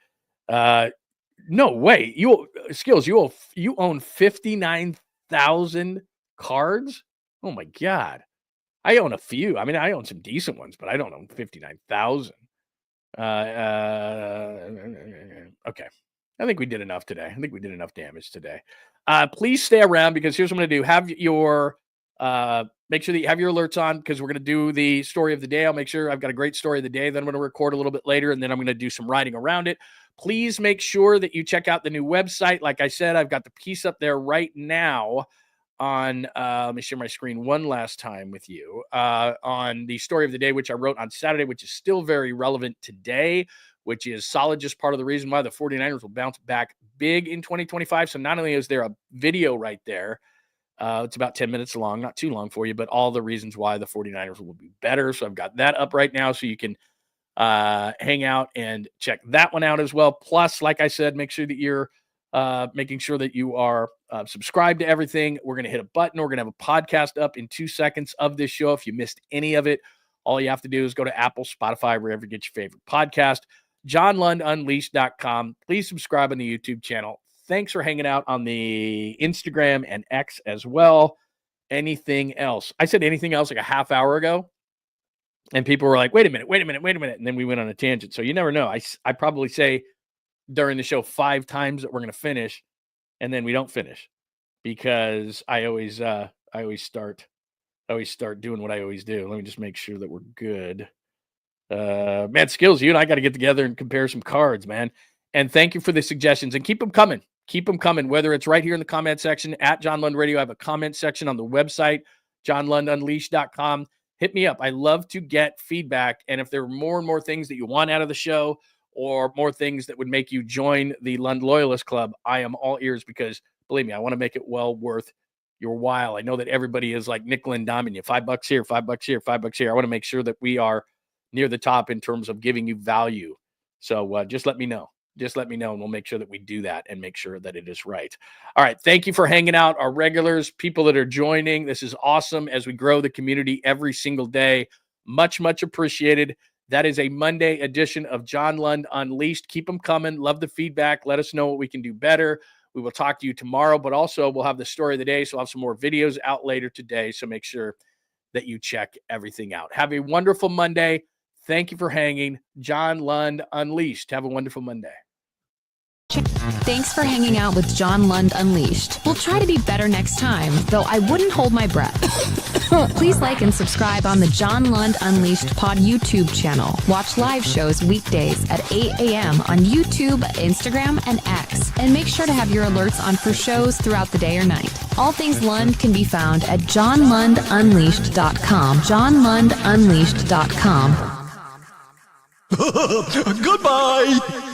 No way, you own 59,000 cards. Oh my God, I own a few. I mean, I own some decent ones, but I don't own 59,000. Okay. I think we did enough today. I think we did enough damage today. Please stay around because here's what I'm going to do. Have your, make sure that you have your alerts on because we're going to do the story of the day. I'll make sure I've got a great story of the day. Then I'm going to record a little bit later and then I'm going to do some writing around it. Please make sure that you check out the new website. Like I said, I've got the piece up there right now on, let me share my screen one last time with you, on the story of the day, which I wrote on Saturday, which is still very relevant today, which is Sala just part of the reason why the 49ers will bounce back big in 2025. So not only is there a video right there, it's about 10 minutes long, not too long for you, but all the reasons why the 49ers will be better. So I've got that up right now so you can hang out and check that one out as well. Plus, like I said, make sure that you're making sure that you are subscribed to everything. We're going to hit a button. We're going to have a podcast up in 2 seconds of this show. If you missed any of it, all you have to do is go to Apple, Spotify, wherever you get your favorite podcast, JohnLundUnleashed.com. Please subscribe on the YouTube channel. Thanks for hanging out on the Instagram and X as well. Anything else? I said anything else like a half hour ago, and people were like, wait a minute. And then we went on a tangent. So you never know. I probably say during the show 5 times that we're going to finish, and then we don't finish because I always start doing what I always do. Let me just make sure that we're good. Man, Skills, you and I got to get together and compare some cards, man. And thank you for the suggestions, and keep them coming. Keep them coming, whether it's right here in the comment section at John Lund Radio. I have a comment section on the website, johnlundunleashed.com. Hit me up. I love to get feedback. And if there are more and more things that you want out of the show or more things that would make you join the Lund Loyalist Club, I am all ears because, believe me, I want to make it well worth your while. I know that everybody is like nickel and diming you. $5 here, $5 here, $5 here. I want to make sure that we are near the top in terms of giving you value. So just let me know. Just let me know, and we'll make sure that we do that and make sure that it is right. All right. Thank you for hanging out, our regulars, people that are joining. This is awesome as we grow the community every single day. Much, much appreciated. That is a Monday edition of John Lund Unleashed. Keep them coming. Love the feedback. Let us know what we can do better. We will talk to you tomorrow, but also we'll have the story of the day. So I'll have some more videos out later today. So make sure that you check everything out. Have a wonderful Monday. Thank you for hanging. John Lund Unleashed. Have a wonderful Monday. Thanks for hanging out with John Lund Unleashed. We'll try to be better next time, though I wouldn't hold my breath. Please like and subscribe on the John Lund Unleashed Pod YouTube channel. Watch live shows weekdays at 8 a.m. on YouTube, Instagram, and X. And make sure to have your alerts on for shows throughout the day or night. All things Lund can be found at johnlundunleashed.com. johnlundunleashed.com. Goodbye!